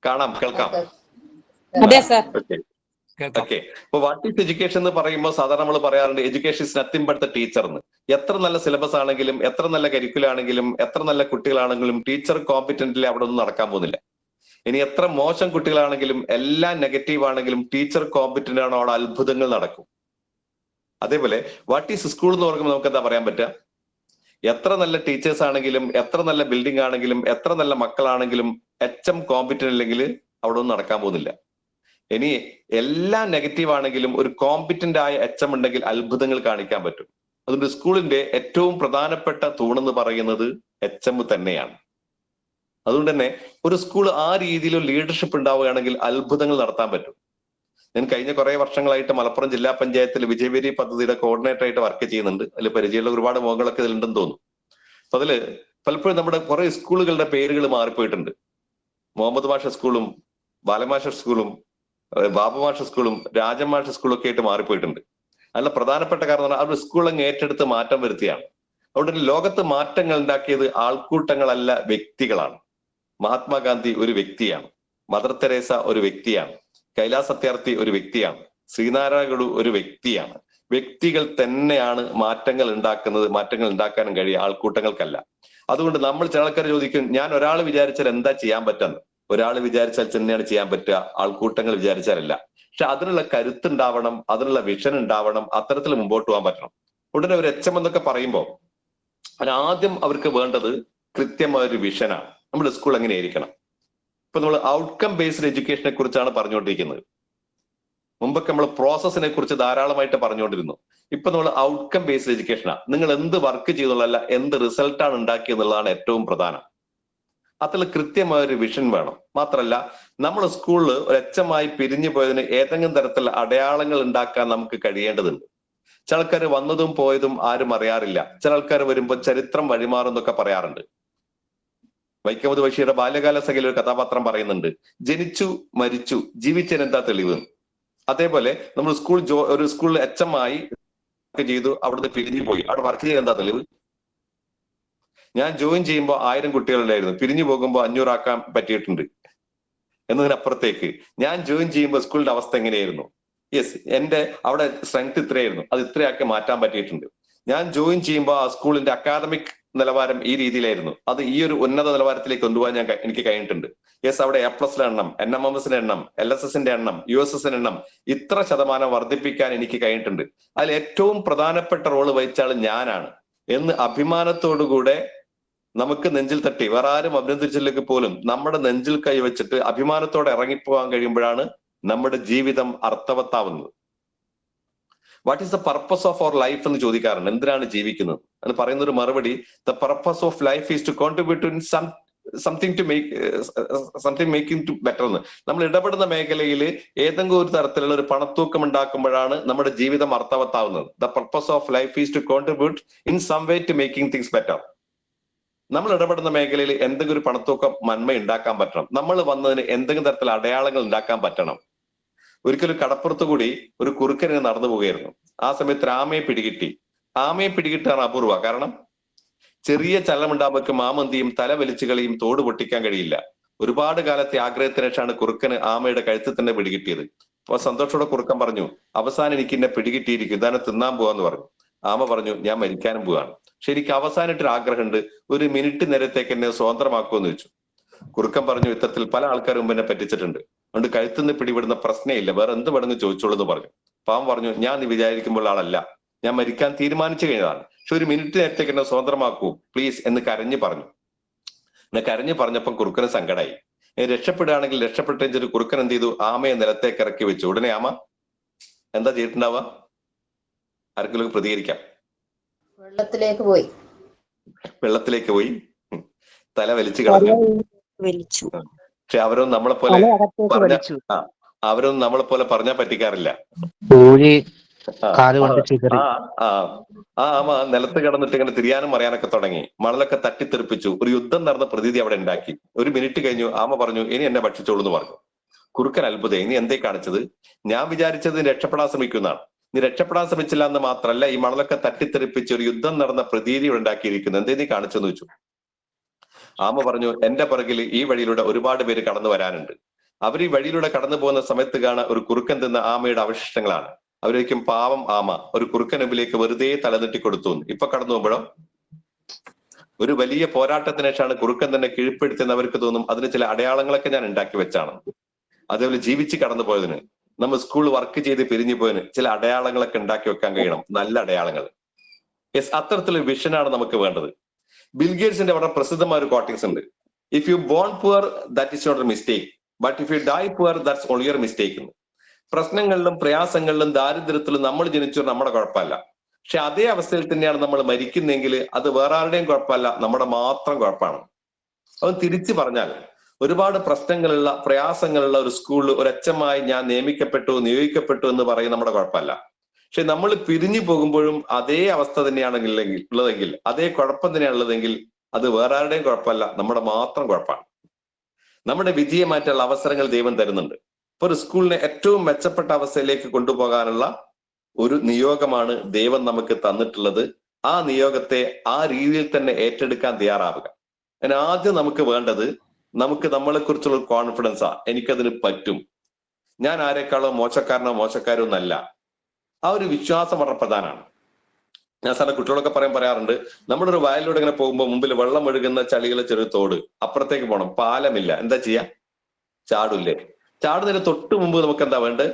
കാണാം, കേൾക്കാം. അതെ സാർ. ഓക്കെ. അപ്പൊ വാട്ട് ഈസ് എഡ്യൂക്കേഷൻ എന്ന് പറയുമ്പോൾ സാധാരണ നമ്മൾ പറയാറുണ്ട് education is nothing but the teacher എന്ന്. എത്ര നല്ല സിലബസ് ആണെങ്കിലും, എത്ര നല്ല കരിക്കുലാണെങ്കിലും, എത്ര നല്ല കുട്ടികളാണെങ്കിലും ടീച്ചർ കോമ്പിറ്റന്റിൽ അവിടെ ഒന്നും നടക്കാൻ പോകുന്നില്ല. ഇനി എത്ര മോശം കുട്ടികളാണെങ്കിലും, എല്ലാം നെഗറ്റീവ് ആണെങ്കിലും ടീച്ചർ കോമ്പിറ്റന്റ് ആണോ അവിടെ അത്ഭുതങ്ങൾ നടക്കും. അതേപോലെ വാട്ട് ഈസ് സ്കൂൾ എന്ന് പറയുമ്പോൾ നമുക്ക് എന്താ പറയാൻ പറ്റുക? എത്ര നല്ല ടീച്ചേഴ്സ് ആണെങ്കിലും, എത്ര നല്ല ബിൽഡിംഗ് ആണെങ്കിലും, എത്ര നല്ല മക്കളാണെങ്കിലും HM കോമ്പിറ്റന്റ് അല്ലെങ്കിൽ അവിടെ ഒന്നും നടക്കാൻ പോകുന്നില്ല. ഇനി എല്ലാം നെഗറ്റീവ് ആണെങ്കിലും ഒരു കോമ്പിറ്റന്റ് ആയ HM ഉണ്ടെങ്കിൽ അത്ഭുതങ്ങൾ കാണിക്കാൻ പറ്റും. അതുകൊണ്ട് സ്കൂളിന്റെ ഏറ്റവും പ്രധാനപ്പെട്ട തൂണെന്ന് പറയുന്നത് HM തന്നെയാണ്. അതുകൊണ്ട് തന്നെ ഒരു സ്കൂൾ ആ രീതിയിൽ ലീഡർഷിപ്പ് ഉണ്ടാവുകയാണെങ്കിൽ അത്ഭുതങ്ങൾ നടത്താൻ പറ്റും. ഞാൻ കഴിഞ്ഞ കുറെ വർഷങ്ങളായിട്ട് മലപ്പുറം ജില്ലാ പഞ്ചായത്തിൽ വിജയവേരി പദ്ധതിയുടെ കോർഡിനേറ്റർ ആയിട്ട് വർക്ക് ചെയ്യുന്നുണ്ട്. അതിൽ പരിചയമുള്ള ഒരുപാട് മുഖങ്ങളൊക്കെ ഇതിലുണ്ടെന്ന് തോന്നുന്നു. അപ്പൊ അതില് പലപ്പോഴും നമ്മുടെ കുറെ സ്കൂളുകളുടെ പേരുകൾ മാറിപ്പോയിട്ടുണ്ട്. മുഹമ്മദ് മാഷ സ്കൂളും, ബാലമാഷ സ്കൂളും, ബാബുമാഷ സ്കൂളും, രാജമാഷ സ്കൂളും ഒക്കെ ആയിട്ട് മാറിപ്പോയിട്ടുണ്ട്. അതിന്റെ പ്രധാനപ്പെട്ട കാരണം എന്ന് പറഞ്ഞാൽ അവർ സ്കൂൾ അങ്ങ് ഏറ്റെടുത്ത് മാറ്റം വരുത്തിയാണ്. അതുകൊണ്ട് ലോകത്ത് മാറ്റങ്ങൾ ഉണ്ടാക്കിയത് ആൾക്കൂട്ടങ്ങളല്ല, വ്യക്തികളാണ്. മഹാത്മാഗാന്ധി ഒരു വ്യക്തിയാണ്, മദർ തെരേസ ഒരു വ്യക്തിയാണ്, കൈലാസ് സത്യാർത്ഥി ഒരു വ്യക്തിയാണ്, ശ്രീനാരായണ ഗുരു ഒരു വ്യക്തിയാണ്. വ്യക്തികൾ തന്നെയാണ് മാറ്റങ്ങൾ ഉണ്ടാക്കുന്നത്. മാറ്റങ്ങൾ ഉണ്ടാക്കാനും കഴിയുക ആൾക്കൂട്ടങ്ങൾക്കല്ല. അതുകൊണ്ട് നമ്മൾ ചില ആൾക്കാർ ചോദിക്കും, ഞാൻ ഒരാൾ വിചാരിച്ചാൽ എന്താ ചെയ്യാൻ പറ്റുന്നത്? ഒരാൾ വിചാരിച്ചാൽ തന്നെയാണ് ചെയ്യാൻ പറ്റുക, ആൾക്കൂട്ടങ്ങൾ വിചാരിച്ചാലല്ല. പക്ഷെ അതിനുള്ള കരുത്തുണ്ടാവണം, അതിനുള്ള വിഷൻ ഉണ്ടാവണം, അത്തരത്തിൽ മുമ്പോട്ട് പോകാൻ പറ്റണം. ഉടനെ ഒരു HM എന്നൊക്കെ പറയുമ്പോൾ ആദ്യം അവർക്ക് വേണ്ടത് കൃത്യമായ ഒരു വിഷനാണ്. നമ്മുടെ സ്കൂൾ എങ്ങനെയായിരിക്കണം. ഇപ്പൊ നമ്മൾ ഔട്ട്കം ബേസ്ഡ് എഡ്യൂക്കേഷനെ കുറിച്ചാണ് പറഞ്ഞുകൊണ്ടിരിക്കുന്നത്. മുമ്പൊക്കെ നമ്മൾ പ്രോസസ്സിനെ കുറിച്ച് ധാരാളമായിട്ട് പറഞ്ഞുകൊണ്ടിരുന്നു. ഇപ്പൊ നമ്മൾ ഔട്ട്കം ബേസ്ഡ് എഡ്യൂക്കേഷനാണ്. നിങ്ങൾ എന്ത് വർക്ക് ചെയ്തുള്ളതല്ല, എന്ത് റിസൾട്ടാണ് ഉണ്ടാക്കിയെന്നുള്ളതാണ് ഏറ്റവും പ്രധാനം. അതിൽ കൃത്യമായ ഒരു വിഷൻ വേണം. മാത്രമല്ല നമ്മൾ സ്കൂളിൽ ഒരു HM പിരിഞ്ഞു പോയതിന് ഏതെങ്കിലും തരത്തിലുള്ള അടയാളങ്ങൾ ഉണ്ടാക്കാൻ നമുക്ക് കഴിയേണ്ടതുണ്ട്. ചില ആൾക്കാർ വന്നതും പോയതും ആരും അറിയാറില്ല. ചില ആൾക്കാർ വരുമ്പോൾ ചരിത്രം വഴിമാറുന്നൊക്കെ പറയാറുണ്ട്. വൈക്കം മുഹമ്മദ് ബഷീറുടെ ബാല്യകാല സഖിയിൽ ഒരു കഥാപാത്രം പറയുന്നുണ്ട്, ജനിച്ചു മരിച്ചു ജീവിച്ചതിനെന്താ തെളിവ്. അതേപോലെ നമ്മൾ ഒരു സ്കൂളിൽ HM ചെയ്തു, അവിടുന്ന് പിരിഞ്ഞു പോയി, അവിടെ വർക്ക് ചെയ്യാൻ എന്താ തെളിവ്? ഞാൻ ജോയിൻ ചെയ്യുമ്പോൾ 1000 കുട്ടികളുണ്ടായിരുന്നു, പിരിഞ്ഞു പോകുമ്പോൾ 500 ആക്കാൻ പറ്റിയിട്ടുണ്ട് എന്നതിനപ്പുറത്തേക്ക് ഞാൻ ജോയിൻ ചെയ്യുമ്പോൾ സ്കൂളിന്റെ അവസ്ഥ എങ്ങനെയായിരുന്നു? യെസ്, എന്റെ അവിടെ സ്ട്രെങ്ത് ഇത്രയായിരുന്നു, അത് ഇത്രയാക്കി മാറ്റാൻ പറ്റിയിട്ടുണ്ട്. ഞാൻ ജോയിൻ ചെയ്യുമ്പോൾ ആ സ്കൂളിന്റെ അക്കാദമിക് നിലവാരം ഈ രീതിയിലായിരുന്നു, അത് ഈ ഒരു ഉന്നത നിലവാരത്തിലേക്ക് കൊണ്ടുപോകാൻ എനിക്ക് കഴിഞ്ഞിട്ടുണ്ട്. യെസ്, അവിടെ A+ന്റെ എണ്ണം, NMMSന്റെ എണ്ണം, LSSന്റെ എണ്ണം, USSന്റെ എണ്ണം ഇത്ര ശതമാനം വർദ്ധിപ്പിക്കാൻ എനിക്ക് കഴിഞ്ഞിട്ടുണ്ട്. അതിൽ ഏറ്റവും പ്രധാനപ്പെട്ട റോള് വഹിച്ചാൽ ഞാനാണ് എന്ന് അഭിമാനത്തോടുകൂടെ നമുക്ക് നെഞ്ചിൽ തട്ടി, വേറെ ആരും അഭിനന്ദിച്ചില്ലെങ്കിൽ പോലും നമ്മുടെ നെഞ്ചിൽ കൈവച്ചിട്ട് അഭിമാനത്തോടെ ഇറങ്ങിപ്പോകാൻ കഴിയുമ്പോഴാണ് നമ്മുടെ ജീവിതം അർത്ഥവത്താവുന്നത്. What is the purpose of our life എന്ന് ചോദിക്കാറുണ്ട്. എന്തിനാണ് ജീവിക്കുന്നത് എന്ന് പറയുന്ന ഒരു മറുപടി, the purpose of life is to contribute in something making to better എന്ന്. നമ്മൾ ഇടപെടുന്ന മേഖലയിൽ ഏതെങ്കിലും ഒരു തരത്തിലുള്ള ഒരു പണത്തൂക്കം ഉണ്ടാക്കുമ്പോഴാണ് നമ്മുടെ ജീവിതം അർത്ഥവത്താവുന്നത്. The purpose of life is to contribute in some way to making things better. നമ്മൾ ഇടപെടുന്ന മേഖലയിൽ എന്തെങ്കിലും ഒരു പണത്തൂക്കം നന്മ ഉണ്ടാക്കാൻ പറ്റണം. നമ്മൾ വന്നതിന് എന്തെങ്കിലും തരത്തിലുള്ള അടയാളങ്ങൾ ഉണ്ടാക്കാൻ പറ്റണം. ഒരിക്കലും കടപ്പുറത്ത് കൂടി ഒരു കുറുക്കൻ നടന്നു പോവുകയായിരുന്നു. ആ സമയത്ത് ആമയെ പിടികിട്ടി. ആമയെ പിടികിട്ടാണ് അപൂർവ. കാരണം ചെറിയ ചലനമുണ്ടാകുമ്പോൾ മാമന്തിയും തല വലിച്ചു കളിയും തോട് പൊട്ടിക്കാൻ കഴിയില്ല. ഒരുപാട് കാലത്തെ ആഗ്രഹത്തിന് ശേഷമാണ് കുറുക്കന് ആമയുടെ കഴുത്തിൽ തന്നെ പിടികിട്ടിയത്. അപ്പൊ സന്തോഷത്തോടെ കുറുക്കൻ പറഞ്ഞു, അവസാനം എനിക്ക് എന്നെ പിടികിട്ടിയിരിക്കും, ഇതാണ് തിന്നാൻ പോവാന്ന് പറഞ്ഞു. ആമ പറഞ്ഞു, ഞാൻ മരിക്കാനും പോവാണ്, പക്ഷെ എനിക്ക് അവസാനമായിട്ടൊരു ആഗ്രഹമുണ്ട്, ഒരു മിനിറ്റ് നേരത്തേക്ക് എന്നെ സ്വതന്ത്രമാക്കുമെന്ന് വെച്ചു. കുറുക്കൻ പറഞ്ഞു, ഇത്തരത്തിൽ പല ആൾക്കാരും മുമ്പ് എന്നെ പറ്റിച്ചിട്ടുണ്ട്, അതുകൊണ്ട് കഴുത്തുനിന്ന് പിടിപെടുന്ന പ്രശ്നമില്ല, വേറെ എന്ത് വേണമെന്ന് ചോദിച്ചോളൂ എന്ന് പറഞ്ഞു. പാവം പറഞ്ഞു, ഞാൻ നീ വിചാരിക്കുമ്പോൾ ആളല്ല, ഞാൻ മരിക്കാൻ തീരുമാനിച്ചു കഴിഞ്ഞതാണ്, പക്ഷെ ഒരു മിനിറ്റ് നേരത്തേക്ക് എന്നെ സ്വതന്ത്രമാക്കൂ പ്ലീസ് എന്ന് കരഞ്ഞു പറഞ്ഞു. എന്നെ കരഞ്ഞു പറഞ്ഞപ്പം കുറുക്കന് സങ്കടമായി. രക്ഷപ്പെടുകയാണെങ്കിൽ രക്ഷപ്പെട്ടെന്ന് ഒരു കുറുക്കൻ എന്ത് ചെയ്തു, ആമയെ നിലത്തേക്ക് ഇറക്കി വെച്ചു. ഉടനെ ആമ എന്താ ചെയ്തിട്ടുണ്ടാവുക? ആർക്കെങ്കിലും പ്രതികരിക്കാം? വെള്ളത്തിലേക്ക് പോയി തല വലിച്ചു കളഞ്ഞു. പക്ഷെ അവരൊന്നും നമ്മളെ പോലെ പറഞ്ഞാൽ പറ്റിക്കാറില്ല. ആമ നിലത്ത് കിടന്നിട്ട് ഇങ്ങനെ തിരിയാനും അറിയാനൊക്കെ തുടങ്ങി. മണലൊക്കെ തട്ടിത്തെറിപ്പിച്ചു. ഒരു യുദ്ധം നടന്ന പ്രതീതി അവിടെ ഉണ്ടാക്കി. ഒരു മിനിറ്റ് കഴിഞ്ഞു ആമ പറഞ്ഞു, ഇനി എന്നെ ഭക്ഷിച്ചോളൂ എന്ന് പറഞ്ഞു. കുറുക്കൻ അത്ഭുതം, ഇനി എന്തേ കാണിച്ചത്? ഞാൻ വിചാരിച്ചത് രക്ഷപ്പെടാൻ ശ്രമിക്കുന്നതാണ്, നീ രക്ഷപ്പെടാൻ ശ്രമിച്ചില്ല എന്ന് മാത്രമല്ല ഈ മണലൊക്കെ തട്ടിത്തെറിപ്പിച്ച് ഒരു യുദ്ധം നടന്ന പ്രതീതി ഉണ്ടാക്കിയിരിക്കുന്നു, എന്തേ നീ കാണിച്ചെന്ന് വെച്ചു. ആമ പറഞ്ഞു, എന്റെ പുറകിൽ ഈ വഴിയിലൂടെ ഒരുപാട് പേര് കടന്നു വരാനുണ്ട്, അവർ ഈ വഴിയിലൂടെ കടന്നു പോകുന്ന സമയത്ത് കാണാൻ ഒരു കുറുക്കൻ തിന്ന ആമയുടെ അവശിഷ്ടങ്ങളാണ്. അവരൊരിക്കും പാവം ആമ ഒരു കുറുക്കൻ മുമ്പിലേക്ക് വെറുതെ തലനെട്ടി കൊടുത്തു. ഇപ്പൊ കടന്നു പോകുമ്പോഴോ ഒരു വലിയ പോരാട്ടത്തിന് ശേഷമാണ് കുറുക്കൻ തന്നെ കീഴ്പ്പെടുത്തിയെന്ന് അവർക്ക് തോന്നും. അതിന് ചില അടയാളങ്ങളൊക്കെ ഞാൻ ഉണ്ടാക്കി വെച്ചാണ്. അതേപോലെ ജീവിച്ച് കടന്നു പോയതിന്, നമ്മൾ സ്കൂൾ വർക്ക് ചെയ്ത് പിരിഞ്ഞു പോയതിന് ചില അടയാളങ്ങളൊക്കെ ഉണ്ടാക്കി വെക്കാൻ കഴിയണം, നല്ല അടയാളങ്ങൾ. യെസ്, അത്തരത്തിലൊരു വിഷനാണ് നമുക്ക് വേണ്ടത്. ബിൽഗേറ്റ്സിന്റെ വളരെ പ്രസിദ്ധമായ ഒരു കോട്ടിങ്സ് ഉണ്ട്. If you born poor that is not a mistake, but if you die poor that's only your mistake. പ്രശ്നങ്ങളിലും പ്രയാസങ്ങളിലും ദാരിദ്ര്യത്തിലും നമ്മൾ ജനിച്ചു നമ്മുടെ കുഴപ്പമല്ല. പക്ഷെ അതേ അവസ്ഥയിൽ തന്നെയാണ് നമ്മൾ മരിക്കുന്നെങ്കിൽ അത് വേറെ ആരുടെയും കുഴപ്പമല്ല, നമ്മുടെ മാത്രം കുഴപ്പമാണ്. അത് തിരിച്ചു പറഞ്ഞാൽ ഒരുപാട് പ്രശ്നങ്ങളുള്ള പ്രയാസങ്ങളുള്ള ഒരു സ്കൂളിൽ ഒരു അച്ഛമായി ഞാൻ നിയോഗിക്കപ്പെട്ടു എന്ന് പറയും നമ്മുടെ കുഴപ്പമല്ല. പക്ഷെ നമ്മൾ പിരിഞ്ഞു പോകുമ്പോഴും അതേ അവസ്ഥ ഉള്ളതെങ്കിൽ അതേ കുഴപ്പം തന്നെയാണ് ഉള്ളതെങ്കിൽ അത് വേറെ ആരുടെയും കുഴപ്പമല്ല, നമ്മുടെ മാത്രം കുഴപ്പമാണ്. നമ്മുടെ വിജയമായിട്ടുള്ള അവസരങ്ങൾ ദൈവം തരുന്നുണ്ട്. ഇപ്പൊ ഒരു സ്കൂളിനെ ഏറ്റവും മെച്ചപ്പെട്ട അവസ്ഥയിലേക്ക് കൊണ്ടുപോകാനുള്ള ഒരു നിയോഗമാണ് ദൈവം നമുക്ക് തന്നിട്ടുള്ളത്. ആ നിയോഗത്തെ ആ രീതിയിൽ തന്നെ ഏറ്റെടുക്കാൻ തയ്യാറാവുക. അതിന് ആദ്യം നമുക്ക് വേണ്ടത് നമുക്ക് നമ്മളെ കുറിച്ചുള്ള കോൺഫിഡൻസാ. എനിക്കതിന് പറ്റും, ഞാൻ ആരെക്കാളോ മോശക്കാരോ എന്നല്ല. ആ ഒരു വിശ്വാസം വളരെ പ്രധാനമാണ്. ഞാൻ സാറിന്റെ കുട്ടികളൊക്കെ പറയാറുണ്ട്, നമ്മുടെ ഒരു വയലിലൂടെ ഇങ്ങനെ പോകുമ്പോൾ മുമ്പിൽ വെള്ളം ഒഴുകുന്ന ചളികളെ ചെറിയ തോട്, അപ്പുറത്തേക്ക് പോകണം, പാലമില്ല, എന്താ ചെയ്യാ? ചാടില്ലേ? ചാടുന്നതിന് തൊട്ട് മുമ്പ് നമുക്ക് എന്താ വേണ്ടത്?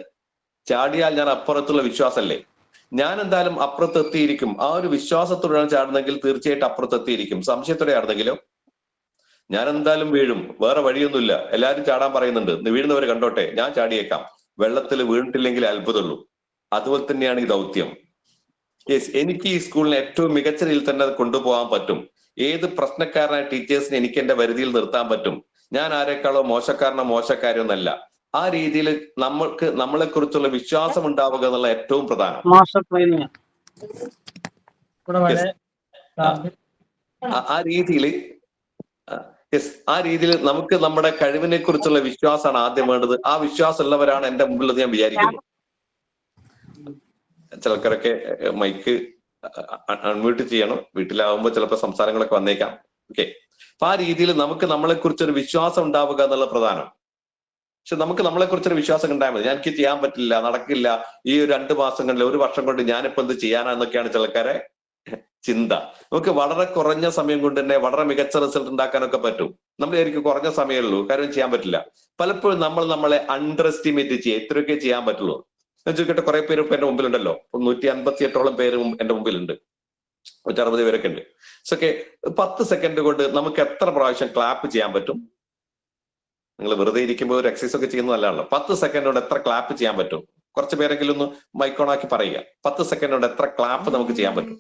ചാടിയാൽ ഞാൻ അപ്പുറത്തുള്ള വിശ്വാസമല്ലേ, ഞാൻ എന്തായാലും അപ്പുറത്തെത്തിയിരിക്കും. ആ ഒരു വിശ്വാസത്തോടെയാണ് ചാടുന്നെങ്കിൽ തീർച്ചയായിട്ടും അപ്പുറത്തെത്തിയിരിക്കും. സംശയത്തോടെ ആണെന്നെങ്കിലോ ഞാൻ എന്തായാലും വീഴും, വേറെ വഴിയൊന്നുമില്ല, എല്ലാവരും ചാടാൻ പറയുന്നുണ്ട്, വീഴുന്നവരെ കണ്ടോട്ടെ, ഞാൻ ചാടിയേക്കാം, വെള്ളത്തിൽ വീണിട്ടില്ലെങ്കിൽ അത്ഭുതമുള്ളൂ. അതുപോലെ തന്നെയാണ് ഈ ദൗത്യം. യെസ്, എനിക്ക് ഈ സ്കൂളിനെ ഏറ്റവും മികച്ച രീതിയിൽ തന്നെ കൊണ്ടുപോകാൻ പറ്റും. ഏത് പ്രശ്നക്കാരനായ ടീച്ചേഴ്സിനെ എനിക്ക് എന്റെ വരുതിയിൽ നിർത്താൻ പറ്റും. ഞാൻ ആരെക്കാളോ മോശക്കാരോ എന്നല്ല. ആ രീതിയിൽ നമ്മൾക്ക് നമ്മളെ കുറിച്ചുള്ള വിശ്വാസം ഉണ്ടാവുക എന്നുള്ള ഏറ്റവും പ്രധാനം. ആ രീതിയിൽ നമുക്ക് നമ്മുടെ കഴിവിനെ കുറിച്ചുള്ള വിശ്വാസമാണ് ആദ്യം വേണ്ടത്. ആ വിശ്വാസം ഉള്ളവരാണ് എന്റെ മുമ്പിൽ ഞാൻ വിചാരിക്കുന്നു. ചിലർക്കൊക്കെ മൈക്ക് അൺമ്യൂട്ട് ചെയ്യണം, വീട്ടിലാവുമ്പോൾ ചിലപ്പോൾ സംസാരങ്ങളൊക്കെ വന്നേക്കാം. ഓക്കെ, അപ്പൊ ആ രീതിയിൽ നമുക്ക് നമ്മളെ കുറിച്ചൊരു വിശ്വാസം ഉണ്ടാവുക എന്നുള്ള പ്രധാനം. പക്ഷെ നമുക്ക് നമ്മളെ കുറിച്ചൊരു വിശ്വാസം ഉണ്ടായാൽ മതി. എനിക്ക് ചെയ്യാൻ പറ്റില്ല, നടക്കില്ല, ഈ 2 മാസം കൊണ്ട് 1 വർഷം കൊണ്ട് ഞാനിപ്പോ എന്ത് ചെയ്യാനാന്നൊക്കെയാണ് ചിലക്കാരെ ചിന്ത. നമുക്ക് വളരെ കുറഞ്ഞ സമയം കൊണ്ട് തന്നെ വളരെ മികച്ച റിസൾട്ട് ഉണ്ടാക്കാനൊക്കെ പറ്റും. നമ്മൾ എനിക്ക് കുറഞ്ഞ സമയമുള്ളൂ, കാര്യം ചെയ്യാൻ പറ്റില്ല. പലപ്പോഴും നമ്മളെ അണ്ടർ എസ്റ്റിമേറ്റ് ചെയ്യുക, ഇത്രയൊക്കെ ചെയ്യാൻ പറ്റുള്ളൂ. ഞാൻ ചോദിക്കട്ടെ, കുറെ പേര് ഇപ്പൊ എന്റെ മുമ്പിലുണ്ടല്ലോ, 158ഓളം പേര് എന്റെ മുമ്പിലുണ്ട്, 160 പേരൊക്കെ ഉണ്ട്. ഓക്കെ, 10 സെക്കൻഡ് കൊണ്ട് നമുക്ക് എത്ര പ്രാവശ്യം ക്ലാപ്പ് ചെയ്യാൻ പറ്റും? നിങ്ങൾ വെറുതെ ഇരിക്കുമ്പോൾ ഒരു എക്സസൈസ് ഒക്കെ ചെയ്യുന്നത് നല്ലതാണല്ലോ. 10 സെക്കൻഡ് കൊണ്ട് എത്ര ക്ലാപ്പ് ചെയ്യാൻ പറ്റും? കുറച്ച് പേരെങ്കിലും ഒന്ന് മൈക്കോണാക്കി പറയുക. 10 സെക്കൻഡ് കൊണ്ട് എത്ര ക്ലാപ്പ് നമുക്ക് ചെയ്യാൻ പറ്റും?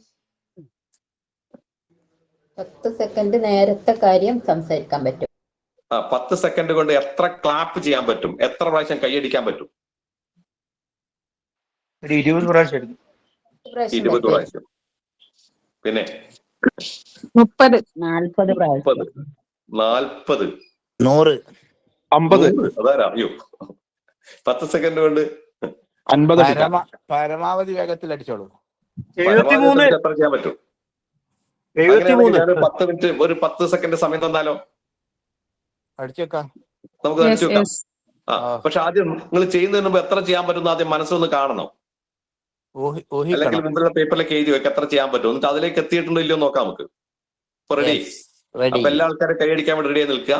10 സെക്കൻഡ് നേരത്തെ കാര്യം സംസാരിക്കാൻ പറ്റും. 10 സെക്കൻഡ് കൊണ്ട് എത്ര ക്ലാപ്പ് ചെയ്യാൻ പറ്റും? എത്ര പ്രാവശ്യം കൈയടിക്കാൻ പറ്റും? 20 പ്രാവശ്യം. 20 പ്രാവശ്യം. പിന്നെ 30, 40 പ്രാവശ്യം. 40, 100, 50. അതാരാ? അയ്യോ, 10 സെക്കൻഡ് കൊണ്ട് 50. പരമാവധി വേഗത്തിൽ അടിച്ചോളൂ. 73. എത്ര ചെയ്യാൻ പറ്റും? 73. 10 മിനിറ്റ്, ഒരു 10 സെക്കൻഡ് സമയം തന്നാലോ? അടിച്ചേക്കാം, നമുക്ക് അടിച്ചു വെക്കാം. പക്ഷെ ആദ്യം നിങ്ങൾ ചെയ്യുന്നതിന് മുമ്പ് എത്ര ചെയ്യാൻ പറ്റുന്ന ആദ്യം മനസ്സൊന്ന് കാണണം. അല്ലെങ്കിൽ മുമ്പുള്ള പേപ്പറിലേക്ക് എഴുതി വെക്കാം എത്ര ചെയ്യാൻ പറ്റും. എന്നിട്ട് അതിലേക്ക് എത്തിയിട്ടുണ്ടോ ഇല്ലയോ നോക്കാം നമുക്ക്. റെഡി? അപ്പൊ എല്ലാ ആൾക്കാരും കൈയടിക്കാൻ വേണ്ടി റെഡിയായി നിൽക്കുക.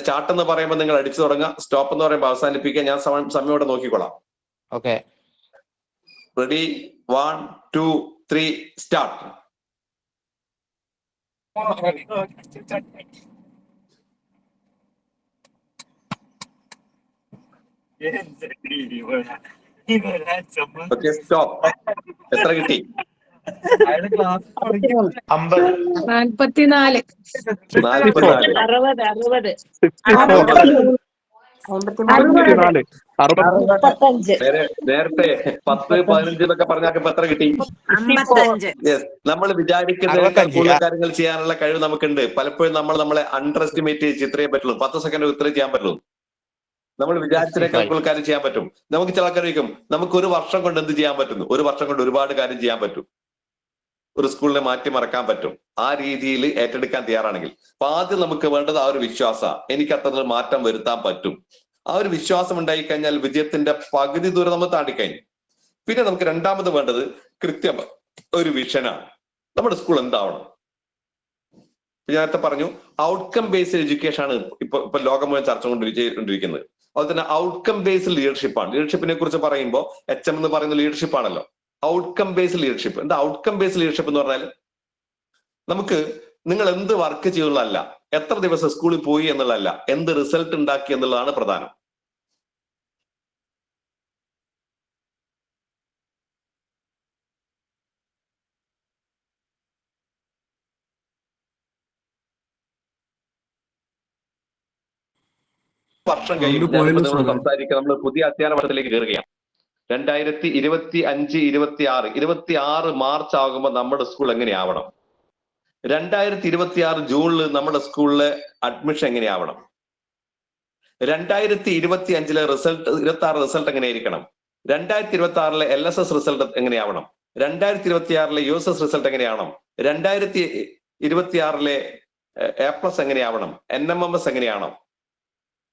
സ്റ്റാർട്ട് എന്ന് പറയുമ്പോൾ നിങ്ങൾ അടിച്ചു തുടങ്ങുക, സ്റ്റോപ്പ് എന്ന് പറയുമ്പോൾ അവസാനിപ്പിക്കുക. ഞാൻ സമയം ഇവിടെ നോക്കിക്കോളാം. Okay, ready? 1, 2, 3 start. Okay, stop. എത്ര കിട്ടി? 44, 44. 60, നേരത്തെ 10, 15 എന്നൊക്കെ പറഞ്ഞാൽ ഇപ്പൊ എത്ര കിട്ടി? 55. യെസ്, നമ്മൾ വിചാരിക്കുന്നതിനേക്കാൾ കൂടുതൽ കാര്യങ്ങൾ ചെയ്യാനുള്ള കഴിവ് നമുക്കുണ്ട്. പലപ്പോഴും നമ്മളെ അണ്ടർ എസ്റ്റിമേറ്റ് ചെയ്ത് ഇത്രയും പറ്റുള്ളൂ, 10 സെക്കൻഡ് ഇത്രയും ചെയ്യാൻ പറ്റുള്ളൂ. നമ്മൾ വിചാരിച്ചതിനേക്കാൾ കൂടുതൽ കാര്യം ചെയ്യാൻ പറ്റും. നമുക്ക് ചില ആൾക്കാർ ചോദിക്കും, നമുക്ക് 1 വർഷം കൊണ്ട് എന്ത് ചെയ്യാൻ പറ്റുന്നു? 1 വർഷം കൊണ്ട് ഒരുപാട് കാര്യം ചെയ്യാൻ പറ്റും. ഒരു സ്കൂളിനെ മാറ്റിമറക്കാൻ പറ്റും. ആ രീതിയിൽ ഏറ്റെടുക്കാൻ തയ്യാറാണെങ്കിൽ. അപ്പൊ ആദ്യം നമുക്ക് വേണ്ടത് ആ ഒരു വിശ്വാസം, എനിക്ക് അത്തരത്തിൽ മാറ്റം വരുത്താൻ പറ്റും. ആ ഒരു വിശ്വാസം ഉണ്ടായി കഴിഞ്ഞാൽ വിജയത്തിന്റെ പകുതി ദൂരം നമ്മൾ താണ്ടിക്കഴിഞ്ഞു. പിന്നെ നമുക്ക് രണ്ടാമത് വേണ്ടത് കൃത്യം ഒരു വിഷനാണ്. നമ്മുടെ സ്കൂൾ എന്താവണം? ഞാൻ നേരത്തെ പറഞ്ഞു ഔട്ട്കം ബേസ്ഡ് എഡ്യൂക്കേഷൻ ആണ് ഇപ്പൊ ലോകം മുഴുവൻ ചർച്ച കൊണ്ടിരിക്കുന്നത്. അതുപോലെ തന്നെ ഔട്ട്കം ബേസ്ഡ് ലീഡർഷിപ്പാണ്. ലീഡർഷിപ്പിനെ കുറിച്ച് പറയുമ്പോൾ HM എന്ന് പറയുന്ന ലീഡർഷിപ്പ് ആണല്ലോ. ഔട്ട്കം ബേസ്ഡ് ലീഡർഷിപ്പ് എന്താ? ഔട്ട്കം ബേസ്ഡ് ലീഡർഷിപ്പ് എന്ന് പറഞ്ഞാൽ നമുക്ക് നിങ്ങൾ എന്ത് വർക്ക് ചെയ്യുന്നതല്ല, എത്ര ദിവസം സ്കൂളിൽ പോയി എന്നുള്ളതല്ല, എന്ത് റിസൾട്ട് ഉണ്ടാക്കി എന്നുള്ളതാണ് പ്രധാനം. വർഷം കഴിയും സംസാരിക്കുക. നമ്മൾ പുതിയ അധ്യയന വർഷത്തിലേക്ക് കയറുകയാണ്. 2025-26 മാർച്ച് ആകുമ്പോൾ നമ്മുടെ സ്കൂൾ എങ്ങനെയാവണം? 2026 ജൂണിൽ നമ്മുടെ സ്കൂളിലെ അഡ്മിഷൻ എങ്ങനെയാവണം? 2025 റിസൾട്ട് 26 റിസൾട്ട് എങ്ങനെയായിരിക്കണം? 2026 LSS റിസൾട്ട് എങ്ങനെയാവണം? 2026 USS റിസൾട്ട് എങ്ങനെയാവണം? 2026 A+ എങ്ങനെയാവണം? NMMS എങ്ങനെയാണോ?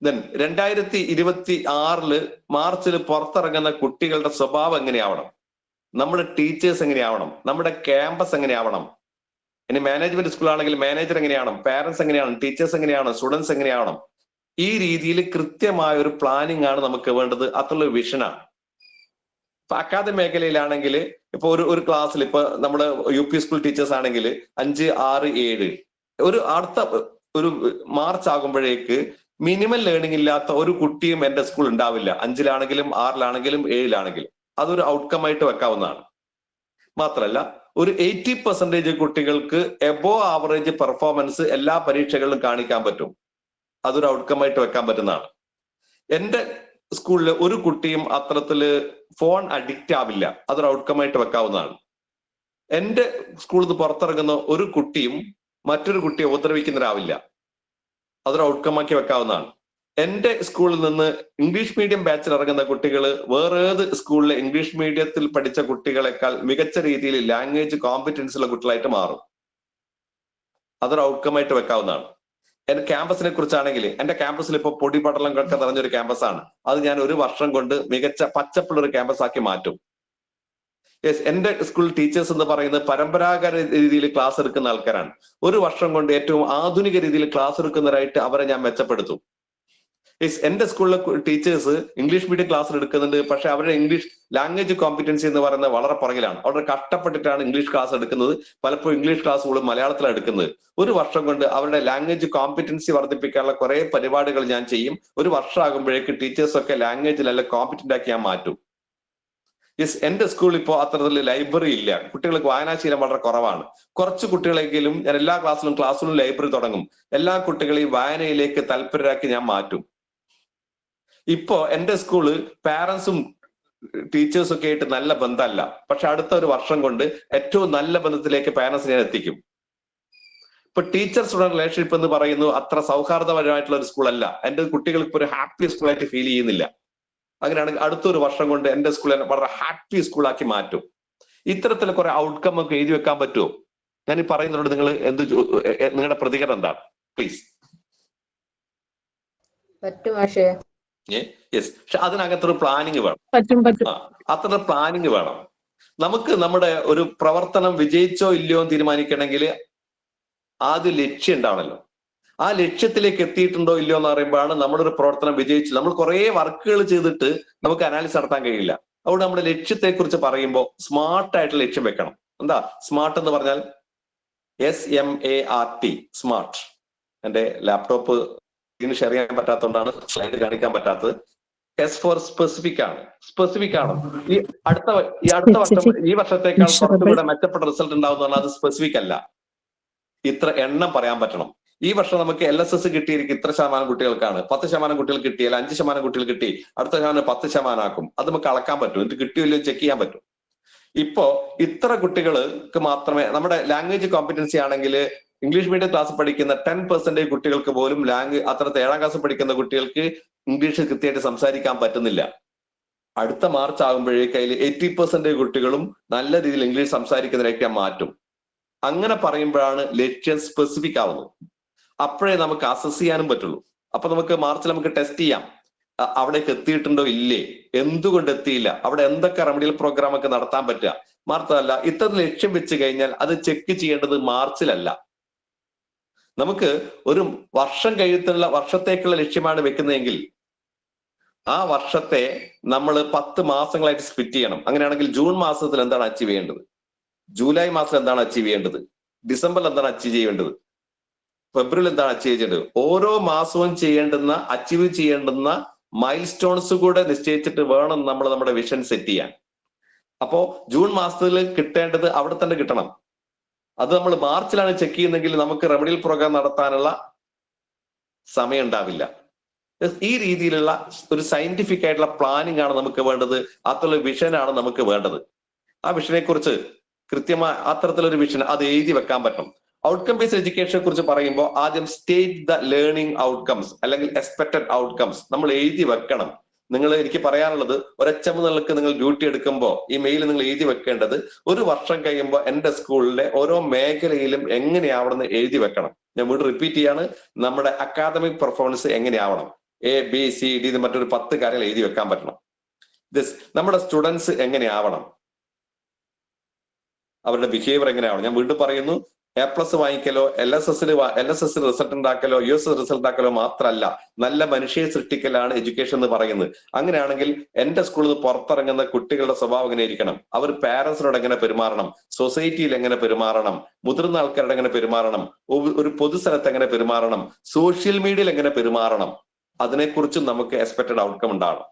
ദെൻ 2026 മാർച്ചിൽ പുറത്തിറങ്ങുന്ന കുട്ടികളുടെ സ്വഭാവം എങ്ങനെയാവണം? നമ്മുടെ ടീച്ചേഴ്സ് എങ്ങനെയാവണം? നമ്മുടെ ക്യാമ്പസ് എങ്ങനെയാവണം? ഇനി മാനേജ്മെന്റ് സ്കൂളാണെങ്കിൽ മാനേജർ എങ്ങനെയാവണം? പാരന്റ്സ് എങ്ങനെയാവണം? ടീച്ചേഴ്സ് എങ്ങനെയാവണം? സ്റ്റുഡൻസ് എങ്ങനെയാവണം? ഈ രീതിയിൽ കൃത്യമായ ഒരു പ്ലാനിങ് ആണ് നമുക്ക് വേണ്ടത്. അത്തുള്ള വിഷനാണ്. ഇപ്പൊ അക്കാദമി മേഖലയിലാണെങ്കിൽ ഇപ്പൊ ഒരു ക്ലാസ്സിൽ ഇപ്പൊ നമ്മുടെ UP സ്കൂൾ ടീച്ചേഴ്സ് ആണെങ്കിൽ 5, 6, 7 അടുത്ത ഒരു മാർച്ച് ആകുമ്പോഴേക്ക് മിനിമം ലേണിംഗ് ഇല്ലാത്ത ഒരു കുട്ടിയും എന്റെ സ്കൂൾ ഉണ്ടാവില്ല. 5-ലാണെങ്കിലും 6-ലാണെങ്കിലും 7-ലാണെങ്കിലും അതൊരു ഔട്ട്കം ആയിട്ട് വെക്കാവുന്നതാണ്. മാത്രമല്ല ഒരു 80% കുട്ടികൾക്ക് എബോ ആവറേജ് പെർഫോമൻസ് എല്ലാ പരീക്ഷകളിലും കാണിക്കാൻ പറ്റും. അതൊരു ഔട്ട്കം ആയിട്ട് വെക്കാൻ പറ്റുന്നതാണ്. എന്റെ സ്കൂളിൽ ഒരു കുട്ടിയും അത്തരത്തില് ഫോൺ അഡിക്റ്റ് ആവില്ല. അതൊരു ഔട്ട്കം ആയിട്ട് വെക്കാവുന്നതാണ്. എന്റെ സ്കൂളിൽ നിന്ന് പുറത്തിറങ്ങുന്ന ഒരു കുട്ടിയും മറ്റൊരു കുട്ടിയെ ഉപദ്രവിക്കുന്നവരാവില്ല. അതൊരു ഔട്ട്കം ആക്കി വെക്കാവുന്നതാണ്. എന്റെ സ്കൂളിൽ നിന്ന് ഇംഗ്ലീഷ് മീഡിയം ബാച്ചിൽ ഇറങ്ങുന്ന കുട്ടികൾ വേറെ ഏത് സ്കൂളിലെ ഇംഗ്ലീഷ് മീഡിയത്തിൽ പഠിച്ച കുട്ടികളെക്കാൾ മികച്ച രീതിയിൽ ലാംഗ്വേജ് കോമ്പറ്റൻസ് ഉള്ള കുട്ടികളായിട്ട് മാറും. അതൊരു ഔട്ട്കം ആയിട്ട് വെക്കാവുന്നതാണ്. എന്റെ ക്യാമ്പസിനെ കുറിച്ചാണെങ്കിൽ എന്റെ ക്യാമ്പസിൽ ഇപ്പോൾ പൊടിപടലങ്ങളൊക്കെ നിറഞ്ഞൊരു ക്യാമ്പസാണ്. അത് ഞാൻ ഒരു വർഷം കൊണ്ട് മികച്ച പച്ചപ്പുള്ള ഒരു ക്യാമ്പസ് ആക്കി മാറ്റും. യെസ്, എന്റെ സ്കൂൾ ടീച്ചേഴ്സ് എന്ന് പറയുന്നത് പരമ്പരാഗത രീതിയിൽ ക്ലാസ് എടുക്കുന്ന ആൾക്കാരാണ്. ഒരു വർഷം കൊണ്ട് ഏറ്റവും ആധുനിക രീതിയിൽ ക്ലാസ് എടുക്കുന്നവരായിട്ട് അവരെ ഞാൻ മെച്ചപ്പെടുത്തും. യെസ്, എന്റെ സ്കൂളിലെ ടീച്ചേഴ്സ് ഇംഗ്ലീഷ് മീഡിയം ക്ലാസ് എടുക്കുന്നുണ്ട്. പക്ഷെ അവരുടെ ഇംഗ്ലീഷ് ലാംഗ്വേജ് കോമ്പറ്റൻസി എന്ന് പറയുന്നത് വളരെ പുറകിലാണ്. അവിടെ കഷ്ടപ്പെട്ടിട്ടാണ് ഇംഗ്ലീഷ് ക്ലാസ് എടുക്കുന്നത്. പലപ്പോഴും ഇംഗ്ലീഷ് ക്ലാസ്സുകളും മലയാളത്തിലാണ് എടുക്കുന്നത്. ഒരു വർഷം കൊണ്ട് അവരുടെ ലാംഗ്വേജ് കോമ്പറ്റൻസി വർദ്ധിപ്പിക്കാനുള്ള കുറെ പരിപാടികൾ ഞാൻ ചെയ്യും. ഒരു വർഷം ആകുമ്പോഴേക്ക് ടീച്ചേഴ്സ് ഒക്കെ ലാംഗ്വേജിലെല്ലാം കോമ്പറ്റന്റ് ആക്കി ഞാൻ മാറ്റും. യെസ്, എന്റെ സ്കൂളിൽ ഇപ്പോൾ അത്തരത്തിൽ ലൈബ്രറി ഇല്ല. കുട്ടികൾക്ക് വായനാശീലം വളരെ കുറവാണ്. കുറച്ച് കുട്ടികളെങ്കിലും ഞാൻ എല്ലാ ക്ലാസ്സിലും ലൈബ്രറി തുടങ്ങും. എല്ലാ കുട്ടികളെയും വായനയിലേക്ക് തൽപരരാക്കി ഞാൻ മാറ്റും. ഇപ്പോ എന്റെ സ്കൂള് പാരന്റ്സും ടീച്ചേഴ്സും ഒക്കെ ആയിട്ട് നല്ല ബന്ധമല്ല. പക്ഷെ അടുത്ത ഒരു വർഷം കൊണ്ട് ഏറ്റവും നല്ല ബന്ധത്തിലേക്ക് പാരന്റ്സിനെ എത്തിക്കും. ഇപ്പൊ ടീച്ചർ സ്റ്റുഡന്റ് റിലേഷൻഷിപ്പ് എന്ന് പറയുന്നത് അത്ര സൗഹാർദ്ദപരമായിട്ടുള്ള ഒരു സ്കൂളല്ല. എന്റെ കുട്ടികൾക്ക് ഇപ്പൊ ഒരു ഹാപ്പി സ്കൂളായിട്ട് ഫീൽ ചെയ്യുന്നില്ല. അങ്ങനെയാണെങ്കിൽ അടുത്തൊരു വർഷം കൊണ്ട് എന്റെ സ്കൂളിനെ വളരെ ഹാപ്പി സ്കൂളാക്കി മാറ്റും. ഇത്തരത്തിൽ കുറെ ഔട്ട്കം ഒക്കെ എഴുതി വെക്കാൻ പറ്റുമോ? ഞാൻ ഈ പറയുന്നതോട് നിങ്ങൾ നിങ്ങളുടെ പ്രതികരണം എന്താണ്? പ്ലീസ്. പറ്റും പക്ഷേ യെസ്, പക്ഷെ അതിനകത്തൊരു പ്ലാനിങ് വേണം. അത്ര പ്ലാനിങ് വേണം. നമുക്ക് നമ്മുടെ ഒരു പ്രവർത്തനം വിജയിച്ചോ ഇല്ലയോ എന്ന് തീരുമാനിക്കണമെങ്കിൽ ആദ്യം ലക്ഷ്യം ഉണ്ടാവണല്ലോ. ആ ലക്ഷ്യത്തിലേക്ക് എത്തിയിട്ടുണ്ടോ ഇല്ലയോ എന്ന് പറയുമ്പോഴാണ് നമ്മുടെ ഒരു പ്രവർത്തനം വിജയിച്ചു. നമ്മൾ കുറെ വർക്കുകൾ ചെയ്തിട്ട് നമുക്ക് അനാലിസിസ് നടത്താൻ കഴിയില്ല. അതുകൊണ്ട് നമ്മുടെ ലക്ഷ്യത്തെ കുറിച്ച് പറയുമ്പോൾ സ്മാർട്ട് ആയിട്ടുള്ള ലക്ഷ്യം വെക്കണം. എന്താ സ്മാർട്ട് എന്ന് പറഞ്ഞാൽ? SMART, smart. എന്റെ ലാപ്ടോപ്പ് ഇതിന് ഷെയർ ചെയ്യാൻ പറ്റാത്തതുകൊണ്ടാണ് സ്ലൈഡ് കാണിക്കാൻ പറ്റാത്തത്. S ഫോർ സ്പെസിഫിക് ആണ്. സ്പെസിഫിക് ആണ്. ഈ അടുത്ത വർഷം ഈ വർഷത്തേക്കാൾ കുറച്ചുകൂടെ മെച്ചപ്പെട്ട റിസൾട്ട് ഉണ്ടാവുന്നതാണ്. അത് സ്പെസിഫിക് അല്ല. ഇത്ര എണ്ണം പറയാൻ പറ്റണം. ഈ വർഷം നമുക്ക് LSS കിട്ടിയിരിക്കും ഇത്ര ശതമാനം കുട്ടികൾക്കാണ്. 10% കുട്ടികൾ കിട്ടിയാൽ 5% കുട്ടികൾ കിട്ടി, അടുത്ത ശതമാനം 10% ആക്കും. അത് നമുക്ക് അളക്കാൻ പറ്റും. ഇത് കിട്ടിയോ ഇല്ലയോ ചെക്ക് ചെയ്യാൻ പറ്റും. ഇപ്പോ ഇത്ര കുട്ടികൾക്ക് മാത്രമേ നമ്മുടെ ലാംഗ്വേജ് കോമ്പറ്റൻസി ആണെങ്കിൽ ഇംഗ്ലീഷ് മീഡിയം ക്ലാസ് പഠിക്കുന്ന 10% കുട്ടികൾക്ക് പോലും അത്രത്തെ 7ാം ക്ലാസ് പഠിക്കുന്ന കുട്ടികൾക്ക് ഇംഗ്ലീഷ് കൃത്യമായിട്ട് സംസാരിക്കാൻ പറ്റുന്നില്ല. അടുത്ത മാർച്ച് ആകുമ്പോഴേക്ക് അതിൽ 80% കുട്ടികളും നല്ല രീതിയിൽ ഇംഗ്ലീഷ് സംസാരിക്കുന്നതിലേക്ക് മാറ്റും. അങ്ങനെ പറയുമ്പോഴാണ് ലക്ഷ്യം സ്പെസിഫിക് ആവുന്നത്. അപ്പോഴേ നമുക്ക് അസസ് ചെയ്യാനും പറ്റുള്ളൂ. അപ്പൊ നമുക്ക് മാർച്ചിൽ നമുക്ക് ടെസ്റ്റ് ചെയ്യാം, അവിടേക്ക് എത്തിയിട്ടുണ്ടോ ഇല്ലേ, എന്തുകൊണ്ട് എത്തിയില്ല, അവിടെ എന്തൊക്കെ റെമഡിയൽ പ്രോഗ്രാം ഒക്കെ നടത്താൻ പറ്റുക. മാത്രമല്ല ഇത്ര ലക്ഷ്യം വെച്ച് കഴിഞ്ഞാൽ അത് ചെക്ക് ചെയ്യേണ്ടത് മാർച്ചിലല്ല. നമുക്ക് ഒരു വർഷം കഴിയത്തുള്ള വർഷത്തേക്കുള്ള ലക്ഷ്യമാണ് വെക്കുന്നതെങ്കിൽ ആ വർഷത്തെ നമ്മൾ 10 മാസങ്ങളായിട്ട് സ്പ്ലിറ്റ് ചെയ്യണം. അങ്ങനെയാണെങ്കിൽ ജൂൺ മാസത്തിൽ എന്താണ് അച്ചീവ് ചെയ്യേണ്ടത്, ജൂലൈ മാസത്തിൽ എന്താണ് അച്ചീവ് ചെയ്യേണ്ടത്, ഡിസംബറിൽ എന്താണ് അച്ചീവ് ചെയ്യേണ്ടത്, ഫെബ്രുവരിയിൽ എന്താണ് അച്ചീവ് ചെയ്യേണ്ടത്, ഓരോ മാസവും അച്ചീവ് ചെയ്യേണ്ടുന്ന മൈൽ സ്റ്റോൺസ് കൂടെ നിശ്ചയിച്ചിട്ട് വേണം നമ്മൾ നമ്മുടെ വിഷൻ സെറ്റ് ചെയ്യാൻ. അപ്പോ ജൂൺ മാസത്തിൽ കിട്ടേണ്ടത് അവിടെ തന്നെ കിട്ടണം. അത് നമ്മൾ മാർച്ചിലാണ് ചെക്ക് ചെയ്യുന്നെങ്കിൽ നമുക്ക് റെമഡിയൽ പ്രോഗ്രാം നടത്താനുള്ള സമയം ഉണ്ടാവില്ല. ഈ രീതിയിലുള്ള ഒരു സയന്റിഫിക് ആയിട്ടുള്ള പ്ലാനിങ് ആണ് നമുക്ക് വേണ്ടത്. അത്തരത്തിലുള്ള വിഷനാണ് നമുക്ക് വേണ്ടത്. ആ വിഷനെ കുറിച്ച് കൃത്യമായ അത്തരത്തിലൊരു വിഷൻ അത് എഴുതി വെക്കാൻ പറ്റും. ഔട്ട്കം ബേസ്ഡ് എഡ്യൂക്കേഷനെ കുറിച്ച് പറയുമ്പോൾ ആദ്യം സ്റ്റേറ്റ് ദ ലേണിംഗ് ഔട്ട്കംസ് അല്ലെങ്കിൽ എക്സ്പെക്ടഡ് ഔട്ട്കംസ് നമ്മൾ എഴുതി വെക്കണം. എനിക്ക് പറയാനുള്ളത്, ഒരച്ചമ നിലക്ക് നിങ്ങൾ ഡ്യൂട്ടി എടുക്കുമ്പോൾ ഈ മെയിൽ നിങ്ങൾ എഴുതി വെക്കേണ്ടത്, ഒരു വർഷം കഴിയുമ്പോൾ എന്റെ സ്കൂളിലെ ഓരോ മേഖലയിലും എങ്ങനെയാവണമെന്ന് എഴുതി വെക്കണം. ഞാൻ വീണ്ടും റിപ്പീറ്റ് ചെയ്യാണ്, നമ്മുടെ അക്കാദമിക് പെർഫോമൻസ് എങ്ങനെയാവണം, ABCD മറ്റൊരു 10 കാര്യങ്ങൾ എഴുതി വെക്കാൻ പറ്റണം. നമ്മുടെ സ്റ്റുഡൻസ് എങ്ങനെയാവണം, അവരുടെ ബിഹേവിയർ എങ്ങനെയാവണം. ഞാൻ വീണ്ടും പറയുന്നു, A+ വാങ്ങിക്കലോ LSS റിസൾട്ട് ഉണ്ടാക്കലോ USS റിസൾട്ട് ആക്കലോ മാത്രമല്ല, നല്ല മനുഷ്യയെ സൃഷ്ടിക്കലാണ് എഡ്യൂക്കേഷൻ എന്ന് പറയുന്നത്. അങ്ങനെയാണെങ്കിൽ എന്റെ സ്കൂളിൽ നിന്ന് പുറത്തിറങ്ങുന്ന കുട്ടികളുടെ സ്വഭാവം എങ്ങനെ ഇരിക്കണം, അവർ പാരന്റ്സിനോട് എങ്ങനെ പെരുമാറണം, സൊസൈറ്റിയിൽ എങ്ങനെ പെരുമാറണം, മുതിർന്ന ആൾക്കാരോട് എങ്ങനെ പെരുമാറണം, ഒരു പൊതുസ്ഥലത്ത് എങ്ങനെ പെരുമാറണം, സോഷ്യൽ മീഡിയയിൽ എങ്ങനെ പെരുമാറണം, അതിനെക്കുറിച്ചും നമുക്ക് എക്സ്പെക്ടഡ് ഔട്ട്കം ഉണ്ടാവണം.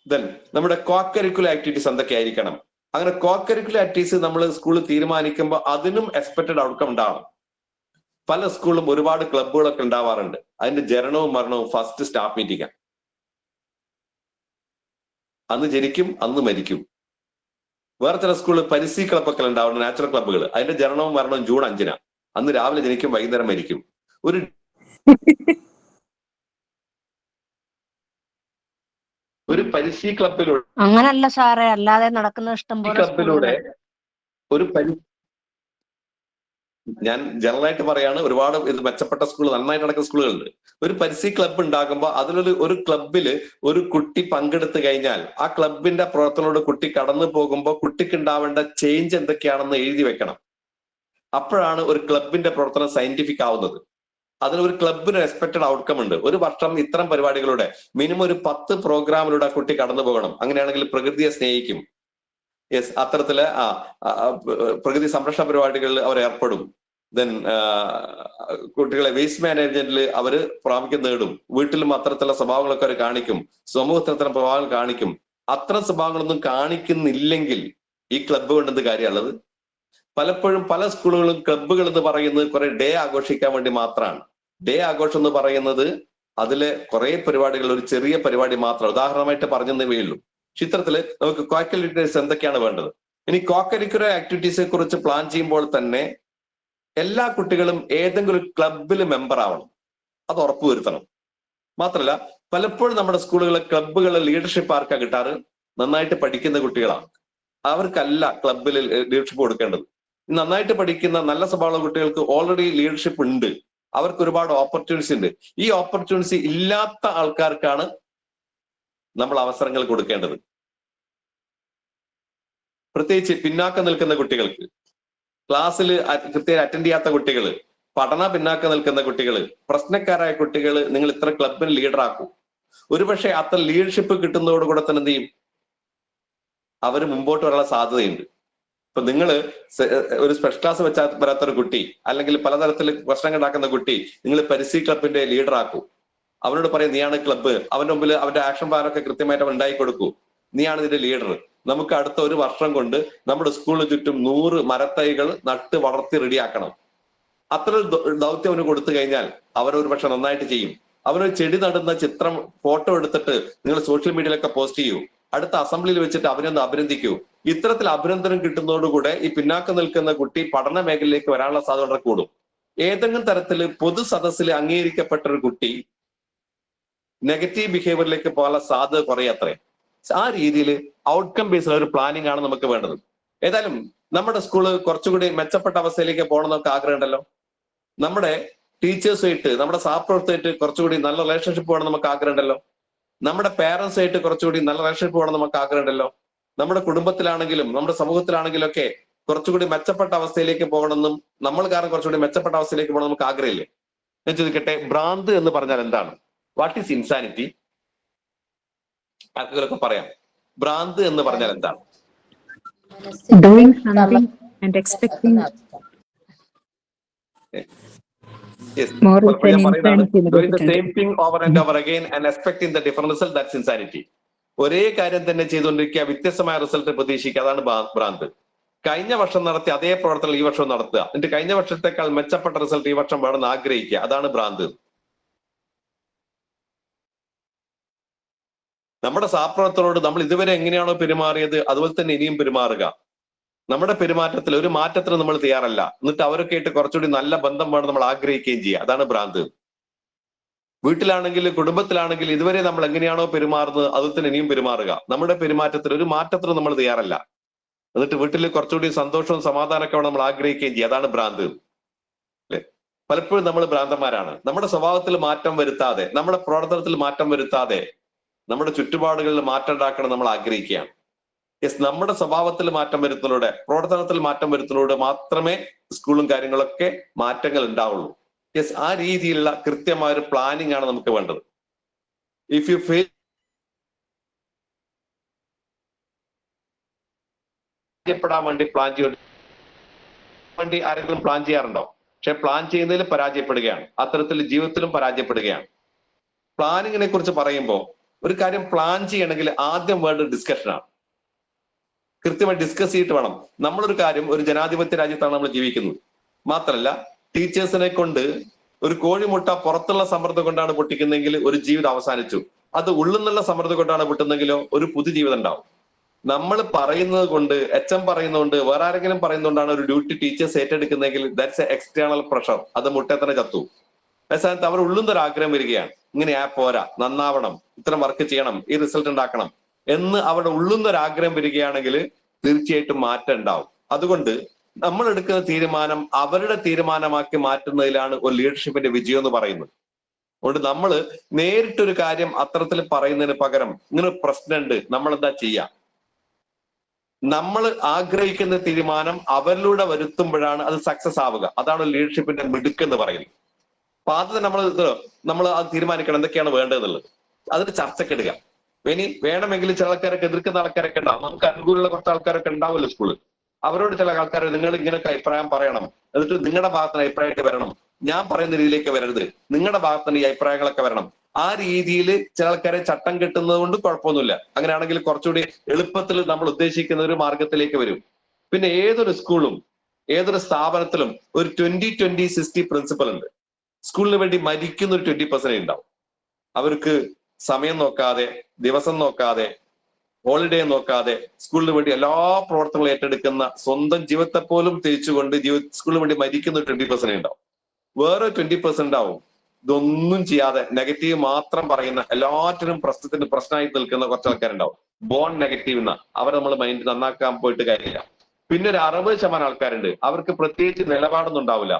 ദെൻ നമ്മുടെ കോ കരിക്കുലർ ആക്ടിവിറ്റീസ് എന്തൊക്കെയായിരിക്കണം. അങ്ങനെ കോ കരിക്കുലർ ആക്ടിവിറ്റീസ് നമ്മൾ സ്കൂളിൽ തീരുമാനിക്കുമ്പോൾ അതിനും എക്സ്പെക്ടഡ് ഔട്ട്കം ഉണ്ടാവണം. പല സ്കൂളിലും ഒരുപാട് ക്ലബ്ബുകളൊക്കെ ഉണ്ടാവാറുണ്ട്. അതിന്റെ ജനനവും മരണവും ഫസ്റ്റ് സ്റ്റാഫ് മീറ്റിംഗ്. അന്ന് ജനിക്കും, അന്ന് മരിക്കും. വേറെ ചില സ്കൂളിൽ പരിസ്ഥിതി ക്ലബ്ബൊക്കെ ഉണ്ടാവുന്നുണ്ട്, നാച്ചുറൽ ക്ലബ്ബുകൾ. അതിന്റെ ജനനവും മരണവും ജൂൺ 5-നാ. അന്ന് രാവിലെ ജനിക്കും, വൈകുന്നേരം മരിക്കും. ഒരു പരിസ്ഥിതി ക്ലബിലൂടെ അങ്ങനല്ല സാറേ, അല്ലാതെ നടക്കുന്ന ഇഷ്ടം പോലെ ക്ലബിലൂടെ ഞാൻ ജനറലായിട്ട് പറയാണ്, ഒരുപാട് ഇത് മെച്ചപ്പെട്ട സ്കൂൾ, നന്നായിട്ട് നടക്കുന്ന സ്കൂളുകളുണ്ട്. ഒരു പരിസ്ഥിതി ക്ലബ്ബ് ഉണ്ടാകുമ്പോൾ അതിലൊരു ക്ലബില് ഒരു കുട്ടി പങ്കെടുത്തു കഴിഞ്ഞാൽ ആ ക്ലബിന്റെ പ്രവർത്തനത്തോട് കുട്ടി കടന്നു പോകുമ്പോൾ കുട്ടിക്ക് ഉണ്ടാവേണ്ട ചേഞ്ച് എന്തൊക്കെയാണെന്ന് എഴുതി വെക്കണം. അപ്പോഴാണ് ഒരു ക്ലബിന്റെ പ്രവർത്തനം സയന്റിഫിക് ആവുന്നത്. അതിനൊരു ക്ലബിന് എക്സ്പെക്ടഡ് ഔട്ട്കം ഉണ്ട്. ഒരു വർഷം ഇത്തരം പരിപാടികളുടെ മിനിമം ഒരു 10 പ്രോഗ്രാമിലൂടെ കുട്ടി കടന്നു പോകണം. അങ്ങനെയാണെങ്കിൽ പ്രകൃതിയെ സ്നേഹിക്കും. അത്തരത്തില് പ്രകൃതി സംരക്ഷണ പരിപാടികളിൽ അവർ ഏർപ്പെടും. ദെൻ കുട്ടികളെ വേസ്റ്റ് മാനേജ്മെന്റിൽ അവര് പ്രാമുഖ്യം നേടും. വീട്ടിലും അത്തരത്തിലുള്ള സ്വഭാവങ്ങളൊക്കെ അവർ കാണിക്കും. സമൂഹത്തിൽ അത്തരം സ്വഭാവങ്ങൾ കാണിക്കും. അത്തരം സ്വഭാവങ്ങളൊന്നും കാണിക്കുന്നില്ലെങ്കിൽ ഈ ക്ലബ്ബ് കൊണ്ടെന്ത് കാര്യമുള്ളത്? പലപ്പോഴും പല സ്കൂളുകളും ക്ലബ്ബുകൾ എന്ന് പറയുന്നത് കുറെ ഡേ ആഘോഷിക്കാൻ വേണ്ടി മാത്രമാണ്. ഡേ ആഘോഷം എന്ന് പറയുന്നത് അതിലെ കുറെ പരിപാടികൾ, ഒരു ചെറിയ പരിപാടി മാത്രം ഉദാഹരണമായിട്ട് പറഞ്ഞതേ ഉള്ളൂ. ചിത്രത്തില് നമുക്ക് കോ കരിക്കുലർ എന്തൊക്കെയാണ് വേണ്ടത്. ഇനി കോ കരിക്കുലർ ആക്ടിവിറ്റീസിനെ കുറിച്ച് പ്ലാൻ ചെയ്യുമ്പോൾ തന്നെ എല്ലാ കുട്ടികളും ഏതെങ്കിലും ഒരു ക്ലബിൽ മെമ്പർ ആവണം, അത് ഉറപ്പുവരുത്തണം. മാത്രമല്ല പലപ്പോഴും നമ്മുടെ സ്കൂളുകളിലെ ക്ലബ്ബുകളിലെ ലീഡർഷിപ്പ് ആർക്കാ കിട്ടാറ്? നന്നായിട്ട് പഠിക്കുന്ന കുട്ടികളാണ്. അവർക്കല്ല ക്ലബിൽ ലീഡർഷിപ്പ് കൊടുക്കേണ്ടത്. നന്നായിട്ട് പഠിക്കുന്ന നല്ല സ്വഭാവമുള്ള കുട്ടികൾക്ക് ഓൾറെഡി ലീഡർഷിപ്പ് ഉണ്ട്, അവർക്ക് ഒരുപാട് ഓപ്പർച്യൂണിറ്റീസ് ഉണ്ട്. ഈ ഓപ്പർച്യൂണിറ്റി ഇല്ലാത്ത ആൾക്കാർക്കാണ് നമ്മൾ അവസരങ്ങൾ കൊടുക്കേണ്ടത്. പ്രത്യേകിച്ച് പിന്നാക്കം നിൽക്കുന്ന കുട്ടികൾക്ക്, ക്ലാസ്സിൽ കൃത്യമായി അറ്റൻഡ് ചെയ്യാത്ത കുട്ടികൾ, പഠന പിന്നാക്കം നിൽക്കുന്ന കുട്ടികൾ, പ്രശ്നക്കാരായ കുട്ടികൾ നിങ്ങൾ ഇത്ര ക്ലബിന് ലീഡറാക്കൂ. ഒരുപക്ഷെ അത്ര ലീഡർഷിപ്പ് കിട്ടുന്നതോടുകൂടെ തന്നെ എന്ത് ചെയ്യും? അവർ മുമ്പോട്ട് വരാനുള്ള സാധ്യതയുണ്ട്. ഇപ്പൊ നിങ്ങൾ ഒരു സ്പെഷ്യൽ ക്ലാസ് വെച്ചാൽ വരാത്തൊരു കുട്ടി, അല്ലെങ്കിൽ പലതരത്തിൽ പ്രശ്നങ്ങൾ ഉണ്ടാക്കുന്ന കുട്ടി നിങ്ങൾ പരിസ്ഥിതി ക്ലബിന്റെ ലീഡറാക്കൂ. അവനോട് പറയും നീയാണ് ക്ലബ്ബ്, അവന്റെ മുമ്പിൽ അവന്റെ ആക്ഷൻ പ്ലാനൊക്കെ കൃത്യമായിട്ട് അവൻ ഉണ്ടാക്കി കൊടുക്കൂ, നീയാണ് ഇതിന്റെ ലീഡർ. നമുക്ക് അടുത്ത ഒരു വർഷം കൊണ്ട് നമ്മുടെ സ്കൂളിന് ചുറ്റും 100 മരത്തൈകൾ നട്ട് വളർത്തി റെഡിയാക്കണം. അത്ര ദൗത്യം അവന് കൊടുത്തു കഴിഞ്ഞാൽ അവരൊരു പക്ഷെ നന്നായിട്ട് ചെയ്യും. അവനൊരു ചെടി നടുന്ന ചിത്രം ഫോട്ടോ എടുത്തിട്ട് നിങ്ങൾ സോഷ്യൽ മീഡിയയിലൊക്കെ പോസ്റ്റ് ചെയ്യൂ. അടുത്ത അസംബ്ലിയിൽ വെച്ചിട്ട് അവനൊന്ന് അഭിനന്ദിക്കൂ. ഇത്തരത്തിൽ അഭിനന്ദനം കിട്ടുന്നതോടുകൂടെ ഈ പിന്നാക്കം നിൽക്കുന്ന കുട്ടി പഠന മേഖലയിലേക്ക് വരാനുള്ള സാധ്യത കൂടും. ഏതെങ്കിലും തരത്തിൽ പൊതു സദസ്സിൽ അംഗീകരിക്കപ്പെട്ട ഒരു കുട്ടി നെഗറ്റീവ് ബിഹേവിയറിലേക്ക് പോകാനുള്ള സാധ്യത കുറയത്രേ. ആ രീതിയിൽ ഔട്ട്കം ബേസ്ഡ് ഒരു പ്ലാനിങ് ആണ് നമുക്ക് വേണ്ടത്. ഏതായാലും നമ്മുടെ സ്കൂള് കുറച്ചുകൂടി മെച്ചപ്പെട്ട അവസ്ഥയിലേക്ക് പോകണം നമുക്ക് ആഗ്രഹമുണ്ടല്ലോ. നമ്മുടെ ടീച്ചേഴ്സുമായിട്ട് നമ്മുടെ സഹപ്രവർത്തകരായിട്ട് കുറച്ചുകൂടി നല്ല റിലേഷൻഷിപ്പ് വേണം നമുക്ക് ആഗ്രഹമുണ്ടല്ലോ. നമ്മുടെ പേരൻസ് ആയിട്ട് കുറച്ചുകൂടി നല്ല റിലേഷൻഷിപ്പ് വേണം നമുക്ക് ആഗ്രഹമുണ്ടല്ലോ. നമ്മുടെ കുടുംബത്തിലാണെങ്കിലും നമ്മുടെ സമൂഹത്തിലാണെങ്കിലും ഒക്കെ കുറച്ചുകൂടി മെച്ചപ്പെട്ട അവസ്ഥയിലേക്ക് പോകണമെന്നും നമ്മൾ കാരണം കുറച്ചുകൂടി മെച്ചപ്പെട്ട അവസ്ഥയിലേക്ക് പോകണം നമുക്ക് ആഗ്രഹമില്ലേ? ഞാൻ ചോദിക്കട്ടെ, ഭ്രാന്ത് എന്ന് പറഞ്ഞാൽ എന്താണ്? What is insanity? ആർക്കൊക്കെ പറയാം, ഭ്രാന്ത് എന്ന് പറഞ്ഞാൽ എന്താണ്? Doing something and expecting Yes. more is പലപ്പോഴും an ഞാൻ പറയുന്നതാണ്, insanity എന്ന് doing the കേട്ടിട്ടുണ്ട്. same thing over and over again and expecting the different result, that's insanity. ഒരേ കാര്യം തന്നെ ചെയ്തുകൊണ്ടിരിക്കുക, വ്യത്യസ്തമായ റിസൾട്ട് പ്രതീക്ഷിക്കുക, അതാണ് ഭ്രാന്ത്. കഴിഞ്ഞ വർഷം നടത്തിയ അതേ പ്രവർത്തനം ഈ വർഷം നടത്തുക, എന്നിട്ട് കഴിഞ്ഞ വർഷത്തെക്കാൾ മെച്ചപ്പെട്ട റിസൾട്ട് ഈ വർഷം വേണമെന്ന് ആഗ്രഹിക്കുക, അതാണ് ഭ്രാന്ത്. നമ്മുടെ സഹപ്രവർത്തകരോട് നമ്മൾ ഇതുവരെ എങ്ങനെയാണോ പെരുമാറിയത് അതുപോലെ തന്നെ ഇനിയും പെരുമാറുക. നമ്മുടെ പെരുമാറ്റത്തിൽ ഒരു മാറ്റത്തിന് നമ്മൾ തയ്യാറല്ല, എന്നിട്ട് അവരൊക്കെ ആയിട്ട് കുറച്ചുകൂടി നല്ല ബന്ധം വേണം നമ്മൾ ആഗ്രഹിക്കുകയും ചെയ്യുക, അതാണ് ഭ്രാന്ത്. വീട്ടിലാണെങ്കിൽ കുടുംബത്തിലാണെങ്കിൽ ഇതുവരെ നമ്മൾ എങ്ങനെയാണോ പെരുമാറുന്നത് അതുപോലെ തന്നെ ഇനിയും പെരുമാറുക. നമ്മുടെ പെരുമാറ്റത്തിൽ ഒരു മാറ്റത്തിന് നമ്മൾ തയ്യാറല്ല, എന്നിട്ട് വീട്ടിൽ കുറച്ചുകൂടി സന്തോഷവും സമാധാനമൊക്കെ നമ്മൾ ആഗ്രഹിക്കുകയും ചെയ്യുക, അതാണ് ഭ്രാന്ത്. അല്ലെ? പലപ്പോഴും നമ്മൾ ഭ്രാന്തന്മാരാണ്. നമ്മുടെ സ്വഭാവത്തിൽ മാറ്റം വരുത്താതെ, നമ്മുടെ പ്രവർത്തനത്തിൽ മാറ്റം വരുത്താതെ നമ്മുടെ ചുറ്റുപാടുകളിൽ മാറ്റം ഉണ്ടാക്കണം നമ്മൾ ആഗ്രഹിക്കുകയാണ്. യെസ്, നമ്മുടെ സ്വഭാവത്തിൽ മാറ്റം വരുത്തുന്നതിലൂടെ, പ്രവർത്തനത്തിൽ മാറ്റം വരുത്തുന്നതിലൂടെ മാത്രമേ സ്കൂളും കാര്യങ്ങളൊക്കെ മാറ്റങ്ങൾ ഉണ്ടാവുള്ളൂ. യെസ്, ആ രീതിയിലുള്ള കൃത്യമായ ഒരു പ്ലാനിങ് ആണ് നമുക്ക് വേണ്ടത്. ഇഫ് യു ഫെയിൽ വേണ്ടി പ്ലാൻ വേണ്ടി ആരെങ്കിലും പ്ലാൻ ചെയ്യാറുണ്ടോ? പക്ഷെ പ്ലാൻ ചെയ്യുന്നതിൽ പരാജയപ്പെടുകയാണ്, അത്തരത്തിൽ ജീവിതത്തിലും പരാജയപ്പെടുകയാണ്. പ്ലാനിങ്ങിനെ കുറിച്ച് പറയുമ്പോൾ ഒരു കാര്യം പ്ലാൻ ചെയ്യണമെങ്കിൽ ആദ്യം വേണ്ട ഡിസ്കഷനാണ്. കൃത്യമായി ഡിസ്കസ് ചെയ്തിട്ട് വേണം. നമ്മളൊരു കാര്യം, ഒരു ജനാധിപത്യ രാജ്യത്താണ് നമ്മൾ ജീവിക്കുന്നത്. മാത്രമല്ല, ടീച്ചേഴ്സിനെ കൊണ്ട് ഒരു കോഴിമുട്ട പുറത്തുള്ള സമ്മർദ്ദം കൊണ്ടാണ് പൊട്ടിക്കുന്നതെങ്കിൽ ഒരു ജീവിതം അവസാനിച്ചു. അത് ഉള്ളിൽ നിന്നുള്ള സമ്മർദ്ദം കൊണ്ടാണ് പൊട്ടുന്നെങ്കിലോ ഒരു പുതുജീവിതം ഉണ്ടാവും. നമ്മൾ പറയുന്നത് കൊണ്ട്, എച്ച്.എം പറയുന്നതുകൊണ്ട്, വേറെ ആരെങ്കിലും പറയുന്നതുകൊണ്ടാണ് ഒരു ഡ്യൂട്ടി ടീച്ചേഴ്സ് ഏറ്റെടുക്കുന്നതെങ്കിൽ ദാറ്റ്സ് എ എക്സ്റ്റേണൽ പ്രഷർ, അത് മുട്ടേ തന്നെ ചത്തു. അവസാനത്ത് അവർ ഉള്ളുന്ന ഒരു ആഗ്രഹം വരികയാണ്, ഇങ്ങനെ പോരാ, നന്നാവണം, ഇത്തരം വർക്ക് ചെയ്യണം, ഈ റിസൾട്ട് ഉണ്ടാക്കണം എന്ന് അവരുടെ ഉള്ളുന്ന ഒരു ആഗ്രഹം വരികയാണെങ്കിൽ തീർച്ചയായിട്ടും മാറ്റം ഉണ്ടാവും. അതുകൊണ്ട് നമ്മൾ എടുക്കുന്ന തീരുമാനം അവരുടെ തീരുമാനമാക്കി മാറ്റുന്നതിലാണ് ഒരു ലീഡർഷിപ്പിന്റെ വിജയം എന്ന് പറയുന്നത്. അതുകൊണ്ട് നമ്മൾ നേരിട്ടൊരു കാര്യം അത്തരത്തിൽ പറയുന്നതിന് പകരം ഇങ്ങനെ പ്രശ്നമുണ്ട്, നമ്മൾ എന്താ ചെയ്യാം, നമ്മൾ ആഗ്രഹിക്കുന്ന തീരുമാനം അവരിലൂടെ വരുത്തുമ്പോഴാണ് അത് സക്സസ് ആവുക. അതാണ് ലീഡർഷിപ്പിന്റെ മിടുക്ക് എന്ന് പറയുന്നത്. അപ്പൊ ആദ്യം നമ്മൾ അത് തീരുമാനിക്കണം എന്തൊക്കെയാണ് വേണ്ടതെന്നുള്ളത്, അതിന് ചർച്ചക്കെടുക. ഇനി വേണമെങ്കിൽ ചില ആൾക്കാരൊക്കെ എതിർക്കുന്ന ആൾക്കാരൊക്കെ ഉണ്ടാവും, നമുക്ക് അനുകൂലമുള്ള കുറച്ച് ആൾക്കാരൊക്കെ ഉണ്ടാവുമല്ലോ സ്കൂളിൽ. അവരോട് ചില ആൾക്കാർ നിങ്ങൾ ഇങ്ങനെയൊക്കെ അഭിപ്രായം പറയണം, എന്നിട്ട് നിങ്ങളുടെ ഭാഗത്തിന് അഭിപ്രായമായിട്ട് വരണം, ഞാൻ പറയുന്ന രീതിയിലേക്ക് വരരുത്, നിങ്ങളുടെ ഭാഗത്തിന് ഈ അഭിപ്രായങ്ങളൊക്കെ വരണം. ആ രീതിയിൽ ചില ആൾക്കാരെ ചട്ടം കെട്ടുന്നത് കൊണ്ട് കുഴപ്പമൊന്നുമില്ല. അങ്ങനെയാണെങ്കിൽ കുറച്ചുകൂടി എളുപ്പത്തിൽ നമ്മൾ ഉദ്ദേശിക്കുന്ന ഒരു മാർഗത്തിലേക്ക് വരും. പിന്നെ ഏതൊരു സ്കൂളും ഏതൊരു സ്ഥാപനത്തിലും ഒരു 20-20-60 പ്രിൻസിപ്പൽ ഉണ്ട്. സ്കൂളിന് വേണ്ടി മരിക്കുന്ന ഒരു 20% ഉണ്ടാവും. അവർക്ക് സമയം നോക്കാതെ, ദിവസം നോക്കാതെ, ഹോളിഡേ നോക്കാതെ സ്കൂളിന് വേണ്ടി എല്ലാ പ്രവർത്തനങ്ങളും ഏറ്റെടുക്കുന്ന, സ്വന്തം ജീവിതത്തെ പോലും തിരിച്ചുകൊണ്ട് സ്കൂളിന് വേണ്ടി മരിക്കുന്ന ഒരു 20% ഉണ്ടാവും. വേറെ 20% ഉണ്ടാവും ഇതൊന്നും ചെയ്യാതെ നെഗറ്റീവ് മാത്രം പറയുന്ന, എല്ലാറ്റിനും പ്രശ്നമായിട്ട് നിൽക്കുന്ന കുറച്ച് ആൾക്കാരുണ്ടാവും. ബോൺ നെഗറ്റീവ് എന്ന അവരെ നമ്മൾ മൈൻഡ് നന്നാക്കാൻ പോയിട്ട് കാര്യമില്ല. പിന്നെ ഒരു 60% ആൾക്കാരുണ്ട്, അവർക്ക് പ്രത്യേകിച്ച് നിലപാടൊന്നും ഉണ്ടാവില്ല.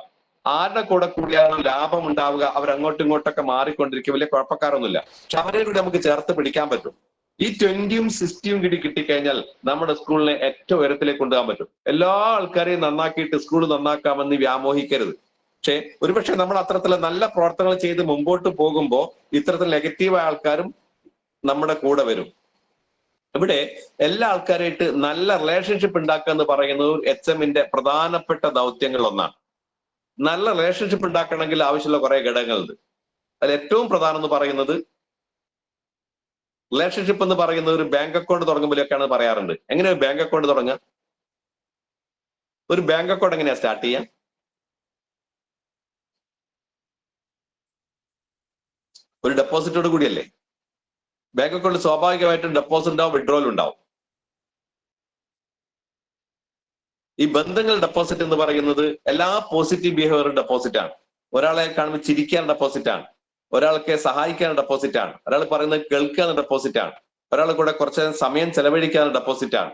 ആരുടെ കൂടെ കൂടിയാണ് ലാഭം ഉണ്ടാവുക, അവരങ്ങോട്ടും ഇങ്ങോട്ടൊക്കെ മാറിക്കൊണ്ടിരിക്കും, വലിയ കുഴപ്പക്കാരൊന്നുമില്ല. പക്ഷെ അവരെ കൂടി നമുക്ക് ചേർത്ത് പിടിക്കാൻ പറ്റും. ഈ 20-യും 60-യും കൂടി കിട്ടിക്കഴിഞ്ഞാൽ നമ്മുടെ സ്കൂളിനെ ഏറ്റവും ഉയരത്തിലേക്ക് കൊണ്ടുപോകാൻ പറ്റും. എല്ലാ ആൾക്കാരെയും നന്നാക്കിയിട്ട് സ്കൂൾ നന്നാക്കാമെന്ന് വ്യാമോഹിക്കരുത്. പക്ഷെ ഒരുപക്ഷെ നമ്മൾ അത്തരത്തിലുള്ള നല്ല പ്രവർത്തനങ്ങൾ ചെയ്ത് മുമ്പോട്ട് പോകുമ്പോൾ ഇത്തരത്തിൽ നെഗറ്റീവായ ആൾക്കാരും നമ്മുടെ കൂടെ വരും. ഇവിടെ എല്ലാ ആൾക്കാരായിട്ട് നല്ല റിലേഷൻഷിപ്പ് ഉണ്ടാക്കുക എന്ന് പറയുന്നത് എച്ച്.എമ്മിന്റെ പ്രധാനപ്പെട്ട ദൗത്യങ്ങളിൽ ഒന്നാണ്. നല്ല റിലേഷൻഷിപ്പ് ഉണ്ടാക്കണമെങ്കിൽ ആവശ്യമുള്ള കുറെ ഘടകങ്ങളുണ്ട്. അതിൽ ഏറ്റവും പ്രധാനം എന്ന് പറയുന്നത്, റിലേഷൻഷിപ്പ് എന്ന് പറയുന്നത് ഒരു ബാങ്ക് അക്കൗണ്ട് തുടങ്ങുമ്പോഴൊക്കെയാണ് പറയാറുണ്ട്. എങ്ങനെയാ ഒരു ബാങ്ക് അക്കൗണ്ട് തുടങ്ങുക? ഒരു ബാങ്ക് അക്കൗണ്ട് എങ്ങനെയാ സ്റ്റാർട്ട് ചെയ്യാം? ഒരു ഡെപ്പോസിറ്റോട് കൂടിയല്ലേ. ബാങ്ക് അക്കൗണ്ട് സ്വാഭാവികമായിട്ടും ഡെപ്പോസിറ്റ് ഉണ്ടാവും, വിഡ്രോവൽ ഉണ്ടാവും. ഈ ബന്ധങ്ങൾ ഡെപ്പോസിറ്റ് എന്ന് പറയുന്നത് എല്ലാ പോസിറ്റീവ് ബിഹേവിയറും ഡെപ്പോസിറ്റ് ആണ്. ഒരാളെ കാണുമ്പോൾ ചിരിക്കാൻ ഡെപ്പോസിറ്റ് ആണ്, ഒരാൾക്ക് സഹായിക്കാൻ ഡെപ്പോസിറ്റ് ആണ്, ഒരാൾ പറയുന്നത് കേൾക്കാൻ ഡെപ്പോസിറ്റ് ആണ്, ഒരാൾ കൂടെ കുറച്ച് സമയം ചെലവഴിക്കാൻ ഡെപ്പോസിറ്റ് ആണ്,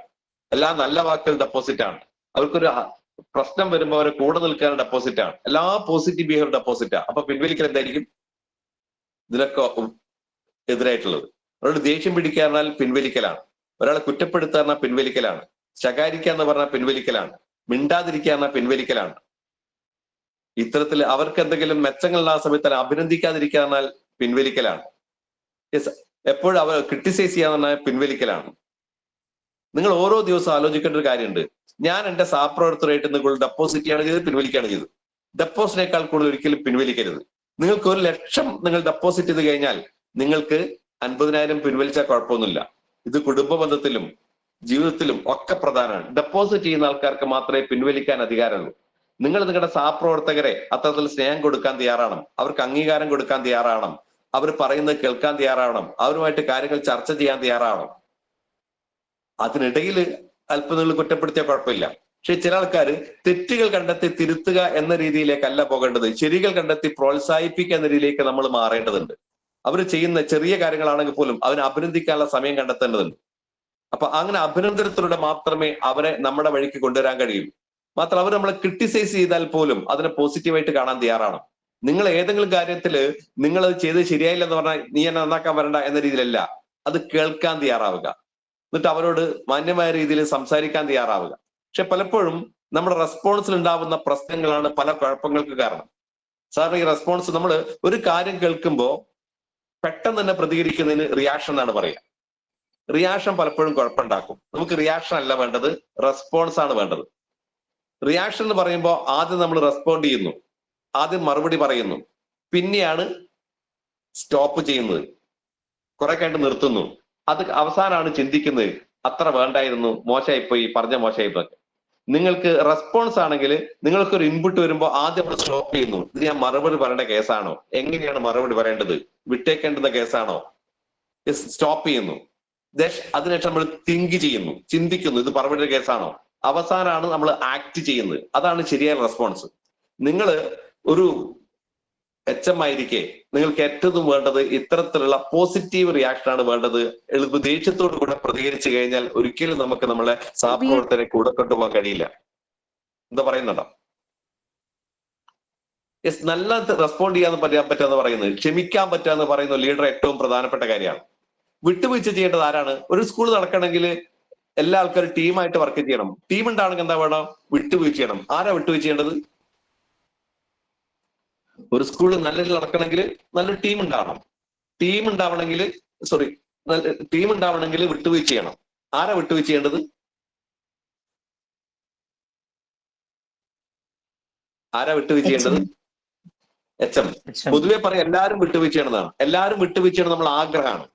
എല്ലാ നല്ല വാക്കുകൾ ഡെപ്പോസിറ്റ് ആണ്. അവർക്കൊരു പ്രശ്നം വരുമ്പോൾ അവരെ കൂടെ നിൽക്കാൻ ഡെപ്പോസിറ്റ് ആണ്. എല്ലാ പോസിറ്റീവ് ബിഹേവിയർ ഡെപ്പോസിറ്റാ. അപ്പൊ പിൻവലിക്കൽ എന്തായിരിക്കും? ഇതിനൊക്കെ എതിരായിട്ടുള്ളത്. ഒരാൾ ദേഷ്യം പിടിക്കാന്നാൽ പിൻവലിക്കലാണ്, ഒരാളെ കുറ്റപ്പെടുത്താന്നാൽ പിൻവലിക്കലാണ്, ശകാരിക്കാന്ന് പറഞ്ഞാൽ പിൻവലിക്കലാണ്, മിണ്ടാതിരിക്കാന്നാൽ പിൻവലിക്കലാണ്. ഇത്തരത്തിൽ അവർക്ക് എന്തെങ്കിലും മെച്ചങ്ങളുള്ള ആ സമയത്ത് അഭിനന്ദിക്കാതിരിക്കാന്നാൽ പിൻവലിക്കലാണ്. എപ്പോഴും അവർ ക്രിട്ടിസൈസ് ചെയ്യാന്ന് പറഞ്ഞാൽ പിൻവലിക്കലാണ്. നിങ്ങൾ ഓരോ ദിവസവും ആലോചിക്കേണ്ട ഒരു കാര്യമുണ്ട്. ഞാൻ എന്റെ സഹപ്രവർത്തകരായിട്ട് നിങ്ങൾ ഡെപ്പോസിറ്റ് ചെയ്യാണ് ചെയ്തത്, പിൻവലിക്കുകയാണ് ചെയ്തത്. ഡെപ്പോസിറ്റിനേക്കാൾ കൂടുതൽ ഒരിക്കലും പിൻവലിക്കരുത്. നിങ്ങൾക്ക് 1,00,000 നിങ്ങൾ ഡെപ്പോസിറ്റ് ചെയ്ത് കഴിഞ്ഞാൽ നിങ്ങൾക്ക് 50,000 പിൻവലിച്ചാൽ കുഴപ്പമൊന്നുമില്ല. ഇത് കുടുംബ ബന്ധത്തിലും ജീവിതത്തിലും ഒക്കെ പ്രധാനമാണ്. ഡെപ്പോസിറ്റ് ചെയ്യുന്ന ആൾക്കാർക്ക് മാത്രമേ പിൻവലിക്കാൻ അധികാരമുള്ളൂ. നിങ്ങൾ നിങ്ങളുടെ സഹപ്രവർത്തകരെ അത്തരത്തിൽ സ്നേഹം കൊടുക്കാൻ തയ്യാറാണ്, അവർക്ക് അംഗീകാരം കൊടുക്കാൻ തയ്യാറാണ്, അവർ പറയുന്നത് കേൾക്കാൻ തയ്യാറാണ്, അവരുമായിട്ട് കാര്യങ്ങൾ ചർച്ച ചെയ്യാൻ തയ്യാറാണ്. അതിനിടയിൽ അല്പം നിങ്ങൾ കുറ്റപ്പെടുത്തിയാൽ കുഴപ്പമില്ല. പക്ഷെ ചില ആൾക്കാർ തെറ്റുകൾ കണ്ടെത്തി തിരുത്തുക എന്ന രീതിയിലേക്കല്ല പോകേണ്ടത്, ശരികൾ കണ്ടെത്തി പ്രോത്സാഹിപ്പിക്കുക എന്ന രീതിയിലേക്ക് നമ്മൾ മാറേണ്ടതുണ്ട്. അവർ ചെയ്യുന്ന ചെറിയ കാര്യങ്ങളാണെങ്കിൽ പോലും അതിനെ അഭിനന്ദിക്കാനുള്ള സമയം കണ്ടെത്തേണ്ടതുണ്ട്. അപ്പൊ അങ്ങനെ അഭിനന്ദനത്തിലൂടെ മാത്രമേ അവരെ നമ്മുടെ വഴിക്ക് കൊണ്ടുവരാൻ കഴിയൂ. മാത്രം അവർ നമ്മളെ ക്രിട്ടിസൈസ് ചെയ്താൽ പോലും അതിനെ പോസിറ്റീവായിട്ട് കാണാൻ തയ്യാറാണ്. നിങ്ങൾ ഏതെങ്കിലും കാര്യത്തിൽ നിങ്ങൾ അത് ചെയ്ത് ശരിയായില്ല എന്ന് പറഞ്ഞാൽ നീ എന്നെ നന്നാക്കാൻ വരണ്ട എന്ന രീതിയിലല്ല, അത് കേൾക്കാൻ തയ്യാറാവുക, എന്നിട്ട് അവരോട് മാന്യമായ രീതിയിൽ സംസാരിക്കാൻ തയ്യാറാവുക. പക്ഷെ പലപ്പോഴും നമ്മുടെ റെസ്പോൺസിൽ ഉണ്ടാവുന്ന പ്രശ്നങ്ങളാണ് പല കുഴപ്പങ്ങൾക്ക് കാരണം. സാറിന് ഈ റെസ്പോൺസ്, നമ്മൾ ഒരു കാര്യം കേൾക്കുമ്പോൾ പെട്ടെന്ന് തന്നെ പ്രതികരിക്കുന്നതിന് റിയാക്ഷൻ എന്നാണ് പറയുക. റിയാക്ഷൻ പലപ്പോഴും കുഴപ്പമുണ്ടാക്കും. നമുക്ക് റിയാക്ഷൻ അല്ല വേണ്ടത്, റെസ്പോൺസ് ആണ് വേണ്ടത്. റിയാക്ഷൻ എന്ന് പറയുമ്പോൾ ആദ്യം നമ്മൾ റെസ്പോണ്ട് ചെയ്യുന്നു, ആദ്യം മറുപടി പറയുന്നു, പിന്നെയാണ് സ്റ്റോപ്പ് ചെയ്യുന്നത്, കുറെ കഴിഞ്ഞ് നിർത്തുന്നു. അത് അവസാനമാണ് ചിന്തിക്കുന്നത്, അത്ര വേണ്ടായിരുന്നു, മോശമായിപ്പോയി, പറഞ്ഞ മോശമായിപ്പോയി. നിങ്ങൾക്ക് റെസ്പോൺസ് ആണെങ്കിൽ നിങ്ങൾക്കൊരു ഇൻപുട്ട് വരുമ്പോൾ ആദ്യം നമ്മൾ സ്റ്റോപ്പ് ചെയ്യുന്നു. ഇത് ഞാൻ മറുപടി പറയേണ്ട കേസാണോ, എങ്ങനെയാണ് മറുപടി പറയേണ്ടത്, വിട്ടേക്കേണ്ടുന്ന കേസാണോ, സ്റ്റോപ്പ് ചെയ്യുന്നു. അതിനുശേഷം നമ്മൾ തിങ്ക് ചെയ്യുന്നു, ചിന്തിക്കുന്നു, ഇത് മറുപടി കേസാണോ. അവസാനമാണ് നമ്മൾ ആക്ട് ചെയ്യുന്നത്. അതാണ് ശരിയായ റെസ്പോൺസ്. നിങ്ങൾ ഒരു HM ആയിരിക്കെ നിങ്ങൾക്ക് ഏറ്റവും വേണ്ടത് ഇത്തരത്തിലുള്ള പോസിറ്റീവ് റിയാക്ഷൻ ആണ് വേണ്ടത്. ദേഷ്യത്തോടു കൂടെ പ്രതികരിച്ചു കഴിഞ്ഞാൽ ഒരിക്കലും നമുക്ക് നമ്മളെ സഹപ്രവർത്തകരെ കൂടെ കൊണ്ടുപോകാൻ കഴിയില്ല. എന്താ പറയുന്നുണ്ടോ? നല്ല റെസ്പോണ്ട് ചെയ്യാൻ പറ്റാന്ന് പറയുന്നത്, ക്ഷമിക്കാൻ പറ്റാന്ന് പറയുന്ന ലീഡർ ഏറ്റവും പ്രധാനപ്പെട്ട കാര്യമാണ്. വിട്ടുവീഴ്ച ചെയ്യേണ്ടത് ആരാണ്? ഒരു സ്കൂൾ നടക്കണമെങ്കിൽ എല്ലാ ആൾക്കാരും ടീമായിട്ട് വർക്ക് ചെയ്യണം. ടീം ഉണ്ടാണെങ്കിൽ എന്താ വേണം? വിട്ടുവീഴ്ച ചെയ്യണം. ആരാ വിട്ടുവീഴ്ച ചെയ്യേണ്ടത്? ഒരു സ്കൂളിൽ നല്ല രീതിയിൽ നടക്കണമെങ്കിൽ നല്ലൊരു ടീം ഉണ്ടാവണം. ടീം ഉണ്ടാവണമെങ്കിൽ വിട്ടുവീഴ്ച ചെയ്യണം. ആരാ വിട്ടുവീഴ്ച ചെയ്യേണ്ടത്? ആരാ വിട്ടുവീഴ്ച ചെയ്യേണ്ടത്? HM. പൊതുവെ പറയാം എല്ലാവരും വിട്ടുവീഴ്ച ചെയ്യണമെന്നാണ്. എല്ലാവരും വിട്ടുവീഴ്ച ചെയ്യണം നമ്മൾ ആഗ്രഹമാണ്.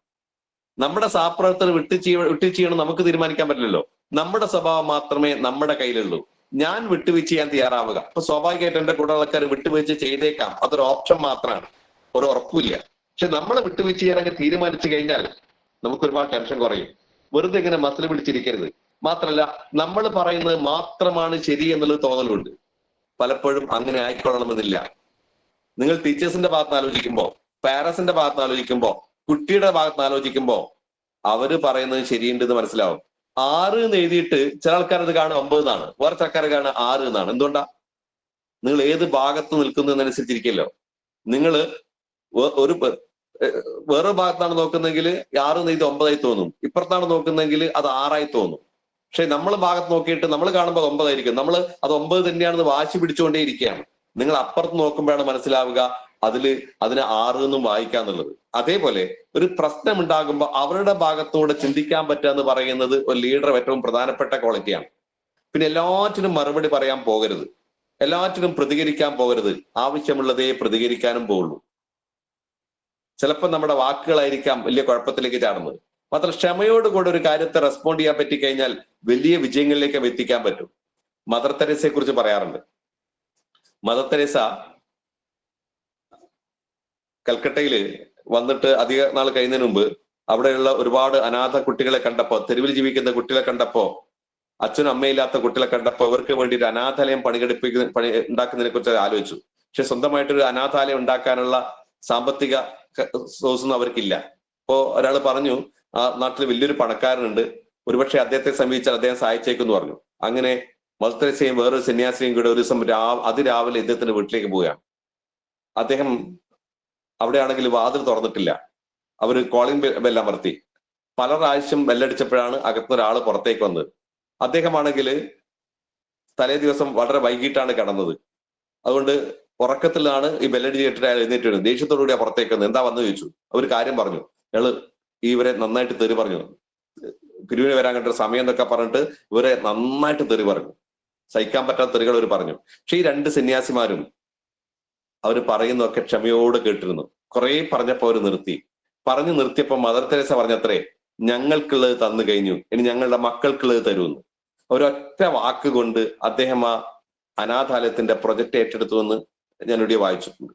നമ്മുടെ സഹപ്രവർത്തകർ വിട്ടുവീഴ്ച ചെയ്യണം നമുക്ക് തീരുമാനിക്കാൻ പറ്റില്ലല്ലോ. നമ്മുടെ സ്വഭാവം മാത്രമേ നമ്മുടെ കയ്യിലുള്ളൂ. ഞാൻ വിട്ടുവീഴ്ച ചെയ്യാൻ തയ്യാറാവുക. അപ്പൊ സ്വാഭാവികമായിട്ട് എന്റെ കൂടെ ആൾക്കാർ വിട്ടുവീഴ്ച ചെയ്തേക്കാം, അതൊരു ഓപ്ഷൻ മാത്രമാണ്, ഒരു ഉറപ്പില്ല. പക്ഷെ നമ്മൾ വിട്ടുവീഴ്ച ചെയ്യാനൊക്കെ തീരുമാനിച്ചു കഴിഞ്ഞാൽ നമുക്ക് ഒരുപാട് ടെൻഷൻ കുറയും. വെറുതെ ഇങ്ങനെ മസിൽ പിടിച്ചിരിക്കരുത്. മാത്രമല്ല നമ്മൾ പറയുന്നത് മാത്രമാണ് ശരി എന്നുള്ളത് തോന്നലുണ്ട്. പലപ്പോഴും അങ്ങനെ ആയിക്കൊള്ളണമെന്നില്ല. നിങ്ങൾ ടീച്ചേഴ്സിന്റെ ഭാഗത്ത് ആലോചിക്കുമ്പോ, പാരന്റ്സിന്റെ ഭാഗത്ത് ആലോചിക്കുമ്പോ, കുട്ടിയുടെ ഭാഗത്ത് ആലോചിക്കുമ്പോ അവര് പറയുന്നത് ശരിയുണ്ടെന്ന് മനസ്സിലാവും. 6 എന്ന് എഴുതിയിട്ട് ചില ആൾക്കാരത് കാണും 9 എന്നാണ്, വേറെ ചില ആൾക്കാർ കാണും 6 എന്നാണ്. എന്തുകൊണ്ടാ? നിങ്ങൾ ഏത് ഭാഗത്ത് നിൽക്കുന്നു എന്നനുസരിച്ചിരിക്കല്ലോ. നിങ്ങൾ വേറെ ഭാഗത്താണ് നോക്കുന്നെങ്കിൽ 6 എന്ന് എഴുതി 9 ആയി തോന്നും. ഇപ്പുറത്താണ് നോക്കുന്നെങ്കിൽ അത് 6 ആയി തോന്നും. പക്ഷെ നമ്മൾ ഭാഗത്ത് നോക്കിയിട്ട് നമ്മൾ കാണുമ്പോൾ 9 ആയിരിക്കും. നമ്മൾ അത് 9 തന്നെയാണെന്ന് വാശി പിടിച്ചുകൊണ്ടേ ഇരിക്കുകയാണ്. നിങ്ങൾ അപ്പുറത്ത് നോക്കുമ്പോഴാണ് മനസ്സിലാവുക അതിന് 6 എന്നും വായിക്കാന്നുള്ളത്. അതേപോലെ ഒരു പ്രശ്നം ഉണ്ടാകുമ്പോൾ അവരുടെ ഭാഗത്തൂടെ ചിന്തിക്കാൻ പറ്റുക എന്ന് പറയുന്നത് ഒരു ലീഡർ ഏറ്റവും പ്രധാനപ്പെട്ട ക്വാളിറ്റിയാണ്. പിന്നെ എല്ലാറ്റിനും മറുപടി പറയാൻ പോകരുത്, എല്ലാറ്റിനും പ്രതികരിക്കാൻ പോകരുത്. ആവശ്യമുള്ളതേ പ്രതികരിക്കാനും പോകുള്ളൂ. ചിലപ്പോൾ നമ്മുടെ വാക്കുകളായിരിക്കാം വലിയ കുഴപ്പത്തിലേക്ക് ചാടുന്നത്. മാത്രം ക്ഷമയോടുകൂടെ ഒരു കാര്യത്തെ റെസ്പോണ്ട് ചെയ്യാൻ പറ്റിക്കഴിഞ്ഞാൽ വലിയ വിജയങ്ങളിലേക്ക് എത്തിക്കാൻ പറ്റും. മദർ തെരേസയെ കുറിച്ച് പറയാറുണ്ട്. മദർ തെരേസ കൽക്കട്ടയില് വന്നിട്ട് അധിക നാൾ കഴിയുന്നതിന് മുമ്പ് അവിടെയുള്ള ഒരുപാട് അനാഥ കുട്ടികളെ കണ്ടപ്പോ, തെരുവിൽ ജീവിക്കുന്ന കുട്ടികളെ കണ്ടപ്പോ, അച്ഛനും അമ്മയില്ലാത്ത കുട്ടികളെ കണ്ടപ്പോ ഇവർക്ക് വേണ്ടി ഒരു അനാഥാലയം ഉണ്ടാക്കുന്നതിനെ കുറിച്ച് ആലോചിച്ചു. പക്ഷെ സ്വന്തമായിട്ടൊരു അനാഥാലയം ഉണ്ടാക്കാനുള്ള സാമ്പത്തിക സോഴ്സൊന്നും അവർക്കില്ല. അപ്പോ ഒരാൾ പറഞ്ഞു, ആ നാട്ടിൽ വലിയൊരു പണക്കാരനുണ്ട്, ഒരുപക്ഷെ അദ്ദേഹത്തെ സമീപിച്ചാൽ അദ്ദേഹം സഹായിച്ചേക്കെന്ന് പറഞ്ഞു. അങ്ങനെ മദർ തെരേസയും വേറൊരു സന്യാസിയും കൂടെ ഒരു ദിവസം അതിരാവിലെ ഇദ്ദേഹത്തിന്റെ വീട്ടിലേക്ക് പോവുകയാണ്. അദ്ദേഹം അവിടെയാണെങ്കിൽ വാതിൽ തുറന്നിട്ടില്ല. അവര് കോളിംഗ് ബെല്ല് അമർത്തി. പല പ്രാവശ്യം ബെല്ലടിച്ചപ്പോഴാണ് അകത്തൊരാള് പുറത്തേക്ക് വന്നത്. അദ്ദേഹമാണെങ്കിൽ തലേ ദിവസം വളരെ വൈകിട്ടാണ് കിടന്നത്. അതുകൊണ്ട് ഉറക്കത്തിലാണ് ഈ ബെല്ലടി കേട്ടിട്ട് അയാൾ എഴുന്നേറ്റ് വരുന്നത്. ദേഷ്യത്തോടുകൂടി പുറത്തേക്ക് വന്നത്. എന്താ വന്നു ചോദിച്ചു. അവർ കാര്യം പറഞ്ഞു. അയാള് ഇവരെ നന്നായിട്ട് തെറി പറഞ്ഞു. പിരിവിന് വരാൻ കണ്ട സമയം എന്നൊക്കെ പറഞ്ഞിട്ട് ഇവരെ നന്നായിട്ട് തെറി പറഞ്ഞു. സഹിക്കാൻ പറ്റാത്ത തെറികൾ അവർ പറഞ്ഞു. പക്ഷെ ഈ രണ്ട് സന്യാസിമാരും അവർ പറയുന്നതൊക്കെ ക്ഷമയോട് കേട്ടിരുന്നു. കുറെ പറഞ്ഞപ്പോ അവർ പറഞ്ഞു നിർത്തിയപ്പോ മദർ തെരേസ പറഞ്ഞത്രേ, ഞങ്ങൾക്കുള്ളത് തന്നു കഴിഞ്ഞു, ഇനി ഞങ്ങളുടെ മക്കൾക്കുള്ളത് തരുമെന്ന്. ഒരൊറ്റ വാക്ക് കൊണ്ട് അദ്ദേഹം ആ അനാഥാലയത്തിന്റെ പ്രൊജക്ട് ഏറ്റെടുത്തു എന്ന് ഞാൻ ഇവിടെ വായിച്ചിട്ടുണ്ട്.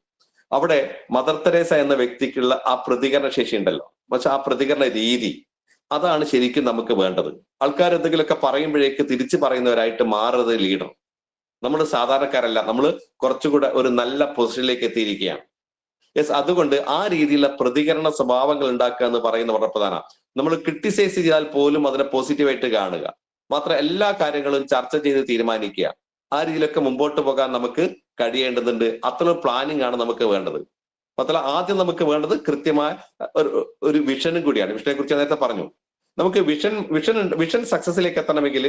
അവിടെ മദർ തെരേസ എന്ന വ്യക്തിക്കുള്ള ആ പ്രതികരണ ശേഷി ഉണ്ടല്ലോ, പക്ഷെ ആ പ്രതികരണ രീതി, അതാണ് ശരിക്കും നമുക്ക് വേണ്ടത്. ആൾക്കാർ എന്തെങ്കിലുമൊക്കെ പറയുമ്പോഴേക്ക് തിരിച്ചു പറയുന്നവരായിട്ട് മാറുന്നത് ലീഡർ. നമ്മൾ സാധാരണക്കാരല്ല, നമ്മൾ കുറച്ചുകൂടെ ഒരു നല്ല പൊസിഷനിലേക്ക് എത്തിയിരിക്കുകയാണ്. യെസ്, അതുകൊണ്ട് ആ രീതിയിലുള്ള പ്രതികരണ സ്വഭാവങ്ങൾ ഉണ്ടാക്കുക എന്ന് പറയുന്ന വളരെ പ്രധാനമാണ്. നമ്മൾ ക്രിട്ടിസൈസ് ചെയ്താൽ പോലും അതിനെ പോസിറ്റീവായിട്ട് കാണുക, മാത്രം എല്ലാ കാര്യങ്ങളും ചർച്ച ചെയ്ത് തീരുമാനിക്കുക. ആ രീതിയിലൊക്കെ മുമ്പോട്ട് പോകാൻ നമുക്ക് കഴിയേണ്ടതുണ്ട്. അത്ര പ്ലാനിങ് ആണ് നമുക്ക് വേണ്ടത്. മാത്രമല്ല ആദ്യം നമുക്ക് വേണ്ടത് കൃത്യമായ ഒരു വിഷനും കൂടിയാണ്. വിഷനെ കുറിച്ച് നേരത്തെ പറഞ്ഞു. നമുക്ക് വിഷൻ സക്സസിലേക്ക് എത്തണമെങ്കിൽ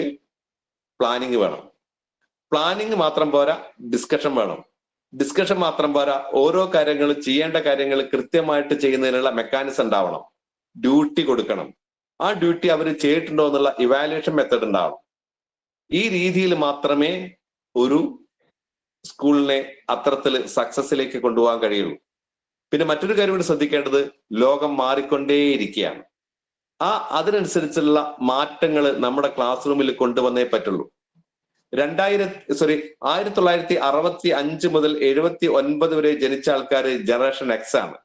പ്ലാനിങ് വേണം. പ്ലാനിങ് മാത്രം പോരാ, ഡിസ്കഷൻ വേണം. ഡിസ്കഷൻ മാത്രം പോരാ, ഓരോ കാര്യങ്ങളും ചെയ്യേണ്ട കാര്യങ്ങൾ കൃത്യമായിട്ട് ചെയ്യുന്നതിനുള്ള മെക്കാനിസം ഉണ്ടാവണം. ഡ്യൂട്ടി കൊടുക്കണം. ആ ഡ്യൂട്ടി അവർ ചെയ്തിട്ടുണ്ടോ എന്നുള്ള ഇവാലുവേഷൻ മെത്തേഡ് ഉണ്ടാവണം. ഈ രീതിയിൽ മാത്രമേ ഒരു സ്കൂളിനെ അത്തരത്തിൽ സക്സസിലേക്ക് കൊണ്ടുപോകാൻ കഴിയുള്ളൂ. പിന്നെ മറ്റൊരു കാര്യം കൂടി ശ്രദ്ധിക്കേണ്ടത്, ലോകം മാറിക്കൊണ്ടേയിരിക്കുകയാണ്. അതിനനുസരിച്ചുള്ള മാറ്റങ്ങൾ നമ്മുടെ ക്ലാസ് റൂമിൽ കൊണ്ടുവന്നേ പറ്റുള്ളൂ. 1965 മുതൽ 79 വരെ ജനിച്ച ആൾക്കാർ ജനറേഷൻ എക്സ് ആണ്.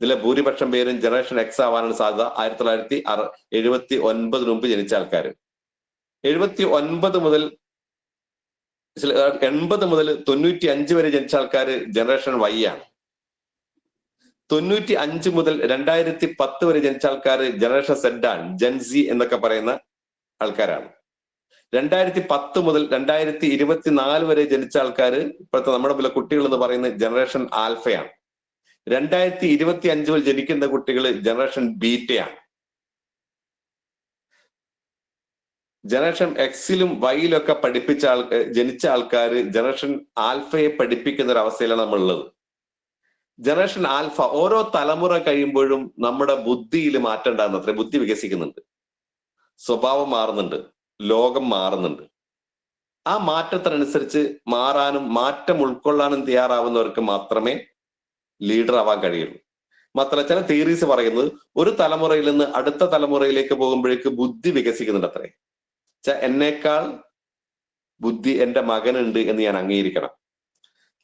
ഇതിലെ ഭൂരിപക്ഷം പേരും ജനറേഷൻ എക്സ് ആവാനാണ് സാധ്യത. 1979 മുമ്പ് ജനിച്ച ആൾക്കാർ. 79 മുതൽ 80 മുതൽ 95 വരെ ജനിച്ച ആൾക്കാർ ജനറേഷൻ വൈ ആണ്. 95 മുതൽ 2010 വരെ ജനിച്ച ആൾക്കാർ ജനറേഷൻ സെഡ് ആണ്, ജെൻസി എന്നൊക്കെ പറയുന്ന ആൾക്കാരാണ്. 2010 മുതൽ 2024 വരെ ജനിച്ച ആൾക്കാർ, ഇപ്പോഴത്തെ നമ്മുടെ പോലെ കുട്ടികൾ എന്ന് പറയുന്ന ജനറേഷൻ ആൽഫയാണ്. 2025 മുതൽ ജനിക്കുന്ന കുട്ടികൾ ജനറേഷൻ ബീറ്റയാണ്. ജനറേഷൻ എക്സിലും വൈയിലും ഒക്കെ ജനിച്ച ആൾക്കാർ ജനറേഷൻ ആൽഫയെ പഠിപ്പിക്കുന്ന ഒരു അവസ്ഥയിലാണ് നമ്മളുള്ളത്. ജനറേഷൻ ആൽഫ ഓരോ തലമുറ കഴിയുമ്പോഴും നമ്മുടെ ബുദ്ധിയിൽ മാറ്റം ഉണ്ടാകുന്നത്രേ. ബുദ്ധി വികസിക്കുന്നുണ്ട്, സ്വഭാവം മാറുന്നുണ്ട്, ലോകം മാറുന്നുണ്ട്. ആ മാറ്റത്തിനനുസരിച്ച് മാറാനും മാറ്റം ഉൾക്കൊള്ളാനും തയ്യാറാവുന്നവർക്ക് മാത്രമേ ലീഡർ ആവാൻ കഴിയുള്ളൂ. മാത്രമല്ല ചില തിയറീസ് പറയുന്നത് ഒരു തലമുറയിൽ നിന്ന് അടുത്ത തലമുറയിലേക്ക് പോകുമ്പോഴേക്ക് ബുദ്ധി വികസിക്കുന്നുണ്ട് അത്രേ. എന്നേക്കാൾ ബുദ്ധി എൻ്റെ മകനുണ്ട് എന്ന് ഞാൻ അംഗീകരിക്കണം.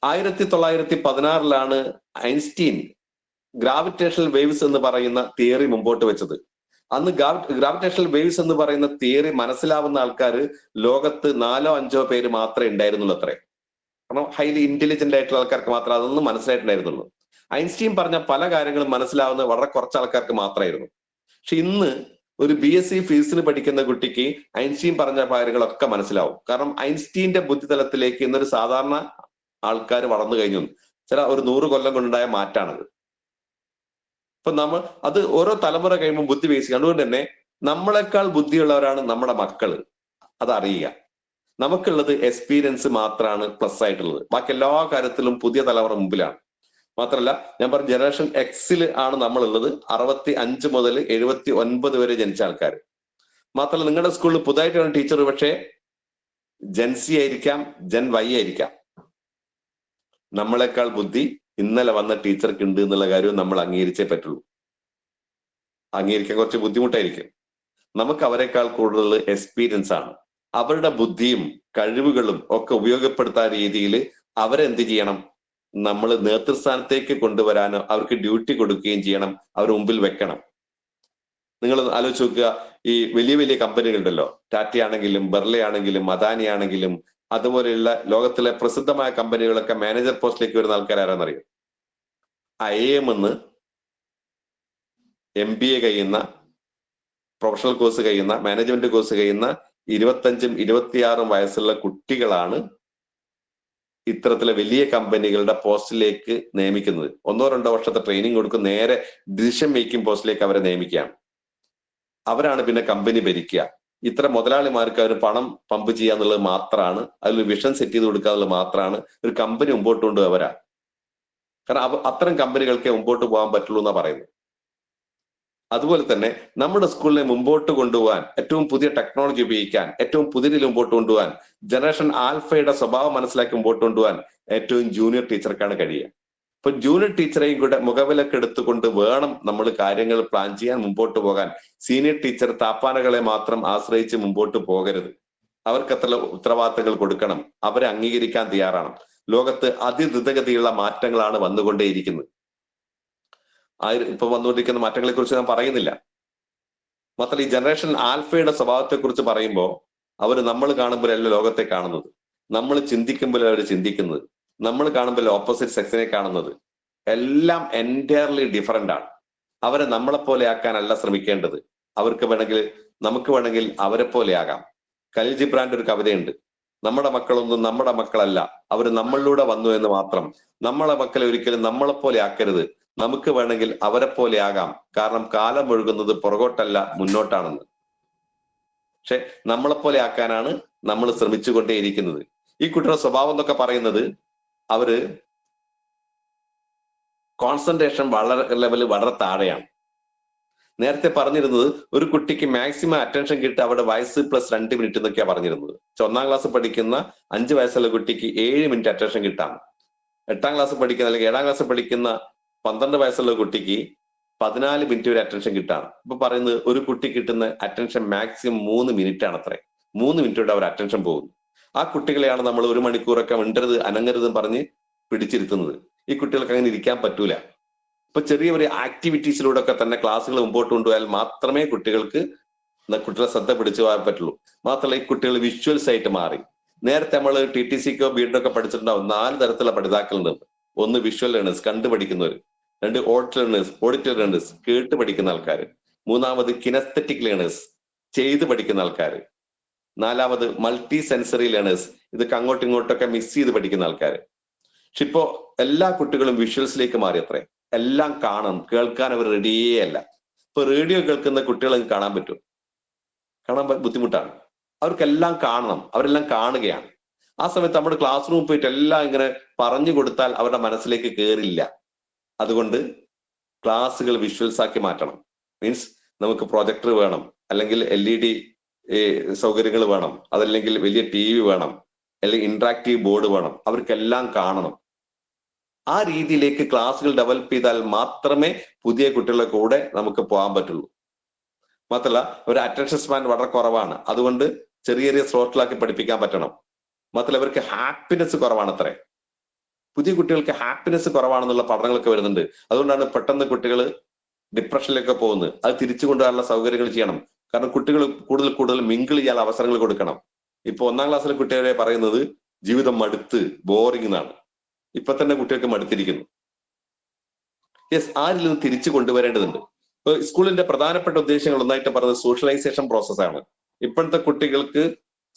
1916 ഐൻസ്റ്റീൻ ഗ്രാവിറ്റേഷണൽ വേവ്സ് എന്ന് പറയുന്ന തിയറി മുമ്പോട്ട് വെച്ചത്. അന്ന് ഗ്രാവിറ്റേഷണൽ വേവ്സ് എന്ന് പറയുന്ന തിയറി മനസ്സിലാവുന്ന ആൾക്കാർ ലോകത്ത് 4-5 പേര് മാത്രമേ ഉണ്ടായിരുന്നുള്ളൂ അത്രേ. കാരണം ഹൈലി ഇന്റലിജന്റ് ആയിട്ടുള്ള ആൾക്കാർക്ക് മാത്രമേ അതൊന്നും മനസ്സിലായിട്ടുണ്ടായിരുന്നുള്ളൂ. ഐൻസ്റ്റീൻ പറഞ്ഞ പല കാര്യങ്ങളും മനസ്സിലാവുന്ന വളരെ കുറച്ച് ആൾക്കാർക്ക് മാത്രമായിരുന്നു. പക്ഷെ ഇന്ന് ഒരു BSc ഫിസിക്സിന് പഠിക്കുന്ന കുട്ടിക്ക് ഐൻസ്റ്റീൻ പറഞ്ഞ കാര്യങ്ങളൊക്കെ മനസ്സിലാവും. കാരണം ഐൻസ്റ്റീന്റെ ബുദ്ധിതലത്തിലേക്ക് ഇന്നൊരു സാധാരണ ആൾക്കാർ വളർന്നു കഴിഞ്ഞു. ചില ഒരു 100 കൊല്ലം കൊണ്ടുണ്ടായ മാറ്റാണത്. അപ്പൊ അത് ഓരോ തലമുറ കഴിയുമ്പോൾ ബുദ്ധി വികസിക്കും. അതുകൊണ്ട് തന്നെ നമ്മളെക്കാൾ ബുദ്ധിയുള്ളവരാണ് നമ്മുടെ മക്കള്, അതറിയുക. നമുക്കുള്ളത് എക്സ്പീരിയൻസ് മാത്രമാണ് പ്ലസ് ആയിട്ടുള്ളത്. ബാക്കി എല്ലാ കാര്യത്തിലും പുതിയ തലമുറ മുമ്പിലാണ്. മാത്രമല്ല ഞാൻ പറഞ്ഞ ജനറേഷൻ എക്സിൽ ആണ് നമ്മളുള്ളത്. 65 മുതൽ 79 വരെ ജനിച്ച ആൾക്കാർ. മാത്രമല്ല നിങ്ങളുടെ സ്കൂളിൽ പുതുതായിട്ട് വരുന്ന ടീച്ചർ പക്ഷേ ജെൻസി ആയിരിക്കാം, ജെൻ വൈ ആയിരിക്കാം. നമ്മളെക്കാൾ ബുദ്ധി ഇന്നലെ വന്ന ടീച്ചർക്ക് ഉണ്ട് എന്നുള്ള കാര്യവും നമ്മൾ അംഗീകരിച്ചേ പറ്റുള്ളൂ. അംഗീകരിക്കാൻ കുറച്ച് ബുദ്ധിമുട്ടായിരിക്കും. നമുക്ക് അവരെക്കാൾ കൂടുതൽ എക്സ്പീരിയൻസ് ആണ്. അവരുടെ ബുദ്ധിയും കഴിവുകളും ഒക്കെ ഉപയോഗപ്പെടുത്താൻ രീതിയിൽ അവരെന്ത് ചെയ്യണം, നമ്മൾ നേതൃസ്ഥാനത്തേക്ക് കൊണ്ടുവരാനോ അവർക്ക് ഡ്യൂട്ടി കൊടുക്കുകയും ചെയ്യണം, അവർ മുമ്പിൽ വെക്കണം. നിങ്ങൾ ആലോചിച്ച് നോക്കുക, ഈ വലിയ വലിയ കമ്പനികളുണ്ടല്ലോ, ടാറ്റയാണെങ്കിലും ബെർലെ ആണെങ്കിലും അദാനി ആണെങ്കിലും അതുപോലെയുള്ള ലോകത്തിലെ പ്രസിദ്ധമായ കമ്പനികളൊക്കെ മാനേജർ പോസ്റ്റിലേക്ക് വരുന്ന ആൾക്കാരാരെന്നറിയും. IIM MBA കഴിയുന്ന, പ്രൊഫഷണൽ കോഴ്സ് കഴിയുന്ന, മാനേജ്മെന്റ് കോഴ്സ് കഴിയുന്ന 25ഉം 26ഉം വയസ്സുള്ള കുട്ടികളാണ് ഇത്തരത്തിലെ വലിയ കമ്പനികളുടെ പോസ്റ്റിലേക്ക് നിയമിക്കുന്നത്. 1-2 വർഷത്തെ ട്രെയിനിങ് കൊടുക്കും, നേരെ ഡിസിഷൻ മേക്കിംഗ് പോസ്റ്റിലേക്ക് അവരെ നിയമിക്കുകയാണ്. അവരാണ് പിന്നെ കമ്പനി ഭരിക്കുക. ഇത്ര മുതലാളിമാർക്ക് അവർ പണം പമ്പ് ചെയ്യുക എന്നുള്ളത് മാത്രമാണ്, അതിൽ വിഷൻ സെറ്റ് ചെയ്ത് കൊടുക്കുക എന്നുള്ളത് മാത്രമാണ് ഒരു കമ്പനി മുമ്പോട്ട് കൊണ്ടുപോവരാ. കാരണം അത്തരം കമ്പനികൾക്ക് മുമ്പോട്ട് പോകാൻ പറ്റുള്ളൂ എന്നാ പറയുന്നത്. അതുപോലെ തന്നെ നമ്മുടെ സ്കൂളിനെ മുമ്പോട്ട് കൊണ്ടുപോകാൻ, ഏറ്റവും പുതിയ ടെക്നോളജി ഉപയോഗിക്കാൻ, ഏറ്റവും പുതിയ രീതിയിൽ മുമ്പോട്ട് കൊണ്ടുപോകാൻ, ജനറേഷൻ ആൽഫയുടെ സ്വഭാവം മനസ്സിലാക്കി മുമ്പോട്ട് കൊണ്ടുപോകാൻ ഏറ്റവും ജൂനിയർ ടീച്ചർക്കാണ് കഴിയുക. അപ്പൊ ജൂനിയർ ടീച്ചറെയും കൂടെ മുഖവിലക്ക് എടുത്തുകൊണ്ട് വേണം നമ്മൾ കാര്യങ്ങൾ പ്ലാൻ ചെയ്യാൻ, മുമ്പോട്ട് പോകാൻ. സീനിയർ ടീച്ചർ താപ്പാനകളെ മാത്രം ആശ്രയിച്ച് മുമ്പോട്ട് പോകരുത്. അവർക്ക് എത്ര ഉത്തരവാദിത്തങ്ങൾ കൊടുക്കണം, അവരെ അംഗീകരിക്കാൻ തയ്യാറാണ്. ലോകത്ത് അതിദ്രുതഗതിയുള്ള മാറ്റങ്ങളാണ് വന്നുകൊണ്ടേയിരിക്കുന്നത്. ഇപ്പൊ വന്നുകൊണ്ടിരിക്കുന്ന മാറ്റങ്ങളെ കുറിച്ച് ഞാൻ പറയുന്നില്ല. മാത്രമല്ല ഈ ജനറേഷൻ ആൽഫയുടെ സ്വഭാവത്തെ കുറിച്ച് പറയുമ്പോൾ അവർ നമ്മൾ കാണുമ്പോഴല്ല ലോകത്തെ കാണുന്നത്, നമ്മൾ ചിന്തിക്കുമ്പോഴേ അവർ ചിന്തിക്കുന്നത്, നമ്മൾ കാണുമ്പോൾ ഓപ്പോസിറ്റ് സെക്സിനെ കാണുന്നത്. എല്ലാം എൻറ്റയർലി ഡിഫറൻ്റ് ആണ്. അവരെ നമ്മളെപ്പോലെ ആക്കാനല്ല ശ്രമിക്കേണ്ടത്. നമുക്ക് വേണമെങ്കിൽ അവരെ പോലെ ആകാം. ഖലീൽ ജിബ്രാന്റെ ഒരു കവിതയുണ്ട്, നമ്മുടെ മക്കളൊന്നും നമ്മുടെ മക്കളല്ല, അവർ നമ്മളിലൂടെ വന്നു എന്ന് മാത്രം. നമ്മളെ മക്കളെ ഒരിക്കലും നമ്മളെപ്പോലെ ആക്കരുത്, നമുക്ക് വേണമെങ്കിൽ അവരെ പോലെ ആകാം. കാരണം കാലം ഒഴുകുന്നത് പുറകോട്ടല്ല മുന്നോട്ടാണെന്ന്. പക്ഷെ നമ്മളെപ്പോലെ ആക്കാനാണ് നമ്മൾ ശ്രമിച്ചുകൊണ്ടേയിരിക്കുന്നത്. ഈ കുട്ടിയുടെ സ്വഭാവം എന്നൊക്കെ പറയുന്നത് അവര് കോൺസെൻട്രേഷൻ ലെവല് വളരെ താഴെയാണ്. നേരത്തെ പറഞ്ഞിരുന്നത് ഒരു കുട്ടിക്ക് മാക്സിമം അറ്റൻഷൻ കിട്ടുക അവിടെ വയസ്സ് പ്ലസ് 2 മിനിറ്റ് എന്നൊക്കെയാണ് പറഞ്ഞിരുന്നത്. 1ാം ക്ലാസ് പഠിക്കുന്ന 5 വയസ്സുള്ള കുട്ടിക്ക് 7 മിനിറ്റ് അറ്റൻഷൻ കിട്ടാം. 8ാം ക്ലാസ് പഠിക്കുന്ന അല്ലെങ്കിൽ 7ാം ക്ലാസ് പഠിക്കുന്ന 12 വയസ്സുള്ള കുട്ടിക്ക് 14 മിനിറ്റ് വരെ അറ്റൻഷൻ കിട്ടാണ്. ഇപ്പൊ പറയുന്നത് ഒരു കുട്ടി കിട്ടുന്ന അറ്റൻഷൻ മാക്സിമം 3 മിനിറ്റ് ആണ്. അത്രേ 3 മിനിറ്റോടെ അവർ അറ്റൻഷൻ പോകുന്നു. ആ കുട്ടികളെയാണ് നമ്മൾ 1 മണിക്കൂറൊക്കെ മിണ്ടരുത് അനങ്ങരുതെന്ന് പറഞ്ഞ് പിടിച്ചിരുത്തുന്നത്. ഈ കുട്ടികൾക്ക് അങ്ങനെ ഇരിക്കാൻ പറ്റൂല. ഇപ്പൊ ചെറിയ ഒരു ആക്ടിവിറ്റീസിലൂടെ ഒക്കെ തന്നെ ക്ലാസ്സുകൾ മുമ്പോട്ട് കൊണ്ടുപോയാൽ മാത്രമേ കുട്ടികളെ ശ്രദ്ധ പിടിച്ചു പോകാൻ പറ്റുള്ളൂ. മാത്രമല്ല ഈ കുട്ടികൾ വിഷ്വൽസ് ആയിട്ട് മാറി. നേരത്തെ നമ്മൾ TTCക്കോ ബിഎഡൊക്കെ പഠിച്ചിട്ടുണ്ടാവും 4 തരത്തിലുള്ള പഠിതാക്കളുണ്ട്. 1 വിഷ്വൽ ലേണേഴ്സ്, കണ്ടു പഠിക്കുന്നവർ. 2 ഓഡിറ്ററി ലേണേഴ്സ്, കേട്ട് പഠിക്കുന്ന ആൾക്കാർ. 3ാമത് കിനസ്തെറ്റിക് ലേണേഴ്സ്, ചെയ്ത് പഠിക്കുന്ന ആൾക്കാർ. 4ാമത് മൾട്ടി സെൻസറി ലേണേഴ്സ്, ഇതൊക്കെ അങ്ങോട്ടും ഇങ്ങോട്ടൊക്കെ മിക്സ് ചെയ്ത് പഠിക്കുന്ന ആൾക്കാർ. പക്ഷെ ഇപ്പോ എല്ലാ കുട്ടികളും വിഷ്വൽസിലേക്ക് മാറി. അത്രേ എല്ലാം കാണും, കേൾക്കാൻ അവർ റെഡിയേ അല്ല. ഇപ്പൊ റേഡിയോ കേൾക്കുന്ന കുട്ടികളെ കാണാൻ പറ്റും? കാണാൻ ബുദ്ധിമുട്ടാണ്. അവർക്കെല്ലാം കാണണം, അവരെല്ലാം കാണുകയാണ്. ആ സമയത്ത് നമ്മുടെ ക്ലാസ് റൂമിൽ പോയിട്ട് എല്ലാം ഇങ്ങനെ പറഞ്ഞു കൊടുത്താൽ അവരുടെ മനസ്സിലേക്ക് കയറില്ല. അതുകൊണ്ട് ക്ലാസ്സുകൾ വിഷ്വൽസ് ആക്കി മാറ്റണം. മീൻസ് നമുക്ക് പ്രൊജക്ടർ വേണം, അല്ലെങ്കിൽ LED സൗകര്യങ്ങൾ വേണം, അതല്ലെങ്കിൽ വലിയ TV വേണം, അല്ലെങ്കിൽ ഇന്ററാക്റ്റീവ് ബോർഡ് വേണം. അവർക്കെല്ലാം കാണണം. ആ രീതിയിലേക്ക് ക്ലാസ്സുകൾ ഡെവലപ്പ് ചെയ്താൽ മാത്രമേ പുതിയ കുട്ടികളുടെ കൂടെ നമുക്ക് പോകാൻ പറ്റുള്ളൂ. മാത്രമല്ല ഒരു അറ്റൻഷൻ സ്പാൻ വളരെ കുറവാണ്. അതുകൊണ്ട് ചെറിയ ചെറിയ സ്ലോട്ടിലാക്കി പഠിപ്പിക്കാൻ പറ്റണം. മാത്രമല്ല ഇവർക്ക് ഹാപ്പിനെസ് കുറവാണ്. അത്രേ പുതിയ കുട്ടികൾക്ക് ഹാപ്പിനെസ് കുറവാണെന്നുള്ള പഠനങ്ങളൊക്കെ വരുന്നുണ്ട്. അതുകൊണ്ടാണ് പെട്ടെന്ന് കുട്ടികൾ ഡിപ്രഷനിലേക്ക് പോകുന്നത്. അത് തിരിച്ചു കൊണ്ടുവരാനുള്ള സൗകര്യങ്ങൾ ചെയ്യണം. കാരണം കുട്ടികൾ കൂടുതൽ മിങ്കിൾ ചെയ്യാൻ അവസരങ്ങൾ കൊടുക്കണം. ഇപ്പൊ 1ാം ക്ലാസ്സിലെ കുട്ടികളെ പറയുന്നത് ജീവിതം മടുത്ത് ബോറിംഗ് എന്നാണ്. ഇപ്പൊ തന്നെ കുട്ടികൾക്ക് മടുത്തിരിക്കുന്നു. യെസ്, ആ രീതിയിൽ നിന്ന് തിരിച്ചു കൊണ്ടുവരേണ്ടതുണ്ട്. ഇപ്പൊ സ്കൂളിന്റെ പ്രധാനപ്പെട്ട ഉദ്ദേശങ്ങൾ ഒന്നായിട്ട് പറയുന്നത് സോഷ്യലൈസേഷൻ പ്രോസസ്സാണ്. ഇപ്പോഴത്തെ കുട്ടികൾക്ക്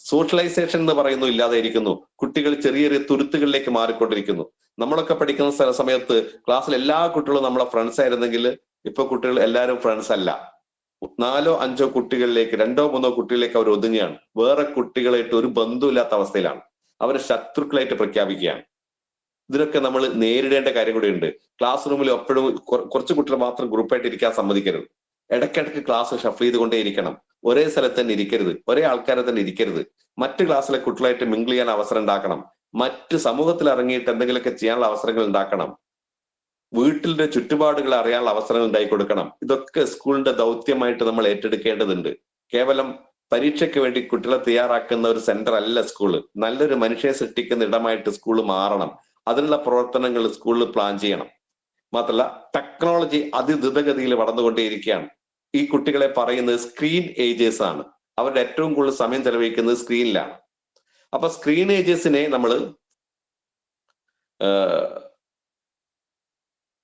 സോഷ്യലൈസേഷൻ എന്ന് പറയുന്നു ഇല്ലാതെ ഇരിക്കുന്നു. കുട്ടികൾ ചെറിയ ചെറിയ തുരുത്തുകളിലേക്ക് മാറിക്കൊണ്ടിരിക്കുന്നു. നമ്മളൊക്കെ പഠിക്കുന്ന സമയത്ത് ക്ലാസ്സിൽ എല്ലാ കുട്ടികളും നമ്മളെ ഫ്രണ്ട്സ് ആയിരുന്നെങ്കിൽ ഇപ്പൊ കുട്ടികൾ എല്ലാവരും ഫ്രണ്ട്സ് അല്ല. 4ഓ 5ഓ കുട്ടികളിലേക്ക്, 2ഓ 3ഓ കുട്ടികളിലേക്ക് അവർ ഒതുങ്ങുകയാണ്. വേറെ കുട്ടികളായിട്ട് ഒരു ബന്ധമില്ലാത്ത അവസ്ഥയിലാണ്. അവരെ ശത്രുക്കളായിട്ട് പ്രഖ്യാപിക്കുകയാണ്. ഇതിനൊക്കെ നമ്മൾ നേരിടേണ്ട കാര്യം കൂടി ഉണ്ട്. ക്ലാസ് റൂമിൽ എപ്പോഴും കുറച്ച് കുട്ടികൾ മാത്രം ഗ്രൂപ്പായിട്ട് ഇരിക്കാൻ സമ്മതിക്കരുത്. ഇടയ്ക്കിടയ്ക്ക് ക്ലാസ് ഷഫിൾ ചെയ്തുകൊണ്ടേ ഇരിക്കണം. ഒരേ സ്ഥലത്ത് തന്നെ ഇരിക്കരുത്, ഒരേ ആൾക്കാരെ തന്നെ ഇരിക്കരുത്. മറ്റ് ക്ലാസ്സിലെ കുട്ടികളായിട്ട് മിങ്കിൾ ചെയ്യാൻ അവസരം ഉണ്ടാക്കണം. മറ്റ് സമൂഹത്തിൽ ഇറങ്ങിയിട്ട് എന്തെങ്കിലുമൊക്കെ ചെയ്യാനുള്ള അവസരങ്ങൾ ഉണ്ടാക്കണം. വീട്ടിലെ ചുറ്റുപാടുകൾ അറിയാനുള്ള അവസരങ്ങൾ ഉണ്ടായി കൊടുക്കണം. ഇതൊക്കെ സ്കൂളിന്റെ ദൗത്യമായിട്ട് നമ്മൾ ഏറ്റെടുക്കേണ്ടതുണ്ട്. കേവലം പരീക്ഷയ്ക്ക് വേണ്ടി കുട്ടികളെ തയ്യാറാക്കുന്ന ഒരു സെന്റർ അല്ല സ്കൂള്. നല്ലൊരു മനുഷ്യനെ സൃഷ്ടിക്കുന്ന ഇടമായിട്ട് സ്കൂൾ മാറണം. അതിനുള്ള പ്രവർത്തനങ്ങൾ സ്കൂളിൽ പ്ലാൻ ചെയ്യണം. മാത്രമല്ല ടെക്നോളജി അതിദ്രുതഗതിയിൽ വളർന്നുകൊണ്ടേയിരിക്കുകയാണ്. ഈ കുട്ടികളെ പറയുന്നത് സ്ക്രീൻ ഏജേഴ്സ് ആണ്. അവരുടെ ഏറ്റവും കൂടുതൽ സമയം ചെലവഴിക്കുന്നത് സ്ക്രീനിലാണ്. അപ്പൊ സ്ക്രീൻ ഏജേഴ്സിനെ നമ്മൾ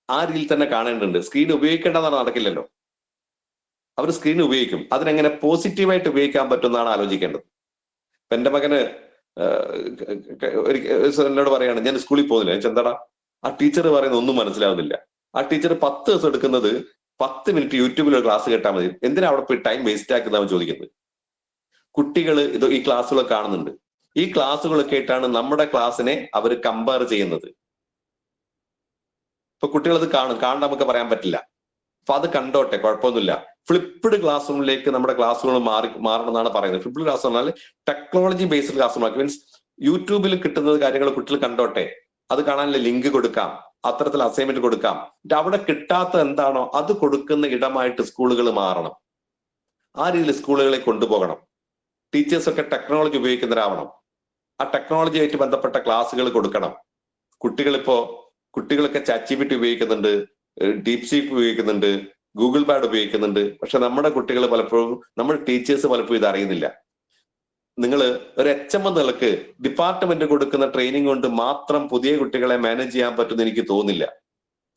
ആ രീതിയിൽ തന്നെ കാണേണ്ടതുണ്ട്. സ്ക്രീൻ ഉപയോഗിക്കേണ്ടതാണ് നടക്കില്ലല്ലോ. അവർ സ്ക്രീൻ ഉപയോഗിക്കും. അതിനെങ്ങനെ പോസിറ്റീവായിട്ട് ഉപയോഗിക്കാൻ പറ്റുമെന്നാണ് ആലോചിക്കേണ്ടത്. എന്റെ മകന് എന്നോട് പറയാണ്, ഞാൻ സ്കൂളിൽ പോകുന്നില്ല. ഞാൻ എന്താടാ, ആ ടീച്ചർ പറയുന്നത് ഒന്നും മനസ്സിലാവുന്നില്ല. ആ ടീച്ചർ 10 ദിവസം എടുക്കുന്നത് 10 മിനിറ്റ് യൂട്യൂബിൽ ഒരു ക്ലാസ് കേട്ടാൽ മതി, എന്തിനാ അവിടെ പോയി ടൈം വേസ്റ്റ് ആക്കുന്നതാണ് ചോദിക്കുന്നത്. കുട്ടികൾ ഈ ക്ലാസ്സുകൾ കാണുന്നുണ്ട്. ഈ ക്ലാസ്സുകളൊക്കെ ആയിട്ടാണ് നമ്മുടെ ക്ലാസ്സിനെ അവർ കമ്പയർ ചെയ്യുന്നത്. ഇപ്പൊ കുട്ടികൾ അത് കാണാൻ നമുക്ക് പറയാൻ പറ്റില്ല. അപ്പൊ അത് കണ്ടോട്ടെ, കുഴപ്പമൊന്നുമില്ല. ഫ്ലിപ്പ്ഡ് ക്ലാസ് റൂമിലേക്ക് നമ്മുടെ ക്ലാസ്സുകൾ മാറണം എന്നാണ് പറയുന്നത്. ഫ്ലിപ്പ്ഡ് ക്ലാസ് പറഞ്ഞാൽ technology based class room, means യൂട്യൂബിൽ കിട്ടുന്നത് കാര്യങ്ങൾ കുട്ടികൾ കണ്ടോട്ടെ, അത് കാണാനുള്ള ലിങ്ക് കൊടുക്കാം, അത്തരത്തിൽ അസൈൻമെന്റ് കൊടുക്കാം. അവിടെ കിട്ടാത്ത എന്താണോ അത് കൊടുക്കുന്ന ഇടമായിട്ട് സ്കൂളുകൾ മാറണം. ആ രീതിയിൽ സ്കൂളുകളെ കൊണ്ടുപോകണം. ടീച്ചേഴ്സൊക്കെ ടെക്നോളജി ഉപയോഗിക്കുന്നവരാവണം. ആ ടെക്നോളജിയായിട്ട് ബന്ധപ്പെട്ട ക്ലാസ്സുകൾ കൊടുക്കണം. കുട്ടികളൊക്കെ ChatGPT ഉപയോഗിക്കുന്നുണ്ട്, ഡീപ്സീക്ക് ഉപയോഗിക്കുന്നുണ്ട്, ഗൂഗിൾ പാഡ് ഉപയോഗിക്കുന്നുണ്ട്. പക്ഷെ നമ്മുടെ കുട്ടികൾ പലപ്പോഴും, നമ്മുടെ ടീച്ചേഴ്സ് പലപ്പോഴും ഇത് അറിയുന്നില്ല. നിങ്ങൾ ഒരു HM നിലക്ക് ഡിപ്പാർട്ട്മെന്റ് കൊടുക്കുന്ന ട്രെയിനിങ് കൊണ്ട് മാത്രം പുതിയ കുട്ടികളെ മാനേജ് ചെയ്യാൻ പറ്റുമെന്ന് എനിക്ക് തോന്നുന്നില്ല.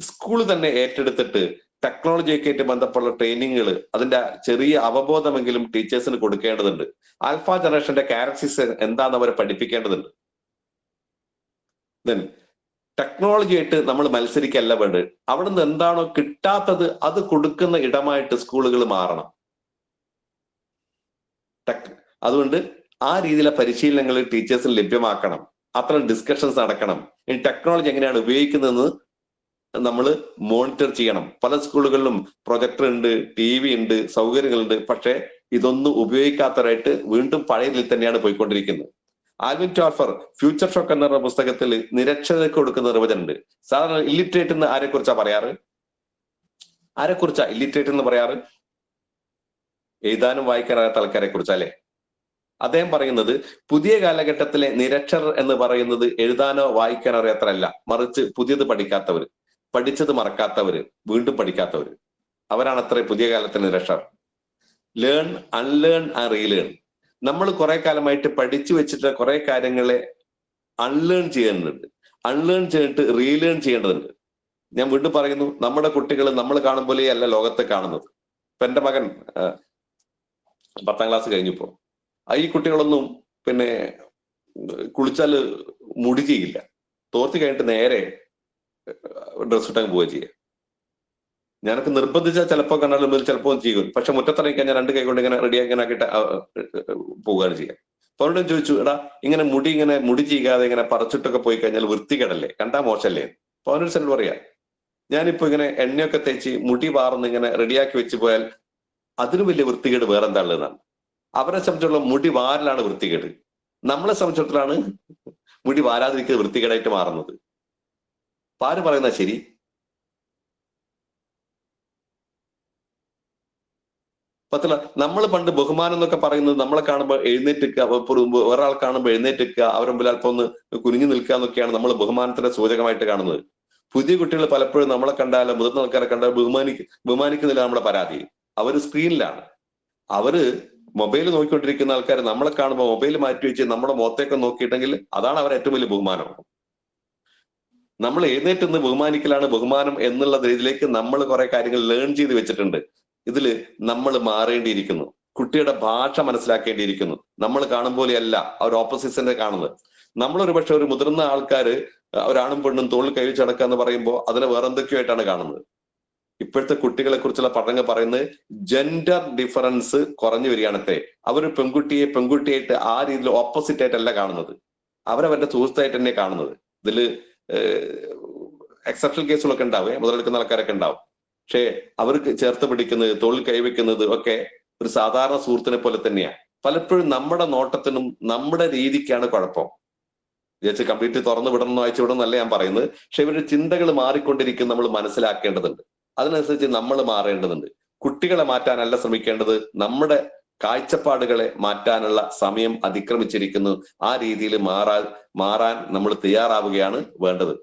സ്കൂൾ തന്നെ ഏറ്റെടുത്തിട്ട് ടെക്നോളജിയൊക്കെ ആയിട്ട് ബന്ധപ്പെട്ട ട്രെയിനിങ്ങുകൾ, അതിന്റെ ചെറിയ അവബോധമെങ്കിലും ടീച്ചേഴ്സിന് കൊടുക്കേണ്ടതുണ്ട്. ആൽഫ ജനറേഷന്റെ ക്യാരക്ടറിസ്റ്റിക്സ് എന്താണെന്ന് അവരെ പഠിപ്പിക്കേണ്ടതുണ്ട്. ടെക്നോളജി ആയിട്ട് നമ്മൾ മത്സരിക്കല്ല വേണ്ടത്. അവിടെ നിന്ന് എന്താണോ കിട്ടാത്തത് അത് കൊടുക്കുന്ന ഇടമായിട്ട് സ്കൂളുകൾ മാറണം. അതുകൊണ്ട് ആ രീതിയിലെ പരിശീലനങ്ങൾ ടീച്ചേഴ്സിന് ലഭ്യമാക്കണം. അത്തരം ഡിസ്കഷൻസ് നടക്കണം. ഈ ടെക്നോളജി എങ്ങനെയാണ് ഉപയോഗിക്കുന്നതെന്ന് നമ്മൾ മോണിറ്റർ ചെയ്യണം. പല സ്കൂളുകളിലും പ്രൊജക്ടർ ഉണ്ട്, TV ഉണ്ട്, സൗകര്യങ്ങളുണ്ട്. പക്ഷെ ഇതൊന്നും ഉപയോഗിക്കാത്തവരായിട്ട് വീണ്ടും പഴയ രീതിയിൽ തന്നെയാണ് പോയിക്കൊണ്ടിരിക്കുന്നത്. ആൽവിൻ ടോഫർ ഫ്യൂച്ചർ ഷോക്ക് എന്ന പുസ്തകത്തിൽ നിരക്ഷരതയ്ക്ക് കൊടുക്കുന്ന നിർവചനം ഉണ്ട്. സാധാരണ ഇല്ലിറ്ററേറ്റ് എന്ന് ആരെക്കുറിച്ചാ പറയാറ്? ഇല്ലിറ്ററേറ്റ് എന്ന് പറയാറ്? എഴുതാനും വായിക്കാനറിയാത്ത ആൾക്കാരെ കുറിച്ചല്ലേ? അദ്ദേഹം പറയുന്നത് പുതിയ കാലഘട്ടത്തിലെ നിരക്ഷരർ എന്ന് പറയുന്നത് എഴുതാനോ വായിക്കാനോ അറിയാത്തവരല്ല, മറിച്ച് പുതിയത് പഠിക്കാത്തവർ, പഠിച്ചത് മറക്കാത്തവര്, വീണ്ടും പഠിക്കാത്തവര്, അവരാണ് അത്ര പുതിയ കാലത്തെ നിരക്ഷരർ. Learn, unlearn and relearn. നമ്മൾ കുറെ കാലമായിട്ട് പഠിച്ചു വെച്ചിട്ട് കുറെ കാര്യങ്ങളെ അൺലേൺ ചെയ്യേണ്ടതുണ്ട്. അൺലേൺ ചെയ്തിട്ട് റീലേൺ ചെയ്യേണ്ടതുണ്ട്. ഞാൻ വീണ്ടും പറയുന്നു, നമ്മുടെ കുട്ടികൾ നമ്മൾ കാണുമ്പോഴേ അല്ല ലോകത്തെ കാണുന്നത്. ഇപ്പൊ എന്റെ മകൻ 10ാം ക്ലാസ് കഴിഞ്ഞപ്പോ ഈ കുട്ടികളൊന്നും കുളിച്ചാല് മുടി ചെയ്യില്ല. തോർത്തി കഴിഞ്ഞിട്ട് നേരെ ഡ്രസ് ഇട്ടങ്ങ് പോവുക ചെയ്യുക. ഞാനൊക്കെ നിർബന്ധിച്ചാൽ ചിലപ്പോൾ കണ്ടാലും ചിലപ്പോൾ ചെയ്യും. പക്ഷെ മുറ്റത്തിറങ്ങി കഴിഞ്ഞാൽ 2 കൈ കൊണ്ട് ഇങ്ങനെ റെഡിയാക്കി ഇങ്ങനെ ആക്കിയിട്ട് പോവുകയാണ് ചെയ്യുക. അപ്പൊ അവരോട് ചോദിച്ചു, എടാ ഇങ്ങനെ മുടി ചെയ്യാതെ ഇങ്ങനെ പറിച്ചിട്ടൊക്കെ പോയി കഴിഞ്ഞാൽ വൃത്തികേടല്ലേ, കണ്ടാ മോശമല്ലേ? അപ്പൊ അവനൊരു സ്ഥലം പറയാ, ഞാനിപ്പോ ഇങ്ങനെ എണ്ണയൊക്കെ തേച്ച് മുടി വാർന്ന് ഇങ്ങനെ റെഡിയാക്കി വെച്ച് പോയാൽ അതിന് വലിയ വൃത്തികേട് വേറെന്താ ഉള്ളതെന്നാണ്. അവരെ സംബന്ധിച്ചുള്ള മുടി വാരലാണ് വൃത്തികേട്. നമ്മളെ സംബന്ധിച്ചിടത്തോളാണ് മുടി വാരാതിരിക്കുന്നത് വൃത്തികേടായിട്ട് മാറുന്നത്. ആര് പറയുന്ന ശരി? പറ്റില്ല. നമ്മൾ പണ്ട് ബഹുമാനം എന്നൊക്കെ പറയുന്നത് നമ്മളെ കാണുമ്പോൾ എഴുന്നേറ്റിക്കുക, ഒരാൾ കാണുമ്പോൾ എഴുന്നേറ്റിക്കുക, അവരെ മുമ്പിൽ അല്പം ഒന്ന് കുനിഞ്ഞു നിൽക്കുക എന്നൊക്കെയാണ് നമ്മൾ ബഹുമാനത്തിന്റെ സൂചകമായിട്ട് കാണുന്നത്. പുതിയ കുട്ടികൾ പലപ്പോഴും നമ്മളെ കണ്ടാലും മുതിർന്ന ആൾക്കാരെ കണ്ടാൽ ബഹുമാനിക്കുന്നില്ല. നമ്മുടെ പരാതി അവര് സ്ക്രീനിലാണ്. അവര് മൊബൈൽ നോക്കിക്കൊണ്ടിരിക്കുന്ന ആൾക്കാർ നമ്മളെ കാണുമ്പോൾ മൊബൈൽ മാറ്റി വെച്ച് നമ്മുടെ മുഖത്തേക്ക് നോക്കിയിട്ടെങ്കിൽ അതാണ് അവരെ ഏറ്റവും വലിയ ബഹുമാനം. നമ്മൾ എഴുന്നേറ്റ് ബഹുമാനിക്കലാണ് ബഹുമാനം എന്നുള്ള രീതിയിലേക്ക് നമ്മൾ കുറെ കാര്യങ്ങൾ ലേൺ ചെയ്ത് വെച്ചിട്ടുണ്ട്. ഇതില് നമ്മൾ മാറേണ്ടിയിരിക്കുന്നു. കുട്ടിയുടെ ഭാഷ മനസ്സിലാക്കേണ്ടിയിരിക്കുന്നു. നമ്മൾ കാണും പോലെയല്ല അവർ ഓപ്പോസിറ്റ്സിന്റെ കാണുന്നത്. നമ്മളൊരു പക്ഷെ ഒരു മുതിർന്ന ആൾക്കാര് ഒരാണും പെണ്ണും തോളിൽ കൈ വെച്ച് നടക്കുക എന്ന് പറയുമ്പോൾ അതിനെ വേറെന്തൊക്കെയോ ആയിട്ടാണ് കാണുന്നത്. ഇപ്പോഴത്തെ കുട്ടികളെ കുറിച്ചുള്ള പഠനങ്ങൾ പറയുന്നത് ജെൻഡർ ഡിഫറൻസ് കുറഞ്ഞു വരികയാണത്തെ. അവര് പെൺകുട്ടിയായിട്ട് ആ രീതിയിൽ ഓപ്പോസിറ്റ് ആയിട്ടല്ല കാണുന്നത്, അവരവരുടെ സുഹൃത്തായിട്ട് തന്നെ കാണുന്നത്. ഇതില് എക്സെപ്ഷണൽ കേസുകളൊക്കെ ഉണ്ടാവേ, മുതലെടുക്കുന്ന ആൾക്കാരൊക്കെ ഉണ്ടാവും. പക്ഷെ അവർക്ക് ചേർത്ത് പിടിക്കുന്നത്, തോളിൽ കൈവയ്ക്കുന്നത് ഒക്കെ ഒരു സാധാരണ സുഹൃത്തിനെ പോലെ തന്നെയാണ്. പലപ്പോഴും നമ്മുടെ നോട്ടത്തിനും നമ്മുടെ രീതിക്കാണ് കുഴപ്പം. വിചാരിച്ച് കംപ്ലീറ്റ് തുറന്നു വിടണം, അയച്ചു വിടണം എന്നല്ല ഞാൻ പറയുന്നത്. പക്ഷെ ഇവരുടെ ചിന്തകൾ മാറിക്കൊണ്ടിരിക്കും, നമ്മൾ മനസ്സിലാക്കേണ്ടതുണ്ട്. അതിനനുസരിച്ച് നമ്മൾ മാറേണ്ടതുണ്ട്. കുട്ടികളെ മാറ്റാനല്ല ശ്രമിക്കേണ്ടത്, നമ്മുടെ കാഴ്ചപ്പാടുകളെ മാറ്റാനുള്ള സമയം അതിക്രമിച്ചിരിക്കുന്നു. ആ രീതിയിൽ മാറാൻ നമ്മൾ തയ്യാറാവുകയാണ് വേണ്ടത്.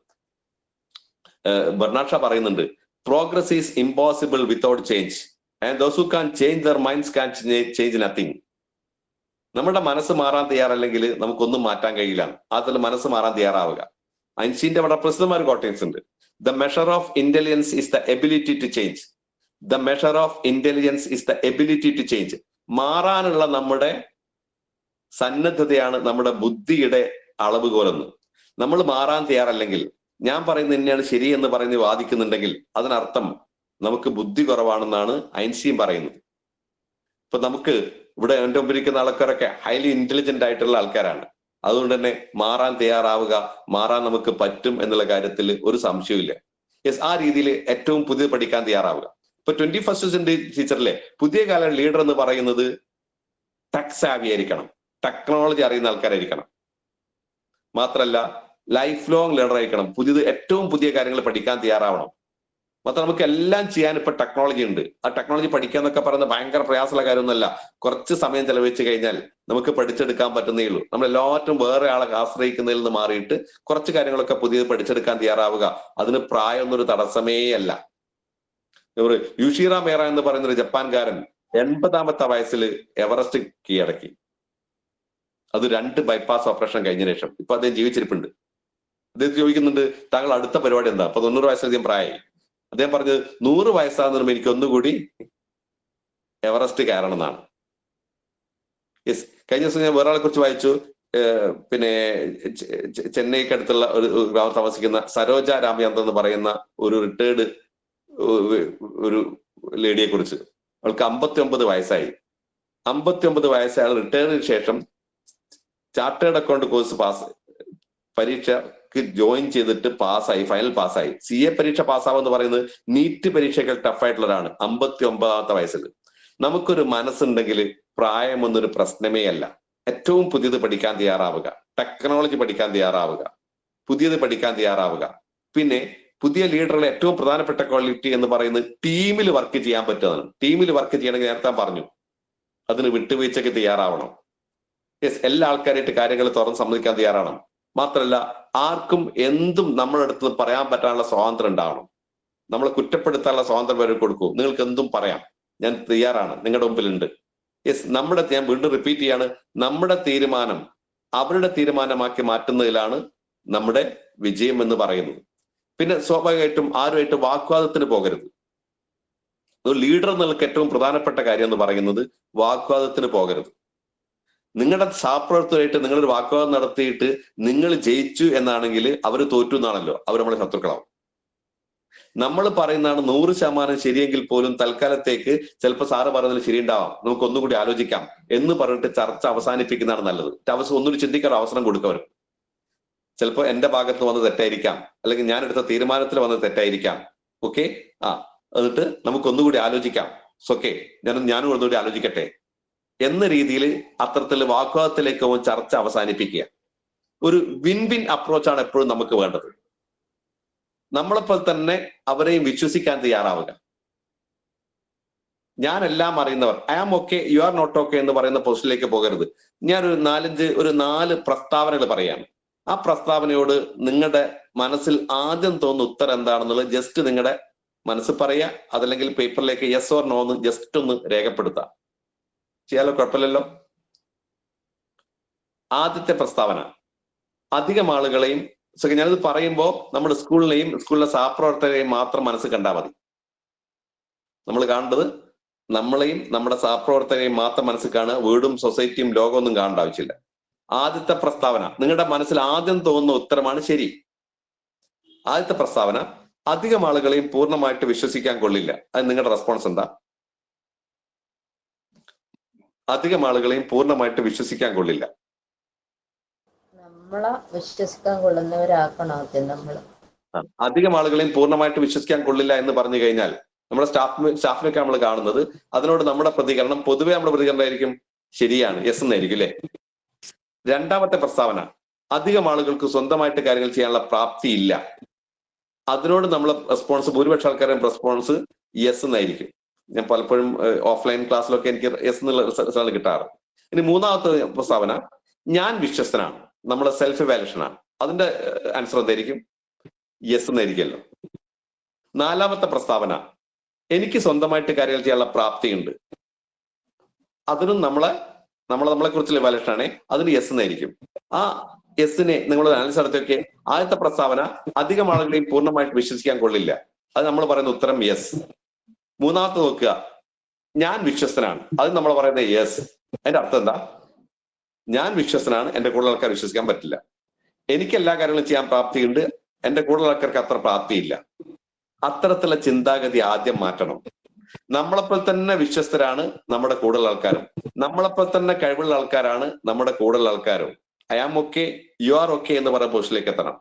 ബെർണാഡ് ഷാ പറയുന്നുണ്ട്, progress is impossible without change and those who can change their minds can change nothing. നമ്മുടെ മനസ്സ് മാറാൻ തയ്യാറല്ലെങ്കിൽ നമുക്കൊന്നും മാറ്റാൻ കഴിയില്ല. അതിൽ മനസ്സ് മാറാൻ തയ്യാറാവുക. ഐൻസ്റ്റീന്റെ അവിടെ പ്രസിദ്ധമായ ഒരു കോട്ടേഴ്സ് ഉണ്ട്. The measure of intelligence is the ability to change. The measure of intelligence is the ability to change. മാറാനുള്ള നമ്മുടെ സന്നദ്ധതയാണ് നമ്മുടെ ബുദ്ധിയുടെ അളവുകോലെന്ന്. നമ്മൾ മാറാൻ തയ്യാറല്ലെങ്കിൽ, ഞാൻ പറയുന്നത് തന്നെയാണ് ശരി എന്ന് പറയുന്നത് വാദിക്കുന്നുണ്ടെങ്കിൽ അതിനർത്ഥം നമുക്ക് ബുദ്ധി കുറവാണെന്നാണ് ഐൻസ്റ്റീൻ പറയുന്നത്. ഇപ്പൊ നമുക്ക് ഇവിടെ എൻ്റെ മുമ്പിരിക്കുന്ന ആൾക്കാരൊക്കെ ഹൈലി ഇന്റലിജന്റ് ആയിട്ടുള്ള ആൾക്കാരാണ്. അതുകൊണ്ട് തന്നെ മാറാൻ തയ്യാറാവുക, മാറാൻ നമുക്ക് പറ്റും എന്നുള്ള കാര്യത്തിൽ ഒരു സംശയമില്ല. യെസ്, ആ രീതിയിൽ ഏറ്റവും പുതിയത് പഠിക്കാൻ തയ്യാറാവുക. ഇപ്പൊ 21st സെഞ്ചുറി ടീച്ചറിലെ പുതിയ കാല ലീഡർ എന്ന് പറയുന്നത് ടെക് സാവി ആയിരിക്കണം, ടെക്നോളജി അറിയുന്ന ആൾക്കാരായിരിക്കണം. മാത്രമല്ല ലൈഫ് ലോങ് ലേണർ ആയിരിക്കണം. ഏറ്റവും പുതിയ കാര്യങ്ങൾ പഠിക്കാൻ തയ്യാറാവണം. മാത്രം നമുക്ക് എല്ലാം ചെയ്യാൻ ഇപ്പൊ ടെക്നോളജി ഉണ്ട്. ആ ടെക്നോളജി പഠിക്കുക എന്നൊക്കെ പറയുന്നത് ഭയങ്കര പ്രയാസമുള്ള കാര്യമൊന്നുമല്ല. കുറച്ച് സമയം ചെലവഴിച്ച് കഴിഞ്ഞാൽ നമുക്ക് പഠിച്ചെടുക്കാൻ പറ്റുന്നേ ഉള്ളൂ. നമ്മൾ എല്ലാവരും വേറെ ആളെ ആശ്രയിക്കുന്നതിൽ നിന്ന് മാറിയിട്ട് കുറച്ച് കാര്യങ്ങളൊക്കെ പുതിയത് പഠിച്ചെടുക്കാൻ തയ്യാറാവുക. അതിന് പ്രായമൊന്നൊരു തടസ്സമേ അല്ല. യുഷിറ മേറ എന്ന് പറയുന്ന ഒരു ജപ്പാൻകാരൻ 80ാമത്തെ വയസ്സിൽ എവറസ്റ്റ് കീഴടക്കി. അത് 2 ബൈപ്പാസ് ഓപ്പറേഷൻ കഴിഞ്ഞ ശേഷം. ഇപ്പൊ അദ്ദേഹം ജീവിച്ചിരിപ്പുണ്ട്. അദ്ദേഹം ചോദിക്കുന്നുണ്ട്, താങ്കൾ അടുത്ത പരിപാടി എന്താ? അപ്പൊ 90 വയസ്സധികം പ്രായമായി. അദ്ദേഹം പറഞ്ഞത് 100 വയസ്സാകുന്നതിന് എനിക്ക് ഒന്നുകൂടി എവറസ്റ്റ് കയറണം എന്നാണ്. യെസ്, കഴിഞ്ഞ ദിവസം ഞാൻ വേറെ ആളെ കുറിച്ച് വായിച്ചു. പിന്നെ ചെന്നൈക്ക് അടുത്തുള്ള ഒരു ഗ്രാമം താമസിക്കുന്ന സരോജ രാമചന്ദ്രൻ എന്ന് പറയുന്ന ഒരു റിട്ടയർഡ് ഒരു ലേഡിയെ കുറിച്ച്. അവൾക്ക് 59 വയസ്സായി. 59 വയസ്സായ ആൾ റിട്ടയറിന് ശേഷം ചാർട്ടേഡ് അക്കൗണ്ട് കോഴ്സ് പരീക്ഷക്ക് ജോയിൻ ചെയ്തിട്ട് പാസ്സായി, ഫൈനൽ പാസ്സായി. CA പരീക്ഷ പാസ്സാവെന്ന് പറയുന്നത് നീറ്റ് പരീക്ഷകൾ ടഫായിട്ടുള്ളതാണ് 59ാമത്തെ വയസ്സിൽ. നമുക്കൊരു മനസ്സുണ്ടെങ്കിൽ പ്രായമൊന്നൊരു പ്രശ്നമേ അല്ല. ഏറ്റവും പുതിയത് പഠിക്കാൻ തയ്യാറാവുക, ടെക്നോളജി പഠിക്കാൻ തയ്യാറാവുക, പുതിയത് പഠിക്കാൻ തയ്യാറാവുക. പിന്നെ പുതിയ ലീഡറുടെ ഏറ്റവും പ്രധാനപ്പെട്ട ക്വാളിറ്റി എന്ന് പറയുന്നത് ടീമിൽ വർക്ക് ചെയ്യാൻ പറ്റുന്നതാണ്. ടീമിൽ വർക്ക് ചെയ്യണമെങ്കിൽ നേരത്തെ പറഞ്ഞു, അതിന് വിട്ടുവീഴ്ചയ്ക്ക് തയ്യാറാവണം. യെസ്, എല്ലാ ആൾക്കാരായിട്ട് കാര്യങ്ങൾ തുറന്ന് സമ്മതിക്കാൻ തയ്യാറാവണം. മാത്രമല്ല ആർക്കും എന്തും നമ്മുടെ അടുത്ത് പറയാൻ പറ്റാനുള്ള സ്വാതന്ത്ര്യം ഉണ്ടാവണം. നമ്മളെ കുറ്റപ്പെടുത്താനുള്ള സ്വാതന്ത്ര്യം വരെ കൊടുക്കൂ. നിങ്ങൾക്ക് എന്തും പറയാം, ഞാൻ തയ്യാറാണ്, നിങ്ങളുടെ മുമ്പിലുണ്ട്. യെസ്, ഞാൻ വീണ്ടും റിപ്പീറ്റ് ചെയ്യാണ്, നമ്മുടെ തീരുമാനം അവരുടെ തീരുമാനമാക്കി മാറ്റുന്നതിലാണ് നമ്മുടെ വിജയം എന്ന് പറയുന്നത്. പിന്നെ സ്വാഭാവികമായിട്ടും ആരുമായിട്ട് വാഗ്വാദത്തിന് പോകരുത്. ഒരു ലീഡർ എന്നുള്ളക്ക് ഏറ്റവും പ്രധാനപ്പെട്ട കാര്യം എന്ന് പറയുന്നത് വാഗ്വാദത്തിന് പോകരുത്. നിങ്ങളുടെ സഹപ്രവർത്തകരായിട്ട് നിങ്ങളൊരു വാഗ്വാദം നടത്തിയിട്ട് നിങ്ങൾ ജയിച്ചു എന്നാണെങ്കിൽ അവർ തോറ്റു എന്നാണല്ലോ, അവർ നമ്മളെ ശത്രുക്കളാവും. നമ്മൾ പറയുന്നതാണ് 100% ശരിയെങ്കിൽ പോലും തൽക്കാലത്തേക്ക് ചിലപ്പോൾ സാറ് പറയുന്നതിൽ ശരിയുണ്ടാവാം, നമുക്ക് ഒന്നുകൂടി ആലോചിക്കാം എന്ന് പറഞ്ഞിട്ട് ചർച്ച അവസാനിപ്പിക്കുന്നതാണ് നല്ലത്. ഒന്നുകൂടി ചിന്തിക്കാൻ അവസരം കൊടുക്കവർ. ചിലപ്പോൾ എന്റെ ഭാഗത്ത് വന്ന് തെറ്റായിരിക്കാം, അല്ലെങ്കിൽ ഞാൻ എടുത്ത തീരുമാനത്തിൽ വന്ന് തെറ്റായിരിക്കാം. ഓക്കെ, എന്നിട്ട് നമുക്ക് ഒന്നുകൂടി ആലോചിക്കാം. ഓക്കെ, ഞാനും ഒന്നുകൂടി ആലോചിക്കട്ടെ എന്ന രീതിയിൽ അത്തരത്തിൽ വാഗ്വാദത്തിലേക്ക് ചർച്ച അവസാനിപ്പിക്കുക. ഒരു വിൻ വിൻ അപ്രോച്ചാണ് എപ്പോഴും നമുക്ക് വേണ്ടത്. നമ്മളെപ്പോൾ തന്നെ അവരെയും വിശ്വസിക്കാൻ തയ്യാറാവുക. ഞാൻ എല്ലാം അറിയുന്നവർ, I am okay, you are not okay എന്ന് പറയുന്ന പൊസിഷനിലേക്ക് പോകരുത്. ഞാനൊരു 4 പ്രസ്താവനകൾ പറയാണ്. ആ പ്രസ്താവനയോട് നിങ്ങളുടെ മനസ്സിൽ ആദ്യം തോന്നുന്ന ഉത്തരം എന്താണെന്നുള്ളത് ജസ്റ്റ് നിങ്ങളുടെ മനസ്സിൽ പറയുക. അതല്ലെങ്കിൽ പേപ്പറിലേക്ക് യെസ് ഓർ നോ എന്ന് ജസ്റ്റ് ഒന്ന് രേഖപ്പെടുത്താം. ചെയ്യാലോ, കുഴപ്പമില്ലല്ലോ. ആദ്യത്തെ പ്രസ്താവന, അധികം ആളുകളെയും, ഞാനിത് പറയുമ്പോൾ നമ്മുടെ സ്കൂളിലെ സഹപ്രവർത്തകരെയും മാത്രം മനസ്സിൽ കണ്ടാൽ മതി. നമ്മൾ കാണേണ്ടത് നമ്മളെയും നമ്മുടെ സഹപ്രവർത്തകരെയും മാത്രം മനസ്സിൽ കാണുക. വീടും സൊസൈറ്റിയും ലോകമൊന്നും കാണേണ്ട ആവശ്യമില്ല. ആദ്യത്തെ പ്രസ്താവന, നിങ്ങളുടെ മനസ്സിൽ ആദ്യം തോന്നുന്ന ഉത്തരമാണ് ശരി. ആദ്യത്തെ പ്രസ്താവന, അധികം ആളുകളെയും പൂർണ്ണമായിട്ട് വിശ്വസിക്കാൻ കൊള്ളില്ല. അത് നിങ്ങളുടെ റെസ്പോൺസ് എന്താ? അധികം ആളുകളെയും പൂർണ്ണമായിട്ട് വിശ്വസിക്കാൻ കൊള്ളില്ല. നമ്മളെ വിശ്വസിക്കാൻ കൊള്ളുന്നവരാക്കണം ആദ്യം നമ്മൾ. അധികം ആളുകളെയും പൂർണ്ണമായിട്ട് വിശ്വസിക്കാൻ കൊള്ളില്ല എന്ന് പറഞ്ഞു കഴിഞ്ഞാൽ നമ്മുടെ സ്റ്റാഫിനൊക്കെ നമ്മൾ കാണുന്നത്, അതിനോട് നമ്മുടെ പ്രതികരണം, പൊതുവെ നമ്മുടെ പ്രതികരണം ആയിരിക്കും ശരിയാണ്, യെസ് എന്നായിരിക്കും അല്ലെ. രണ്ടാമത്തെ പ്രസ്താവന, അധികം ആളുകൾക്ക് സ്വന്തമായിട്ട് കാര്യങ്ങൾ ചെയ്യാനുള്ള പ്രാപ്തി ഇല്ല. അതിനോട് നമ്മളെ റെസ്പോൺസ്, ഭൂരിപക്ഷ ആൾക്കാരുടെ റെസ്പോൺസ് യെസ് എന്നായിരിക്കും. ഞാൻ പലപ്പോഴും ഓഫ്ലൈൻ ക്ലാസ്സിലൊക്കെ എനിക്ക് യെസ് എന്നുള്ള റിസൾട്ട് കിട്ടാറ്. ഇനി മൂന്നാമത്തെ പ്രസ്താവന, ഞാൻ വിശ്വസ്തനാണ്, നമ്മളെ സെൽഫ് ഇവാലുവേഷൻ ആണ്. അതിന്റെ ആൻസർ എന്തായിരിക്കും? യെസ് എന്നായിരിക്കുമല്ലോ. നാലാമത്തെ പ്രസ്താവന, എനിക്ക് സ്വന്തമായിട്ട് കാര്യങ്ങൾ ചെയ്യാനുള്ള പ്രാപ്തിയുണ്ട്. അതിനും നമ്മളെ കുറിച്ചുള്ള ഇവാലുവേഷൻ ആണ്. അതിന് യെസ് എന്നായിരിക്കും. ആ യെസ്സിനെ നിങ്ങൾ അനാലിസിസ് നടത്തിയൊക്കെ ആദ്യത്തെ പ്രസ്താവന, അധികം ആളുകളെയും പൂർണ്ണമായിട്ട് വിശ്വസിക്കാൻ കൊള്ളില്ല. അത് നമ്മൾ പറയുന്ന ഉത്തരം യെസ്. മൂന്നാമത്തെ നോക്കുക, ഞാൻ വിശ്വസ്തനാണ്, അത് നമ്മൾ പറയുന്നത് യെസ്. അതിന്റെ അർത്ഥം എന്താ? ഞാൻ വിശ്വസനാണ്, എന്റെ കൂടുതൽ ആൾക്കാർ വിശ്വസിക്കാൻ പറ്റില്ല. എനിക്ക് എല്ലാ കാര്യങ്ങളും ചെയ്യാൻ പ്രാപ്തിയുണ്ട്, എന്റെ കൂടുതൽ ആൾക്കാർക്ക് അത്ര പ്രാപ്തിയില്ല. അത്തരത്തിലുള്ള ചിന്താഗതി ആദ്യം മാറ്റണം. നമ്മളെപ്പോൾ തന്നെ വിശ്വസ്തരാണ് നമ്മുടെ കൂടുതൽ ആൾക്കാരും, നമ്മളെപ്പോൾ തന്നെ കഴിവുള്ള ആൾക്കാരാണ് നമ്മുടെ കൂടുതൽ ആൾക്കാരും. I am okay, you are okay എന്ന് പറയുന്ന പൊസിഷനിലേക്ക് എത്തണം.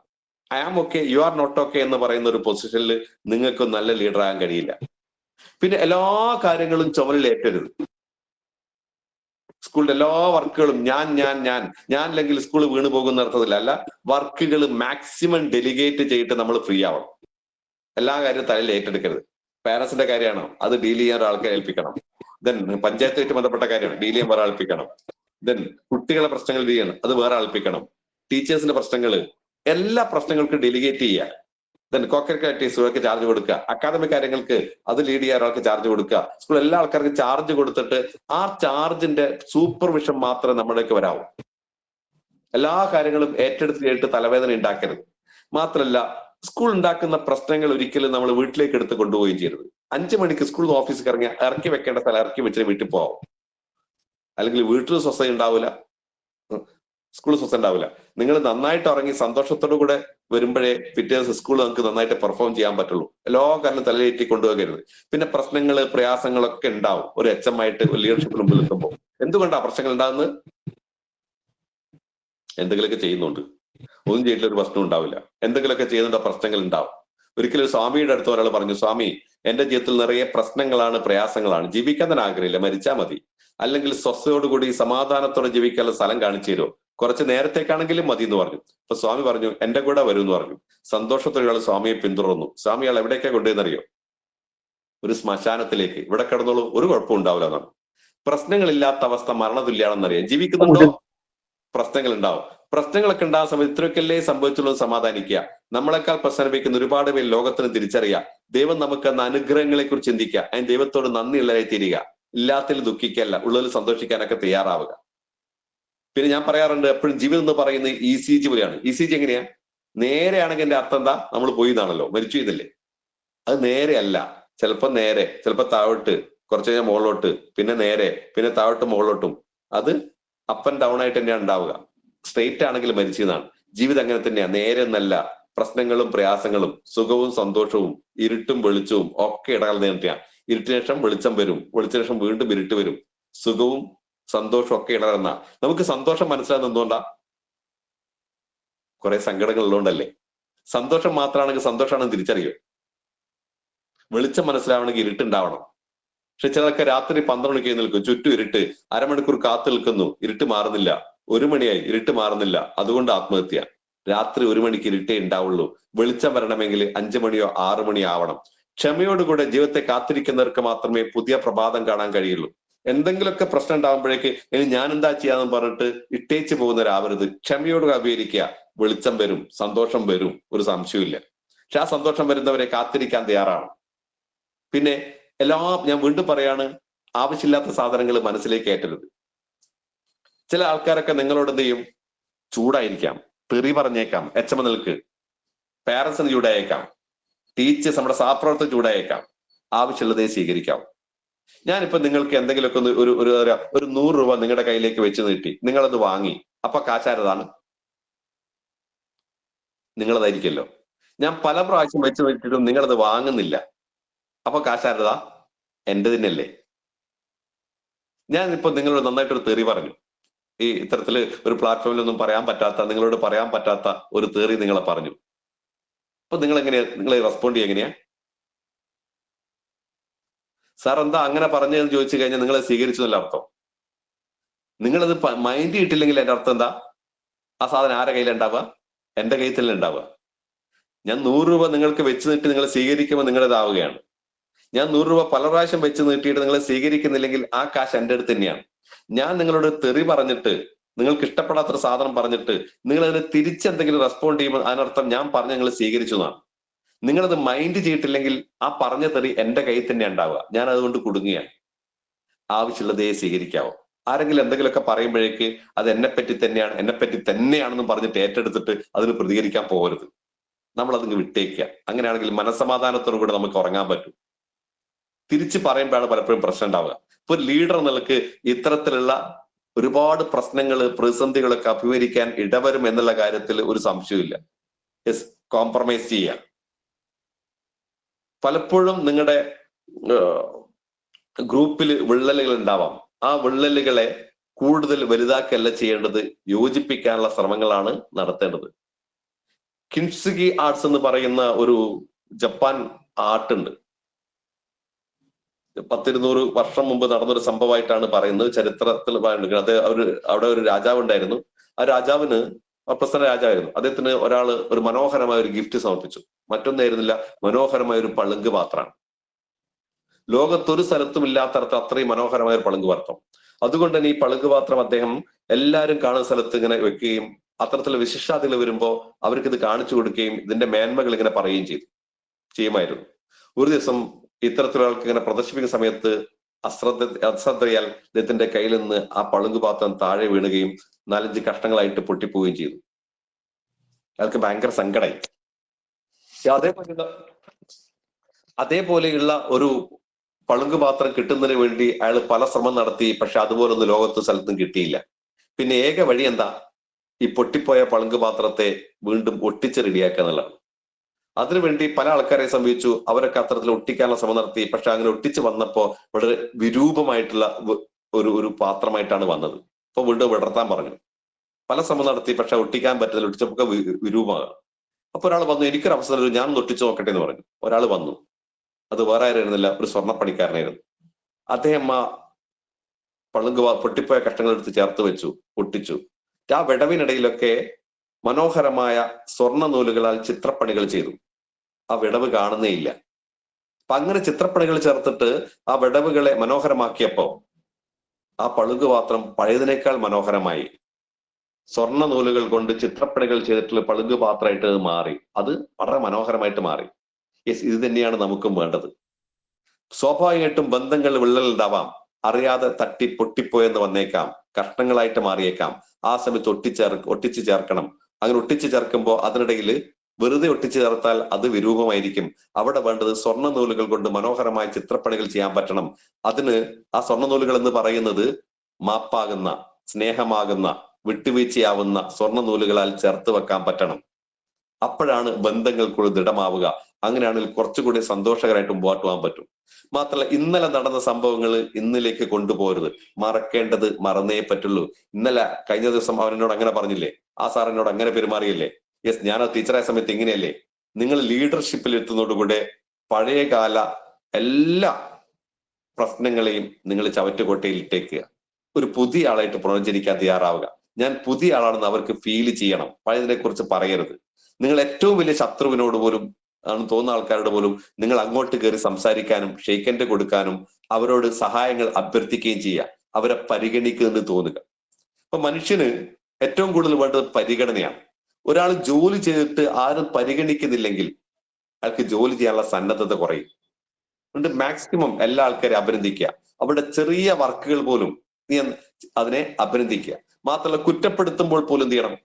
I am okay, you are not okay എന്ന് പറയുന്ന ഒരു പൊസിഷനിൽ നിങ്ങൾക്ക് നല്ല ലീഡർ ആകാൻ കഴിയില്ല. പിന്നെ എല്ലാ കാര്യങ്ങളും ചുമലിൽ ഏറ്റരുത്. സ്കൂളിന്റെ എല്ലാ വർക്കുകളും ഞാൻ അല്ലെങ്കിൽ സ്കൂൾ വീണ് പോകുന്ന അർത്ഥത്തില്ല. അല്ല, വർക്കുകൾ മാക്സിമം ഡെലിഗേറ്റ് ചെയ്തിട്ട് നമ്മൾ ഫ്രീ ആവണം. എല്ലാ കാര്യവും തലയിൽ ഏറ്റെടുക്കരുത്. പാരന്റ്സിന്റെ കാര്യമാണോ, അത് ഡീൽ ചെയ്യാൻ ഒരാൾക്കെ ഏൽപ്പിക്കണം. ദെൻ പഞ്ചായത്തുമായിട്ട് ബന്ധപ്പെട്ട കാര്യമാണ്, ഡീൽ ചെയ്യാൻ വേറെ ഏൽപ്പിക്കണം. ദെൻ കുട്ടികളെ പ്രശ്നങ്ങൾ ഡീൽ ചെയ്യണം, അത് വേറെ ഏൽപ്പിക്കണം. ടീച്ചേഴ്സിന്റെ പ്രശ്നങ്ങൾ, എല്ലാ പ്രശ്നങ്ങൾക്കും ഡെലിഗേറ്റ് ചെയ്യുക. ദെൻ കോക്കറിക്ക് ചാർജ് കൊടുക്കുക. അക്കാദമിക് കാര്യങ്ങൾക്ക് അത് ലീഡ് ചെയ്യാൻ ഒരാൾക്ക് ചാർജ് കൊടുക്കുക. സ്കൂൾ എല്ലാ ആൾക്കാർക്കും ചാർജ് കൊടുത്തിട്ട് ആ ചാർജിന്റെ സൂപ്പർവിഷൻ മാത്രമേ നമ്മുടേക്ക് വരാവൂ. എല്ലാ കാര്യങ്ങളും ഏറ്റെടുത്ത് തലവേദന ഉണ്ടാക്കരുത്. മാത്രമല്ല, സ്കൂൾ ഉണ്ടാക്കുന്ന പ്രശ്നങ്ങൾ ഒരിക്കലും നമ്മൾ വീട്ടിലേക്ക് എടുത്ത് കൊണ്ടുപോവുകയും ചെയ്യരുത്. 5 മണിക്ക് സ്കൂളിൽ നിന്ന് ഓഫീസിൽ ഇറക്കി വെക്കേണ്ട സ്ഥലം ഇറക്കി വെച്ചിട്ട് വീട്ടിൽ പോവാം. അല്ലെങ്കിൽ വീട്ടിൽ സ്വസ്ഥത ഉണ്ടാവില്ല, സ്കൂൾ സ്വസ്ഥ ഉണ്ടാവില്ല. നിങ്ങൾ നന്നായിട്ട് ഇറങ്ങി സന്തോഷത്തോടു കൂടെ വരുമ്പോഴേ പിറ്റേ ദിവസം സ്കൂൾ നമുക്ക് നന്നായിട്ട് പെർഫോം ചെയ്യാൻ പറ്റുള്ളൂ. എല്ലാ കാര്യം തലയേറ്റി കൊണ്ടുപോകരുത്. പിന്നെ പ്രശ്നങ്ങൾ പ്രയാസങ്ങളൊക്കെ ഉണ്ടാവും ഒരു HM ആയിട്ട് ലീഡർഷിപ്പിന് മുമ്പിൽ എത്തുമ്പോൾ. എന്തുകൊണ്ടാ പ്രശ്നങ്ങൾ ഉണ്ടാകുന്നത്? എന്തെങ്കിലുമൊക്കെ ചെയ്യുന്നുണ്ട്, ഒന്നും ചെയ്തിട്ട് ഒരു പ്രശ്നം ഉണ്ടാവില്ല. എന്തെങ്കിലുമൊക്കെ ചെയ്യുന്നുണ്ട്, പ്രശ്നങ്ങൾ ഉണ്ടാവും. ഒരിക്കലും സ്വാമിയുടെ അടുത്ത് ഒരാൾ പറഞ്ഞു, സ്വാമി എന്റെ ജീവിതത്തിൽ നിറയെ പ്രശ്നങ്ങളാണ്, പ്രയാസങ്ങളാണ്, ജീവിക്കാൻ തന്നെ ആഗ്രഹമില്ല, മരിച്ചാൽ മതി, അല്ലെങ്കിൽ സ്വസ്ഥയോടുകൂടി സമാധാനത്തോടെ ജീവിക്കാനുള്ള സ്ഥലം കാണിച്ചു തരുമോ, കുറച്ച് നേരത്തേക്കാണെങ്കിലും മതി എന്ന് പറഞ്ഞു. അപ്പൊ സ്വാമി പറഞ്ഞു, എന്റെ കൂടെ വരൂ എന്ന് പറഞ്ഞു. സന്തോഷത്തോടെ ഇയാൾ സ്വാമിയെ പിന്തുടർന്നു. സ്വാമി ഇയാൾ എവിടേക്കാ കൊണ്ടുവന്നറിയോ? ഒരു ശ്മശാനത്തിലേക്ക്. ഇവിടെ കിടന്നോളൂ, ഒരു കുഴപ്പം ഉണ്ടാവില്ല എന്നാണ്. പ്രശ്നങ്ങളില്ലാത്ത അവസ്ഥ മരണതുല്യാണെന്നറിയാം. ജീവിക്കുന്നുണ്ടോ? പ്രശ്നങ്ങൾ ഉണ്ടാവും. പ്രശ്നങ്ങളൊക്കെ ഉണ്ടാകുന്ന സമയത്ത് ഇത്രയൊക്കെയല്ലേ സംഭവിച്ചുള്ളൂ സമാധാനിക്കുക. നമ്മളെക്കാൾ പ്രശ്നമിക്കുന്ന ഒരുപാട് പേര് ലോകത്തിന് തിരിച്ചറിയുക. ദൈവം നമുക്ക് എന്ന അനുഗ്രഹങ്ങളെ കുറിച്ച് ചിന്തിക്കുക. അതിന് ദൈവത്തോട് നന്ദിയുള്ളതായി തീരുക. ഇല്ലാത്തതിൽ ദുഃഖിക്കല്ല, ഉള്ളതിൽ സന്തോഷിക്കാനൊക്കെ തയ്യാറാവുക. പിന്നെ ഞാൻ പറയാറുണ്ട്, എപ്പോഴും ജീവിതം എന്ന് പറയുന്നത് ECG പോലെയാണ്. ECG എങ്ങനെയാ? നേരെയാണെങ്കിൽ എന്റെ അർത്ഥം എന്താ? നമ്മൾ പോയി എന്നാണല്ലോ, മരിച്ചു ചെയ്തില്ലേ? അത് നേരെ അല്ല. ചിലപ്പോ നേരെ, ചിലപ്പോ താഴോട്ട്, കുറച്ച് കഴിഞ്ഞാൽ മുകളിലോട്ട്, പിന്നെ നേരെ, പിന്നെ താഴോട്ട് മുകളിലോട്ടും. അത് അപ്പ് ആൻഡ് ഡൗൺ ആയിട്ട് തന്നെയാണ് ഉണ്ടാവുക. സ്ട്രെയിറ്റ് ആണെങ്കിൽ മരിച്ചതാണ്. ജീവിതം അങ്ങനെ തന്നെയാ, നേരെ എന്നല്ല. പ്രശ്നങ്ങളും പ്രയാസങ്ങളും, സുഖവും സന്തോഷവും, ഇരുട്ടും വെളിച്ചവും ഒക്കെ ഇടകലർന്ന് തന്നെയാണ്. ഇരുട്ടിന് ശേഷം വെളിച്ചം വരും, വെളിച്ചത്തിന് ശേഷം വീണ്ടും ഇരുട്ട് വരും. സുഖവും സന്തോഷവും ഒക്കെ ഇടകലർന്ന. നമുക്ക് സന്തോഷം മനസ്സിലാകുന്ന എന്തുകൊണ്ടാ? കുറെ സങ്കടങ്ങൾ ഉള്ളതുകൊണ്ടല്ലേ. സന്തോഷം മാത്രമാണെങ്കിൽ സന്തോഷമാണെന്ന് തിരിച്ചറിയോ? വെളിച്ചം മനസ്സിലാവണമെങ്കിൽ ഇരുട്ടുണ്ടാവണം. പക്ഷെ ചിലർക്ക് രാത്രി 12 മണിക്ക് നിൽക്കും, ചുറ്റും ഇരുട്ട്, അരമണിക്കൂർ കാത്തു നിൽക്കുന്നു, ഇരുട്ട് മാറുന്നില്ല. 1 മണിയായി, ഇരുട്ട് മാറുന്നില്ല, അതുകൊണ്ട് ആത്മഹത്യ. രാത്രി 1 മണിക്ക് ഇരുട്ടേ ഉണ്ടാവുള്ളൂ. വെളിച്ചം വരണമെങ്കിൽ 5 മണിയോ 6 മണിയോ ആവണം. ക്ഷമയോടുകൂടെ ജീവിതത്തെ കാത്തിരിക്കുന്നവർക്ക് മാത്രമേ പുതിയ പ്രഭാതം കാണാൻ കഴിയുള്ളൂ. എന്തെങ്കിലുമൊക്കെ പ്രശ്നം ഉണ്ടാകുമ്പോഴേക്ക് ഇനി ഞാൻ എന്താ ചെയ്യാന്ന് പറഞ്ഞിട്ട് ഇട്ടേച്ച് പോകുന്നവരാവരുത്. ക്ഷമയോട് അഭികരിക്കുക. വെളിച്ചം വരും, സന്തോഷം വരും, ഒരു സംശയമില്ല. പക്ഷെ ആ സന്തോഷം വരുന്നവരെ കാത്തിരിക്കാൻ തയ്യാറാണ്. പിന്നെ ഞാൻ വീണ്ടും പറയാണ്, ആവശ്യമില്ലാത്ത സാധനങ്ങൾ മനസ്സിലേക്ക് ഏറ്റരുത്. ചില ആൾക്കാരൊക്കെ നിങ്ങളോട് എന്ത് ചെയ്യും? ചൂടായിരിക്കാം, തെറി പറഞ്ഞേക്കാം, HM നിൽക്ക്, പാരന്റ്സിന് ചൂടായേക്കാം, ടീച്ചേഴ്സ്, നമ്മുടെ സഹപ്രവർത്തകർ ചൂടായേക്കാം. ആവശ്യമുള്ളതേ സ്വീകരിക്കാം. ഞാനിപ്പോ നിങ്ങൾക്ക് എന്തെങ്കിലുമൊക്കെ ഒരു 100 രൂപ നിങ്ങളുടെ കയ്യിലേക്ക് വെച്ച് നീട്ടി, നിങ്ങളത് വാങ്ങി, അപ്പൊ കാശാരതാണ്? നിങ്ങളതായിരിക്കല്ലോ. ഞാൻ പല പ്രാവശ്യം വെച്ച് നീട്ടിയിട്ടും നിങ്ങളത് വാങ്ങുന്നില്ല, അപ്പൊ കാശാരതാ? എന്റെ തന്നെയല്ലേ. ഞാൻ ഇപ്പൊ നിങ്ങളോട് നന്നായിട്ടൊരു തെറി പറഞ്ഞു. ഈ ഇത്തരത്തില് ഒരു പ്ലാറ്റ്ഫോമിലൊന്നും നിങ്ങളോട് പറയാൻ പറ്റാത്ത ഒരു തെറി നിങ്ങളെ പറഞ്ഞു. അപ്പൊ നിങ്ങൾ റെസ്പോണ്ട് ചെയ്യുക എങ്ങനെയാ? സാർ എന്താ അങ്ങനെ പറഞ്ഞതെന്ന് ചോദിച്ചു കഴിഞ്ഞാൽ നിങ്ങളെ സ്വീകരിച്ചതല്ല അർത്ഥം. നിങ്ങളത് മൈൻഡ് ചെയ്തിട്ടില്ലെങ്കിൽ എന്റെ അർത്ഥം എന്താ? ആ സാധനം ആരുടെ കയ്യിലുണ്ടാവുക? എന്റെ കയ്യിൽ തന്നെ ഉണ്ടാവുക. ഞാൻ 100 രൂപ നിങ്ങൾക്ക് വെച്ച് നീട്ടി നിങ്ങൾ സ്വീകരിക്കുമ്പോൾ നിങ്ങളതാവുകയാണ്. ഞാൻ 100 രൂപ പല പ്രാവശ്യം വെച്ച് നീട്ടിയിട്ട് നിങ്ങളെ സ്വീകരിക്കുന്നില്ലെങ്കിൽ ആ കാശ് എന്റെ അടുത്ത് തന്നെയാണ്. ഞാൻ നിങ്ങളോട് തെറി പറഞ്ഞിട്ട്, നിങ്ങൾക്ക് ഇഷ്ടപ്പെടാത്തൊരു സാധനം പറഞ്ഞിട്ട് നിങ്ങൾ അതിന് തിരിച്ചെന്തെങ്കിലും റെസ്പോണ്ട് ചെയ്യുമ്പോൾ അതിനർത്ഥം ഞാൻ പറഞ്ഞ നിങ്ങൾ സ്വീകരിച്ചു എന്നാണ്. നിങ്ങളത് മൈൻഡ് ചെയ്തിട്ടില്ലെങ്കിൽ ആ പറഞ്ഞ തെറി എന്റെ കയ്യിൽ തന്നെ ഉണ്ടാവുക. ഞാൻ അതുകൊണ്ട് കുടുങ്ങിയാണ്. ആവശ്യമുള്ളതേ സ്വീകരിക്കാവോ. ആരെങ്കിലും എന്തെങ്കിലുമൊക്കെ പറയുമ്പോഴേക്ക് അത് എന്നെപ്പറ്റി തന്നെയാണെന്ന് പറഞ്ഞിട്ട് ഏറ്റെടുത്തിട്ട് അതിന് പ്രതികരിക്കാൻ പോകരുത്. നമ്മൾ അതിന് വിട്ടേക്കുക. അങ്ങനെയാണെങ്കിൽ മനസ്സമാധാനത്തോടു കൂടെ നമുക്ക് ഉറങ്ങാൻ പറ്റും. തിരിച്ച് പറയുമ്പോഴാണ് പലപ്പോഴും പ്രശ്നം ഉണ്ടാവുക. ഇപ്പൊ ലീഡർ നിലക്ക് ഇത്തരത്തിലുള്ള ഒരുപാട് പ്രശ്നങ്ങൾ, പ്രതിസന്ധികളൊക്കെ അഭിമുഖീകരിക്കാൻ ഇടവരും എന്നുള്ള കാര്യത്തിൽ ഒരു സംശയമില്ല. യെസ്, കോംപ്രമൈസ് ചെയ്യാം. പലപ്പോഴും നിങ്ങളുടെ ഗ്രൂപ്പിൽ വിള്ളലുകൾ ഉണ്ടാവാം. ആ വിള്ളലുകളെ കൂടുതൽ വലുതാക്കല്ല ചെയ്യേണ്ടത്, യോജിപ്പിക്കാനുള്ള ശ്രമങ്ങളാണ് നടത്തേണ്ടത്. കിൻസുഗി ആർട്സ് എന്ന് പറയുന്ന ഒരു ജപ്പാൻ ആർട്ടുണ്ട്. 100-200 വർഷം മുമ്പ് നടന്നൊരു സംഭവമായിട്ടാണ് പറയുന്നത്, ചരിത്രത്തിൽ പറയുന്നത്. അത് അവിടെ ഒരു രാജാവ് ഉണ്ടായിരുന്നു. ആ രാജാവിന്, പ്രസന്ന രാജാവായിരുന്നു, അദ്ദേഹത്തിന് ഒരാള് ഒരു മനോഹരമായ ഒരു ഗിഫ്റ്റ് സമർപ്പിച്ചു. മറ്റൊന്നായിരുന്നില്ല, മനോഹരമായ ഒരു പളുങ്ക് പാത്രമാണ്. ലോകത്തൊരു സ്ഥലത്തും ഇല്ലാത്തടത്ത് അത്രയും മനോഹരമായ ഒരു പളുങ്ക് പാത്രം. അതുകൊണ്ട് തന്നെ ഈ പളുങ്ക് പാത്രം അദ്ദേഹം എല്ലാവരും കാണുന്ന സ്ഥലത്ത് ഇങ്ങനെ വെക്കുകയും അത്തരത്തിലുള്ള വിശിഷ്ടാതികൾ വരുമ്പോ അവർക്ക് ഇത് കാണിച്ചു കൊടുക്കുകയും ഇതിന്റെ മേന്മകൾ ഇങ്ങനെ പറയുകയും ചെയ്യുമായിരുന്നു. ഒരു ദിവസം ഇത്തരത്തിലൊരാൾക്ക് ഇങ്ങനെ പ്രദർശിപ്പിക്കുന്ന സമയത്ത് അശ്രദ്ധയാൽ അദ്ദേഹത്തിന്റെ കയ്യിൽ നിന്ന് ആ പളുങ്ക് പാത്രം താഴെ വീണുകയും 4-5 കഷ്ണങ്ങളായിട്ട് പൊട്ടിപ്പോവുകയും ചെയ്തു. അയാൾക്ക് ഭയങ്കര സങ്കടമായി. അതേപോലെയുള്ള ഒരു പളുങ്ക് പാത്രം കിട്ടുന്നതിന് വേണ്ടി അയാൾ പല ശ്രമം നടത്തി. പക്ഷെ അതുപോലൊന്നും ലോകത്ത് സ്ഥലത്തും കിട്ടിയില്ല. പിന്നെ ഏക വഴി എന്താ? ഈ പൊട്ടിപ്പോയ പളുങ്ക് പാത്രത്തെ വീണ്ടും ഒട്ടിച്ച് റെഡിയാക്കുക എന്നുള്ളതാണ്. അതിനുവേണ്ടി പല ആൾക്കാരെ സമീപിച്ചു. അവരൊക്കെ അത്തരത്തിൽ ഒട്ടിക്കാനുള്ള ശ്രമം നടത്തി. പക്ഷെ അങ്ങനെ ഒട്ടിച്ച് വന്നപ്പോ വളരെ വിരൂപമായിട്ടുള്ള ഒരു പാത്രമായിട്ടാണ് വന്നത്. അപ്പൊ വീണ്ടും വിടർത്താൻ പറഞ്ഞു. പല ശ്രമം നടത്തി, പക്ഷെ ഒട്ടിക്കാൻ പറ്റില്ല. ഒട്ടിച്ചപ്പോ വിരൂപമാണ്. അപ്പൊ ഒരാൾ വന്നു, എനിക്കൊരു അവസരം, ഞാൻ ഒട്ടിച്ചു നോക്കട്ടെ എന്ന് പറഞ്ഞു. ഒരാൾ വന്നു. അത് വേറെ ആയിരുന്നില്ല, ഒരു സ്വർണ്ണപ്പണിക്കാരനായിരുന്നു. അദ്ദേഹം ആ പളുങ്ക് പൊട്ടിപ്പോയ കഷ്ണങ്ങൾ എടുത്ത് ചേർത്ത് വെച്ചു, ഒട്ടിച്ചു. ആ വിടവിനിടയിലൊക്കെ മനോഹരമായ സ്വർണ്ണ നൂലുകളാൽ ചിത്രപ്പണികൾ ചെയ്തു. ആ വിടവ് കാണുന്നേ ഇല്ല. അപ്പൊ അങ്ങനെ ചിത്രപ്പണികൾ ചേർത്തിട്ട് ആ വിടവുകളെ മനോഹരമാക്കിയപ്പോ ആ പളുങ്ക് പാത്രം പഴയതിനേക്കാൾ മനോഹരമായി. സ്വർണ്ണ നൂലുകൾ കൊണ്ട് ചിത്രപ്പണികൾ ചെയ്തിട്ടുള്ള പളുങ്ക് പാത്രമായിട്ട് അത് മാറി. അത് വളരെ മനോഹരമായിട്ട് മാറി. യെസ്, ഇത് തന്നെയാണ് നമുക്കും വേണ്ടത്. സ്വാഭാവികമായിട്ടും ബന്ധങ്ങൾ വിള്ളലുണ്ടാവാം. അറിയാതെ തട്ടി പൊട്ടിപ്പോയെന്ന് വന്നേക്കാം, കഷ്ണങ്ങളായിട്ട് മാറിയേക്കാം. ആ സമയത്ത് ഒട്ടിച്ചു ചേർക്കണം. അങ്ങനെ ഒട്ടിച്ചു ചേർക്കുമ്പോൾ അതിനിടയിൽ വെറുതെ ഒട്ടിച്ചു ചേർത്താൽ അത് വിരൂപമായിരിക്കും. അവിടെ വേണ്ടത് സ്വർണ്ണ നൂലുകൾ കൊണ്ട് മനോഹരമായ ചിത്രപ്പണികൾ ചെയ്യാൻ പറ്റണം. അതിന് ആ സ്വർണ്ണ നൂലുകൾ എന്ന് പറയുന്നത് മാപ്പാകുന്ന, സ്നേഹമാകുന്ന, വിട്ടുവീഴ്ചയാവുന്ന സ്വർണ്ണ നൂലുകളാൽ ചേർത്ത് വെക്കാൻ പറ്റണം. അപ്പോഴാണ് ബന്ധങ്ങൾക്കുള്ള ദൃഢമാവുക. അങ്ങനെയാണെങ്കിൽ കുറച്ചുകൂടി സന്തോഷകരമായിട്ട് മുമ്പോട്ട് പോകാൻ പറ്റും. മാത്രമല്ല, ഇന്നലെ നടന്ന സംഭവങ്ങൾ ഇന്നിലേക്ക് കൊണ്ടുപോകരുത്. മറക്കേണ്ടത് മറന്നേ പറ്റുള്ളൂ. ഇന്നലെ കഴിഞ്ഞ ദിവസം അവനോട് അങ്ങനെ പറഞ്ഞില്ലേ, ആ സാറിനോട് അങ്ങനെ പെരുമാറിയില്ലേ. യെസ്, ഞാൻ ആ ടീച്ചറായ സമയത്ത് ഇങ്ങനെയല്ലേ. നിങ്ങൾ ലീഡർഷിപ്പിൽ എത്തുന്നതോടുകൂടെ പഴയകാല എല്ലാ പ്രശ്നങ്ങളെയും നിങ്ങൾ ചവറ്റുകൊട്ടയിൽ ഇട്ടേക്കുക. ഒരു പുതിയ ആളായിട്ട് പുനർജനിക്കാൻ തയ്യാറാവുക. ഞാൻ പുതിയ ആളാണെന്ന് അവർക്ക് ഫീൽ ചെയ്യണം. പഴയതിനെ കുറിച്ച് പറയരുത്. നിങ്ങൾ ഏറ്റവും വലിയ ശത്രുവിനോട് പോലും ആണെന്ന് തോന്നുന്ന ആൾക്കാരോട് പോലും നിങ്ങൾ അങ്ങോട്ട് കയറി സംസാരിക്കാനും ഷെയ്ക്കൻഡ് കൊടുക്കാനും അവരോട് സഹായങ്ങൾ അഭ്യർത്ഥിക്കുകയും ചെയ്യുക. അവരെ പരിഗണിക്കുമെന്ന് തോന്നുക. അപ്പൊ മനുഷ്യന് ഏറ്റവും കൂടുതൽ വേണ്ടത് പരിഗണനയാണ്. ഒരാൾ ജോലി ചെയ്തിട്ട് ആരും പരിഗണിക്കുന്നില്ലെങ്കിൽ അയാൾക്ക് ജോലി ചെയ്യാനുള്ള സന്നദ്ധത കുറയും. അതുകൊണ്ട് മാക്സിമം എല്ലാ ആൾക്കാരെയും അഭിനന്ദിക്കുക. അവരുടെ ചെറിയ വർക്കുകൾ പോലും നീ അതിനെ അഭിനന്ദിക്കുക. മാത്രമല്ല, കുറ്റപ്പെടുത്തുമ്പോൾ പോലും എന്ത് ചെയ്യണം?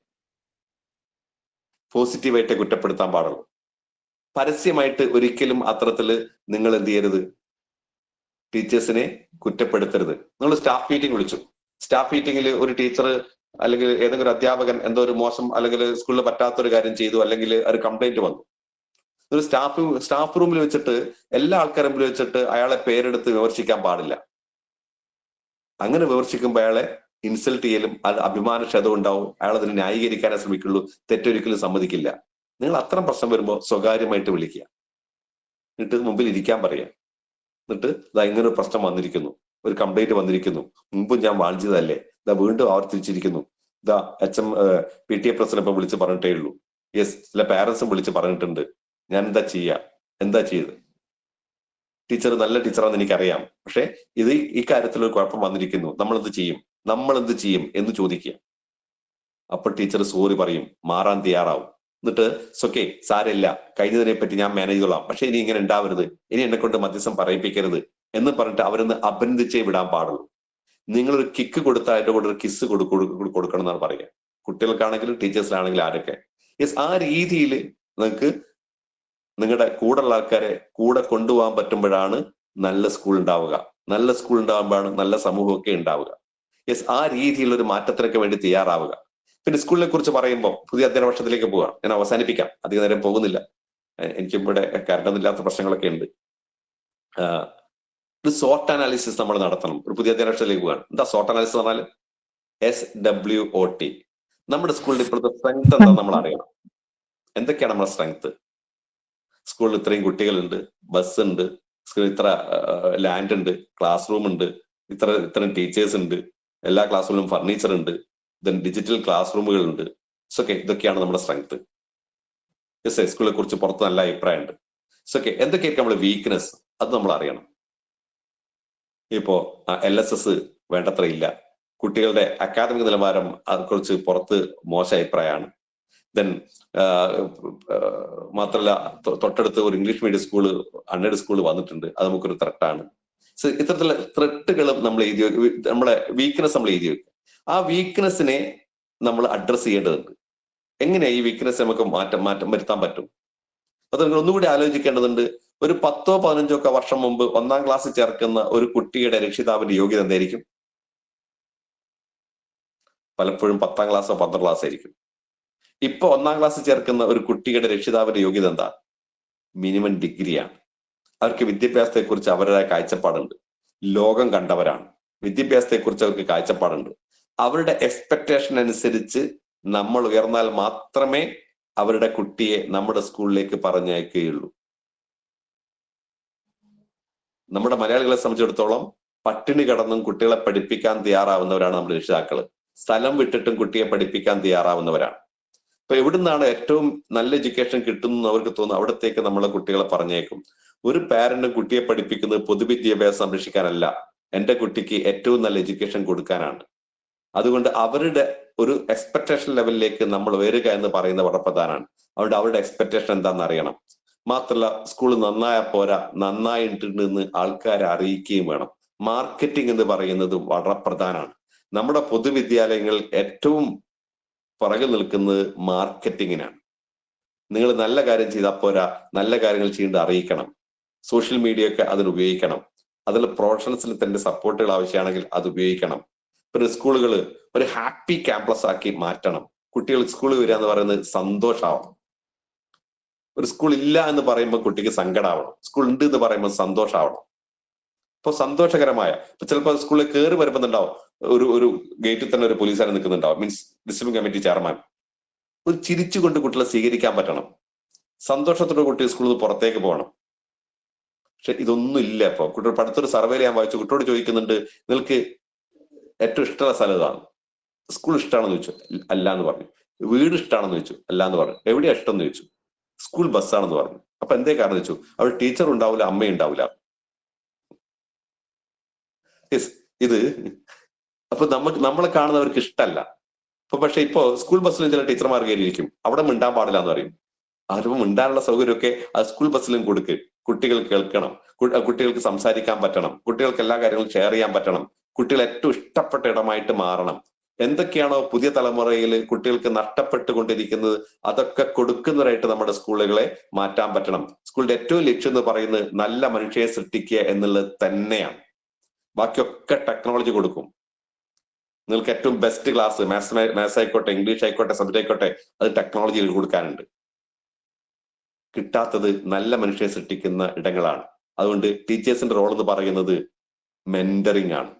പോസിറ്റീവായിട്ടേ കുറ്റപ്പെടുത്താൻ പാടുള്ളൂ. പരസ്യമായിട്ട് ഒരിക്കലും അത്തരത്തില് നിങ്ങൾ എന്ത് ചെയ്യരുത്, ടീച്ചേഴ്സിനെ കുറ്റപ്പെടുത്തരുത്. നിങ്ങൾ സ്റ്റാഫ് മീറ്റിംഗ് വിളിച്ചു. സ്റ്റാഫ് മീറ്റിംഗിൽ ഒരു ടീച്ചർ അല്ലെങ്കിൽ ഏതെങ്കിലും അധ്യാപകൻ എന്തോ ഒരു മോശം അല്ലെങ്കിൽ സ്കൂളിൽ പറ്റാത്തൊരു കാര്യം ചെയ്തു, അല്ലെങ്കിൽ ഒരു കംപ്ലൈന്റ് വന്നു. ഒരു സ്റ്റാഫ് റൂമിൽ വെച്ചിട്ട് എല്ലാ ആൾക്കാരും മുമ്പിൽ വെച്ചിട്ട് അയാളെ പേരെടുത്ത് വിമർശിക്കാൻ പാടില്ല. അങ്ങനെ വിമർശിക്കുമ്പോൾ അയാളെ ഇൻസൾട്ട് ചെയ്യലും അത് അഭിമാനക്ഷതം ഉണ്ടാവും. അയാൾ അതിനെ ന്യായീകരിക്കാനേ ശ്രമിക്കുള്ളൂ. തെറ്റൊരിക്കലും സമ്മതിക്കില്ല. നിങ്ങൾ അത്തരം പ്രശ്നം വരുമ്പോൾ സ്വകാര്യമായിട്ട് വിളിക്കുക. എന്നിട്ട് മുമ്പിൽ ഇരിക്കാൻ പറയുക. എന്നിട്ട് ഇതാ ഇങ്ങനെ ഒരു പ്രശ്നം വന്നിരിക്കുന്നു, ഒരു കംപ്ലൈന്റ് വന്നിരിക്കുന്നു, മുമ്പ് ഞാൻ വാങ്ങിച്ചതല്ലേ, ഇതാ വീണ്ടും ആവർത്തിച്ചിരിക്കുന്നു, ഇതാ PTA പ്രസിഡന്റ് ഇപ്പം വിളിച്ച് പറഞ്ഞിട്ടേ ഉള്ളൂ. യെസ്, ചില പാരന്റ്സും വിളിച്ച് പറഞ്ഞിട്ടുണ്ട്. ഞാൻ എന്താ ചെയ്ത്? ടീച്ചർ നല്ല ടീച്ചറാണെന്ന് എനിക്കറിയാം, പക്ഷെ ഈ കാര്യത്തിൽ ഒരു കുഴപ്പം വന്നിരിക്കുന്നു, നമ്മൾ എന്ത് ചെയ്യും എന്ന് ചോദിക്കുക. അപ്പൊ ടീച്ചർ സോറി പറയും, മാറാൻ തയ്യാറാവും. എന്നിട്ട് ഓക്കെ, സാരമില്ല, കഴിഞ്ഞതിനെ പറ്റി ഞാൻ മാനേജ് ചെയ്തോളാം, പക്ഷെ ഇനി ഇങ്ങനെ ഉണ്ടാവരുത്, ഇനി എന്നെ കൊണ്ട് മധ്യസ്ഥം പറയിപ്പിക്കരുത് എന്ന് പറഞ്ഞിട്ട് അവരൊന്ന് അഭിനന്ദിച്ചേ വിടാൻ പാടുള്ളൂ. നിങ്ങളൊരു കിക്ക് കൊടുത്താൽ അതിന്റെ കൂടെ ഒരു കിസ് കൊടുക്കണം എന്നാണ് പറയുക. കുട്ടികൾക്കാണെങ്കിലും ടീച്ചേഴ്സിലാണെങ്കിലും ആരൊക്കെ. യെസ്, ആ രീതിയിൽ നിങ്ങൾക്ക് നിങ്ങളുടെ കൂടെയുള്ള ആൾക്കാരെ കൂടെ കൊണ്ടുപോകാൻ പറ്റുമ്പോഴാണ് നല്ല സ്കൂൾ ഉണ്ടാവുക. നല്ല സ്കൂൾ ഉണ്ടാകുമ്പോഴാണ് നല്ല സമൂഹമൊക്കെ ഉണ്ടാവുക. യെസ്, ആ രീതിയിലുള്ള ഒരു മാറ്റത്തിനൊക്കെ വേണ്ടി തയ്യാറാവുക. പിന്നെ സ്കൂളിനെ കുറിച്ച് പറയുമ്പോൾ പുതിയ അധ്യയന വർഷത്തിലേക്ക് പോവുക. ഞാൻ അവസാനിപ്പിക്കാം, അധികം നേരം പോകുന്നില്ല, എനിക്കും ഇവിടെ കരണ്ടൊന്നുമില്ലാത്ത പ്രശ്നങ്ങളൊക്കെ ഉണ്ട്. ഒരു സോർട്ട് അനാലിസിസ് നമ്മൾ നടത്തണം. ഒരു പുതിയ അധ്യയന വർഷത്തിലേക്ക് പോവുകയാണ്. എന്താ സോർട്ട് അനാലിസിസ് എന്ന് പറഞ്ഞാൽ? SWOT. നമ്മുടെ സ്കൂളിന്റെ ഇപ്പോഴത്തെ സ്ട്രെങ്ത് എന്താ നമ്മൾ അറിയണം. എന്തൊക്കെയാണ് നമ്മുടെ സ്ട്രെങ്ത്? സ്കൂളിൽ ഇത്രയും കുട്ടികളുണ്ട്, ബസ് ഉണ്ട്, സ്കൂളിൽ ഇത്ര ലാൻഡ് ഉണ്ട്, ക്ലാസ് റൂം ഉണ്ട്, ഇത്രയും ടീച്ചേഴ്സ് ഉണ്ട്, എല്ലാ ക്ലാസ് റൂമിലും ഫർണിച്ചർ ഉണ്ട്, ദെൻ ഡിജിറ്റൽ ക്ലാസ് റൂമുകൾ ഉണ്ട്. ഓക്കെ, ഇതൊക്കെയാണ് നമ്മുടെ സ്ട്രെങ്ത്. സ്കൂളിനെ കുറിച്ച് പുറത്ത് നല്ല അഭിപ്രായമുണ്ട്. ഓക്കെ, എന്തൊക്കെയായിരിക്കും നമ്മുടെ വീക്ക്നെസ്, അത് നമ്മൾ അറിയണം. ഇപ്പോ LSS വേണ്ടത്ര ഇല്ല, കുട്ടികളുടെ അക്കാദമിക് നിലവാരം അതിനെക്കുറിച്ച് പുറത്ത് മോശം അഭിപ്രായമാണ്. ദെൻ മാത്രമല്ല, തൊട്ടടുത്ത് ഒരു English medium school, unaided school വന്നിട്ടുണ്ട്, അത് നമുക്കൊരു ത്രെട്ടാണ്. ഇത്തരത്തിലുള്ള ത്രെട്ടുകളും നമ്മൾ നമ്മളെ വീക്ക്നെസ് നമ്മൾ എഴുതി വെക്കുക. ആ വീക്ക്നെസ്സിനെ നമ്മൾ അഡ്രസ് ചെയ്യേണ്ടതുണ്ട്. എങ്ങനെയാ ഈ വീക്ക്നെസ് നമുക്ക് മാറ്റം വരുത്താൻ പറ്റും? അത് നിങ്ങൾ ഒന്നുകൂടി ആലോചിക്കേണ്ടതുണ്ട്. ഒരു 10 or 15 വർഷം മുമ്പ് 1ാം ക്ലാസ്സിൽ ചേർക്കുന്ന ഒരു കുട്ടിയുടെ രക്ഷിതാവിന്റെ യോഗ്യത എന്തായിരിക്കും? പലപ്പോഴും 10ാം ക്ലാസ്സോ 12ാം ക്ലാസ് ആയിരിക്കും. ഇപ്പൊ 1ാം ക്ലാസ്സിൽ ചേർക്കുന്ന ഒരു കുട്ടിയുടെ രക്ഷിതാവിന്റെ യോഗ്യത എന്താ? മിനിമം ഡിഗ്രിയാണ്. അവർക്ക് വിദ്യാഭ്യാസത്തെ കുറിച്ച് അവരുടേതായ കാഴ്ചപ്പാടുണ്ട്, ലോകം കണ്ടവരാണ്, വിദ്യാഭ്യാസത്തെ കുറിച്ച് അവർക്ക് കാഴ്ചപ്പാടുണ്ട്. അവരുടെ എക്സ്പെക്ടേഷൻ അനുസരിച്ച് നമ്മൾ ഉയർന്നാൽ മാത്രമേ അവരുടെ കുട്ടിയെ നമ്മുടെ സ്കൂളിലേക്ക് പറഞ്ഞയക്കുകയുള്ളൂ. നമ്മുടെ മലയാളികളെ സംബന്ധിച്ചിടത്തോളം പട്ടിണി കടന്നും കുട്ടികളെ പഠിപ്പിക്കാൻ തയ്യാറാവുന്നവരാണ് നമ്മുടെ രക്ഷിതാക്കള്. സ്ഥലം വിട്ടിട്ടും കുട്ടിയെ പഠിപ്പിക്കാൻ തയ്യാറാവുന്നവരാണ്. അപ്പൊ എവിടുന്നാണ് ഏറ്റവും നല്ല എഡ്യൂക്കേഷൻ കിട്ടുന്നു അവർക്ക് തോന്നുന്നു, അവിടത്തേക്ക് നമ്മളെ കുട്ടികളെ പറഞ്ഞേക്കും. ഒരു പാരന്റും കുട്ടിയെ പഠിപ്പിക്കുന്നത് പൊതുവിദ്യാഭ്യാസം സംരക്ഷിക്കാനല്ല, എന്റെ കുട്ടിക്ക് ഏറ്റവും നല്ല എഡ്യൂക്കേഷൻ കൊടുക്കാനാണ്. അതുകൊണ്ട് അവരുടെ ഒരു എക്സ്പെക്ടേഷൻ ലെവലിലേക്ക് നമ്മൾ വരിക എന്ന് പറയുന്നത് വളരെ പ്രധാനമാണ്. അതുകൊണ്ട് അവരുടെ എക്സ്പെക്ടേഷൻ എന്താണെന്ന് അറിയണം. മാത്രമല്ല, സ്കൂൾ നന്നായാൽ പോരാ, നന്നായിട്ടുണ്ടെന്ന് ആൾക്കാരെ അറിയിക്കുകയും വേണം. മാർക്കറ്റിംഗ് എന്ന് പറയുന്നത് വളരെ പ്രധാനമാണ്. നമ്മുടെ പൊതുവിദ്യാലയങ്ങൾ ഏറ്റവും പുറകിൽ നിൽക്കുന്നത് മാർക്കറ്റിങ്ങിനാണ്. നിങ്ങൾ നല്ല കാര്യം ചെയ്താൽ പോരാ, നല്ല കാര്യങ്ങൾ ചെയ്യേണ്ടത് അറിയിക്കണം. സോഷ്യൽ മീഡിയ ഒക്കെ അതിന് ഉപയോഗിക്കണം. അതിൽ പ്രൊഫഷണൽസിന് തന്റെ സപ്പോർട്ടുകൾ ആവശ്യമാണെങ്കിൽ അത് ഉപയോഗിക്കണം. പിന്നെ സ്കൂളുകൾ ഒരു ഹാപ്പി ക്യാമ്പസ് ആക്കി മാറ്റണം. കുട്ടികൾ സ്കൂളിൽ വരിക എന്ന് പറയുന്നത് സന്തോഷമാവണം. ഒരു സ്കൂൾ ഇല്ല എന്ന് പറയുമ്പോൾ കുട്ടിക്ക് സങ്കടമാവണം, സ്കൂൾ ഉണ്ട് എന്ന് പറയുമ്പോൾ സന്തോഷമാവണം. ഇപ്പൊ സന്തോഷകരമായ, ഇപ്പൊ ചിലപ്പോൾ സ്കൂളിൽ കയറി വരുമ്പോണ്ടാവും ഒരു ഗേറ്റിൽ തന്നെ ഒരു പോലീസുകാരൻ നിൽക്കുന്നുണ്ടാവും, മീൻസ് ഡിസിപ്ലിൻ കമ്മിറ്റി ചെയർമാൻ. ഒരു ചിരിച്ചുകൊണ്ട് കുട്ടികളെ സ്വീകരിക്കാൻ പറ്റണം. സന്തോഷത്തോടെ കുട്ടികൾ സ്കൂളിൽ നിന്ന് പുറത്തേക്ക് പോകണം. പക്ഷെ ഇതൊന്നും ഇല്ല. ഇപ്പൊ കുട്ടികൾ അടുത്തൊരു സർവേയിൽ ഞാൻ വായിച്ചു, കുട്ടിയോട് ചോദിക്കുന്നുണ്ട്, നിങ്ങൾക്ക് ഏറ്റവും ഇഷ്ടമുള്ള സ്ഥലം ഇതാണ്. സ്കൂൾ ഇഷ്ടമാണെന്ന് ചോദിച്ചു, അല്ല എന്ന് പറഞ്ഞു. വീട് ഇഷ്ടമാണെന്ന് ചോദിച്ചു, അല്ല എന്ന് പറഞ്ഞു. എവിടെയാ ഇഷ്ടം എന്ന് ചോദിച്ചു, സ്കൂൾ ബസ്സാണെന്ന് പറഞ്ഞു. അപ്പൊ എന്തേ കാരണം ചോദിച്ചു, അവിടെ ടീച്ചർ ഉണ്ടാവില്ല, അമ്മയുണ്ടാവില്ല. ഇത് അപ്പൊ നമ്മളെ കാണുന്നവർക്ക് ഇഷ്ടമല്ല. പക്ഷെ ഇപ്പോ സ്കൂൾ ബസ്സിലും ചില ടീച്ചർമാർ കയറിയിരിക്കും, അവിടെ മിണ്ടാൻ പാടില്ല എന്ന് പറയും. അതിപ്പോ മിണ്ടാനുള്ള സൗകര്യമൊക്കെ ആ സ്കൂൾ ബസ്സിലും കൊടുക്ക്. കുട്ടികൾ കേൾക്കണം, കുട്ടികൾക്ക് സംസാരിക്കാൻ പറ്റണം, കുട്ടികൾക്ക് എല്ലാ കാര്യങ്ങളും ഷെയർ ചെയ്യാൻ പറ്റണം. കുട്ടികൾ ഏറ്റവും ഇഷ്ടപ്പെട്ട ഇടമായിട്ട് മാറണം. എന്തൊക്കെയാണോ പുതിയ തലമുറയിൽ കുട്ടികൾക്ക് നഷ്ടപ്പെട്ടുകൊണ്ടിരിക്കുന്നത് അതൊക്കെ കൊടുക്കുന്നവരായിട്ട് നമ്മുടെ സ്കൂളുകളെ മാറ്റാൻ പറ്റണം. സ്കൂളിന്റെ ഏറ്റവും ലക്ഷ്യം എന്ന് പറയുന്നത് നല്ല മനുഷ്യരെ സൃഷ്ടിക്കുക എന്നുള്ളത് തന്നെയാണ്. ബാക്കിയൊക്കെ ടെക്നോളജി കൊടുക്കും. നിങ്ങൾക്ക് ഏറ്റവും ബെസ്റ്റ് ക്ലാസ് മാത്സ് ആയിക്കോട്ടെ, ഇംഗ്ലീഷ് ആയിക്കോട്ടെ, സബ്ജക്ട് ആയിക്കോട്ടെ, അത് ടെക്നോളജിയിൽ കൊടുക്കാനുണ്ട്. കിട്ടാത്തത് നല്ല മനുഷ്യരെ സൃഷ്ടിക്കുന്ന ഇടങ്ങളാണ്. അതുകൊണ്ട് ടീച്ചേഴ്സിന്റെ റോൾ എന്ന് പറയുന്നത് മെന്ററിങ് ആണ്.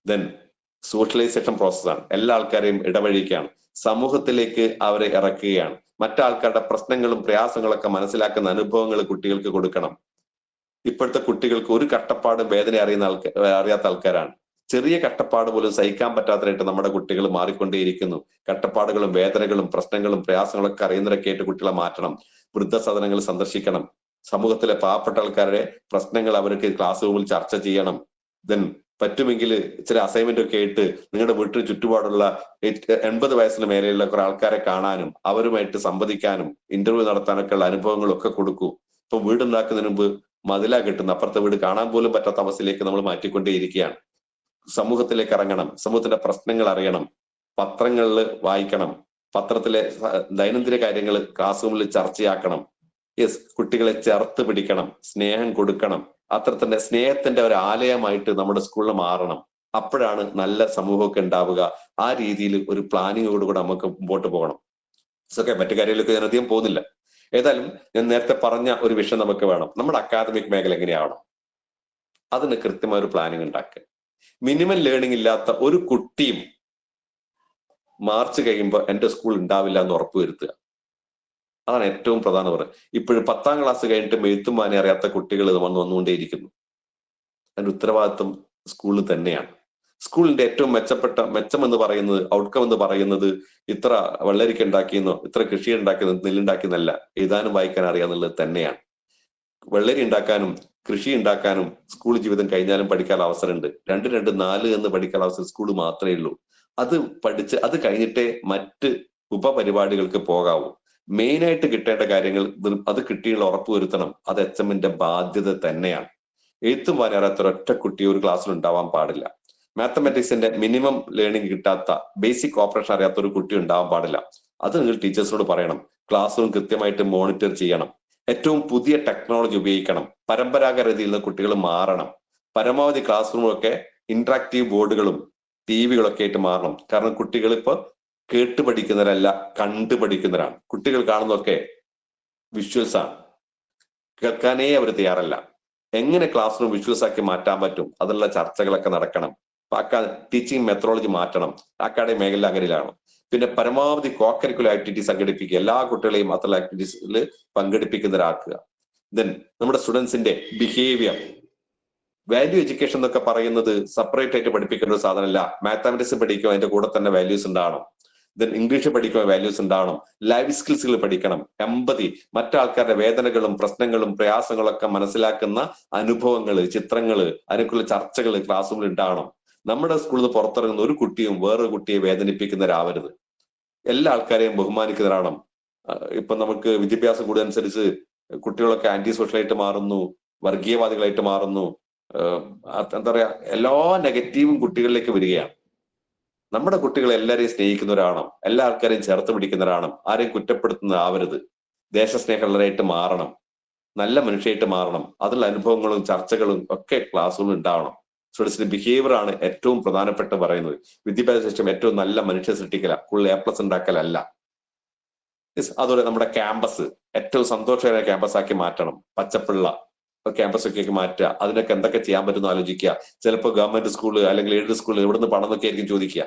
ദെൻ സോഷ്യലൈസേഷൻ പ്രോസസ്സാണ്. എല്ലാ ആൾക്കാരെയും ഇടവഴിക്കുകയാണ്, സമൂഹത്തിലേക്ക് അവരെ ഇറക്കുകയാണ്. മറ്റാൾക്കാരുടെ പ്രശ്നങ്ങളും പ്രയാസങ്ങളൊക്കെ മനസ്സിലാക്കുന്ന അനുഭവങ്ങൾ കുട്ടികൾക്ക് കൊടുക്കണം. ഇപ്പോഴത്തെ കുട്ടികൾക്ക് ഒരു കഷ്ടപ്പാടും വേദന അറിയാത്ത ആൾക്കാരാണ്. ചെറിയ കഷ്ടപ്പാട് പോലും സഹിക്കാൻ പറ്റാത്തതായിട്ട് നമ്മുടെ കുട്ടികൾ മാറിക്കൊണ്ടേയിരിക്കുന്നു. കഷ്ടപ്പാടുകളും വേദനകളും പ്രശ്നങ്ങളും പ്രയാസങ്ങളൊക്കെ അറിയുന്നവരൊക്കെ ആയിട്ട് കുട്ടികളെ മാറ്റണം. വൃദ്ധസദനങ്ങൾ സന്ദർശിക്കണം. സമൂഹത്തിലെ പാവപ്പെട്ട ആൾക്കാരുടെ പ്രശ്നങ്ങൾ അവർക്ക് ക്ലാസ് റൂമിൽ ചർച്ച ചെയ്യണം. ദെൻ പറ്റുമെങ്കിൽ ചില അസൈൻമെന്റ് ഒക്കെ ആയിട്ട് നിങ്ങളുടെ വീട്ടിൽ ചുറ്റുപാടുള്ള 80 വയസ്സിന് മേലെയുള്ള കുറെ ആൾക്കാരെ കാണാനും അവരുമായിട്ട് സംവദിക്കാനും ഇന്റർവ്യൂ നടത്താനൊക്കെ ഉള്ള അനുഭവങ്ങളൊക്കെ കൊടുക്കൂ. ഇപ്പൊ വീടുണ്ടാക്കുന്നതിന് മുമ്പ് മതിലാ കിട്ടുന്ന അപ്പുറത്തെ വീട് കാണാൻ പോലും പറ്റാത്ത അവസ്ഥയിലേക്ക് നമ്മൾ മാറ്റിക്കൊണ്ടേയിരിക്കുകയാണ്. സമൂഹത്തിലേക്ക് ഇറങ്ങണം, സമൂഹത്തിന്റെ പ്രശ്നങ്ങൾ അറിയണം, പത്രങ്ങളിൽ വായിക്കണം, പത്രത്തിലെ ദൈനംദിന കാര്യങ്ങൾ ക്ലാസ് റൂമിൽ ചർച്ചയാക്കണം. കുട്ടികളെ ചേർത്ത് പിടിക്കണം, സ്നേഹം കൊടുക്കണം. അത്തരത്തിന്റെ സ്നേഹത്തിന്റെ ഒരു ആലയമായിട്ട് നമ്മുടെ സ്കൂളിൽ മാറണം. അപ്പോഴാണ് നല്ല സമൂഹമൊക്കെ ഉണ്ടാവുക. ആ രീതിയിൽ ഒരു പ്ലാനിങ്ങോടുകൂടെ നമുക്ക് മുമ്പോട്ട് പോകണം. ഇതൊക്കെ മറ്റു കാര്യങ്ങളിലൊക്കെ ഞാൻ അധികം പോകുന്നില്ല. ഏതായാലും ഞാൻ നേരത്തെ പറഞ്ഞ ഒരു വിഷയം നമുക്ക് വേണം. നമ്മുടെ അക്കാദമിക് മേഖല എങ്ങനെയാവണം, അതിന് കൃത്യമായ ഒരു പ്ലാനിങ് ഉണ്ടാക്കുക. മിനിമം ലേണിംഗ് ഇല്ലാത്ത ഒരു കുട്ടിയും മാർച്ച് കഴിയുമ്പോൾ എൻ്റെ സ്കൂൾ ഉണ്ടാവില്ല എന്ന് ഉറപ്പുവരുത്തുക. അതാണ് ഏറ്റവും പ്രധാനം പറയുന്നത്. ഇപ്പോഴും 10ാം ക്ലാസ് കഴിഞ്ഞിട്ട് എഴുത്തും വായന അറിയാത്ത കുട്ടികൾ വന്നുകൊണ്ടേയിരിക്കുന്നു. അതിന്റെ ഉത്തരവാദിത്വം സ്കൂളിൽ തന്നെയാണ്. സ്കൂളിന്റെ ഏറ്റവും മെച്ചം എന്ന് പറയുന്നത്, ഔട്ട്കം എന്ന് പറയുന്നത് ഇത്ര വെള്ളരിക്ക ഉണ്ടാക്കിയെന്നോ ഇത്ര കൃഷി ഉണ്ടാക്കിയെന്നോ നെല്ലുണ്ടാക്കിയെന്നല്ല, എഴുതാനും വായിക്കാൻ അറിയാന്നുള്ളത് തന്നെയാണ്. വെള്ളരി ഉണ്ടാക്കാനും കൃഷി ഉണ്ടാക്കാനും സ്കൂൾ ജീവിതം കഴിഞ്ഞാലും പഠിക്കാൻ അവസരമുണ്ട്. 2, 2, 4 എന്ന് പഠിക്കാൻ അവസരം സ്കൂൾ മാത്രമേ ഉള്ളൂ. അത് പഠിച്ച് അത് കഴിഞ്ഞിട്ടേ മറ്റ് ഉപപരിപാടികൾക്ക് പോകാവൂ. മെയിനായിട്ട് കിട്ടേണ്ട കാര്യങ്ങൾ അത് കിട്ടിയുള്ള ഉറപ്പുവരുത്തണം. അത് HMന്റെ ബാധ്യത തന്നെയാണ്. എഴുത്തും വായന അറിയാത്ത ഒരൊറ്റ കുട്ടി ഒരു ക്ലാസ്സിൽ ഉണ്ടാവാൻ പാടില്ല. മാത്തമാറ്റിക്സിന്റെ മിനിമം ലേണിംഗ് കിട്ടാത്ത, ബേസിക് ഓപ്പറേഷൻ അറിയാത്ത ഒരു കുട്ടി ഉണ്ടാവാൻ പാടില്ല. അത് നിങ്ങൾ ടീച്ചേഴ്സിനോട് പറയണം. ക്ലാസ് റൂം കൃത്യമായിട്ട് മോണിറ്റർ ചെയ്യണം. ഏറ്റവും പുതിയ ടെക്നോളജി ഉപയോഗിക്കണം. പരമ്പരാഗത രീതിയിൽ നിന്ന് കുട്ടികൾ മാറണം. പരമാവധി ക്ലാസ് റൂമൊക്കെ ഇന്ററാക്റ്റീവ് ബോർഡുകളും TV-കളൊക്കെ ആയിട്ട് മാറണം. കാരണം കുട്ടികൾ ഇപ്പൊ കേട്ട് പഠിക്കുന്നവരല്ല, കണ്ടു പഠിക്കുന്നവരാണ്. കുട്ടികൾ കാണുന്നതൊക്കെ വിഷ്വൽസ് ആണ്, കേൾക്കാനേ അവർ തയ്യാറല്ല. എങ്ങനെ ക്ലാസ് റൂം വിഷ്വൽസ് ആക്കി മാറ്റാൻ പറ്റും, അതിനുള്ള ചർച്ചകളൊക്കെ നടക്കണം. ടീച്ചിങ് മെത്തഡോളജി മാറ്റണം. അക്കാഡമിക് മേഖല അങ്ങനെയാണ്. പിന്നെ പരമാവധി കോ-കരിക്കുലർ ആക്ടിവിറ്റീസ് സംഘടിപ്പിക്കുക. എല്ലാ കുട്ടികളെയും അത്തരം ആക്ടിവിറ്റീസിൽ പങ്കെടുപ്പിക്കുന്നവരാക്കുക. ദെൻ നമ്മുടെ സ്റ്റുഡൻസിന്റെ ബിഹേവിയർ, വാല്യൂ എഡ്യൂക്കേഷൻ എന്നൊക്കെ പറയുന്നത് സെപ്പറേറ്റ് ആയിട്ട് പഠിപ്പിക്കേണ്ട ഒരു സാധനമല്ല. മാത്തമാറ്റിക്സ് പഠിക്കുക, അതിന്റെ കൂടെ തന്നെ വാല്യൂസ് ഉണ്ടാവണം. ദെൻ ഇംഗ്ലീഷ് പഠിക്കുക, വാല്യൂസ് ഉണ്ടാവണം. ലൈഫ് സ്കിൽസുകൾ പഠിക്കണം. എമ്പതി, മറ്റാൾക്കാരുടെ വേദനകളും പ്രശ്നങ്ങളും പ്രയാസങ്ങളൊക്കെ മനസ്സിലാക്കുന്ന അനുഭവങ്ങള്, ചിത്രങ്ങള്, അതിനൊക്കെയുള്ള ചർച്ചകൾ ക്ലാസ് റൂമിൽ ഉണ്ടാവണം. നമ്മുടെ സ്കൂളിൽ നിന്ന് പുറത്തിറങ്ങുന്ന ഒരു കുട്ടിയും വേറൊരു കുട്ടിയെ വേദനിപ്പിക്കുന്നവരാവരുത്. എല്ലാ ആൾക്കാരെയും ബഹുമാനിക്കുന്നവരാണ്. ഇപ്പൊ നമുക്ക് വിദ്യാഭ്യാസം കൂടുന്നതനുസരിച്ച് കുട്ടികളൊക്കെ ആന്റി സോഷ്യലായിട്ട് മാറുന്നു, വർഗീയവാദികളായിട്ട് മാറുന്നു. എന്താ പറയാ, എല്ലാ നെഗറ്റീവും കുട്ടികളിലേക്ക് വരികയാണ്. നമ്മുടെ കുട്ടികൾ എല്ലാവരെയും സ്നേഹിക്കുന്നവരാണ്, എല്ലാ ആൾക്കാരെയും ചേർത്ത് പിടിക്കുന്നവരാണ്, ആരെയും കുറ്റപ്പെടുത്തുന്നതാവരുത്. ദേശസ്നേഹമുള്ളവരായിട്ട് മാറണം, നല്ല മനുഷ്യരായിട്ട് മാറണം. അതിലുള്ള അനുഭവങ്ങളും ചർച്ചകളും ഒക്കെ ക്ലാസ് റൂമിൽ ഉണ്ടാവണം. സ്റ്റുഡൻസിന്റെ ബിഹേവിയർ ആണ് ഏറ്റവും പ്രധാനപ്പെട്ട് പറയുന്നത്. വിദ്യാഭ്യാസ സിസ്റ്റം ഏറ്റവും നല്ല മനുഷ്യ സൃഷ്ടിക്കല, കൂടുതൽ A+ ഉണ്ടാക്കലല്ല. അതുപോലെ നമ്മുടെ ക്യാമ്പസ് ഏറ്റവും സന്തോഷകരമായ ക്യാമ്പസ് ആക്കി മാറ്റണം. പച്ചപ്പുള്ള ക്യാമ്പസ് ഒക്കെ മാറ്റുക. അതിനൊക്കെ എന്തൊക്കെ ചെയ്യാൻ പറ്റുന്ന ആലോചിക്കുക. ചിലപ്പോൾ ഗവൺമെന്റ് സ്കൂള് അല്ലെങ്കിൽ എയ്ഡഡ് സ്കൂള് എവിടുന്ന് പണം എന്നൊക്കെ ആയിരിക്കും ചോദിക്കുക.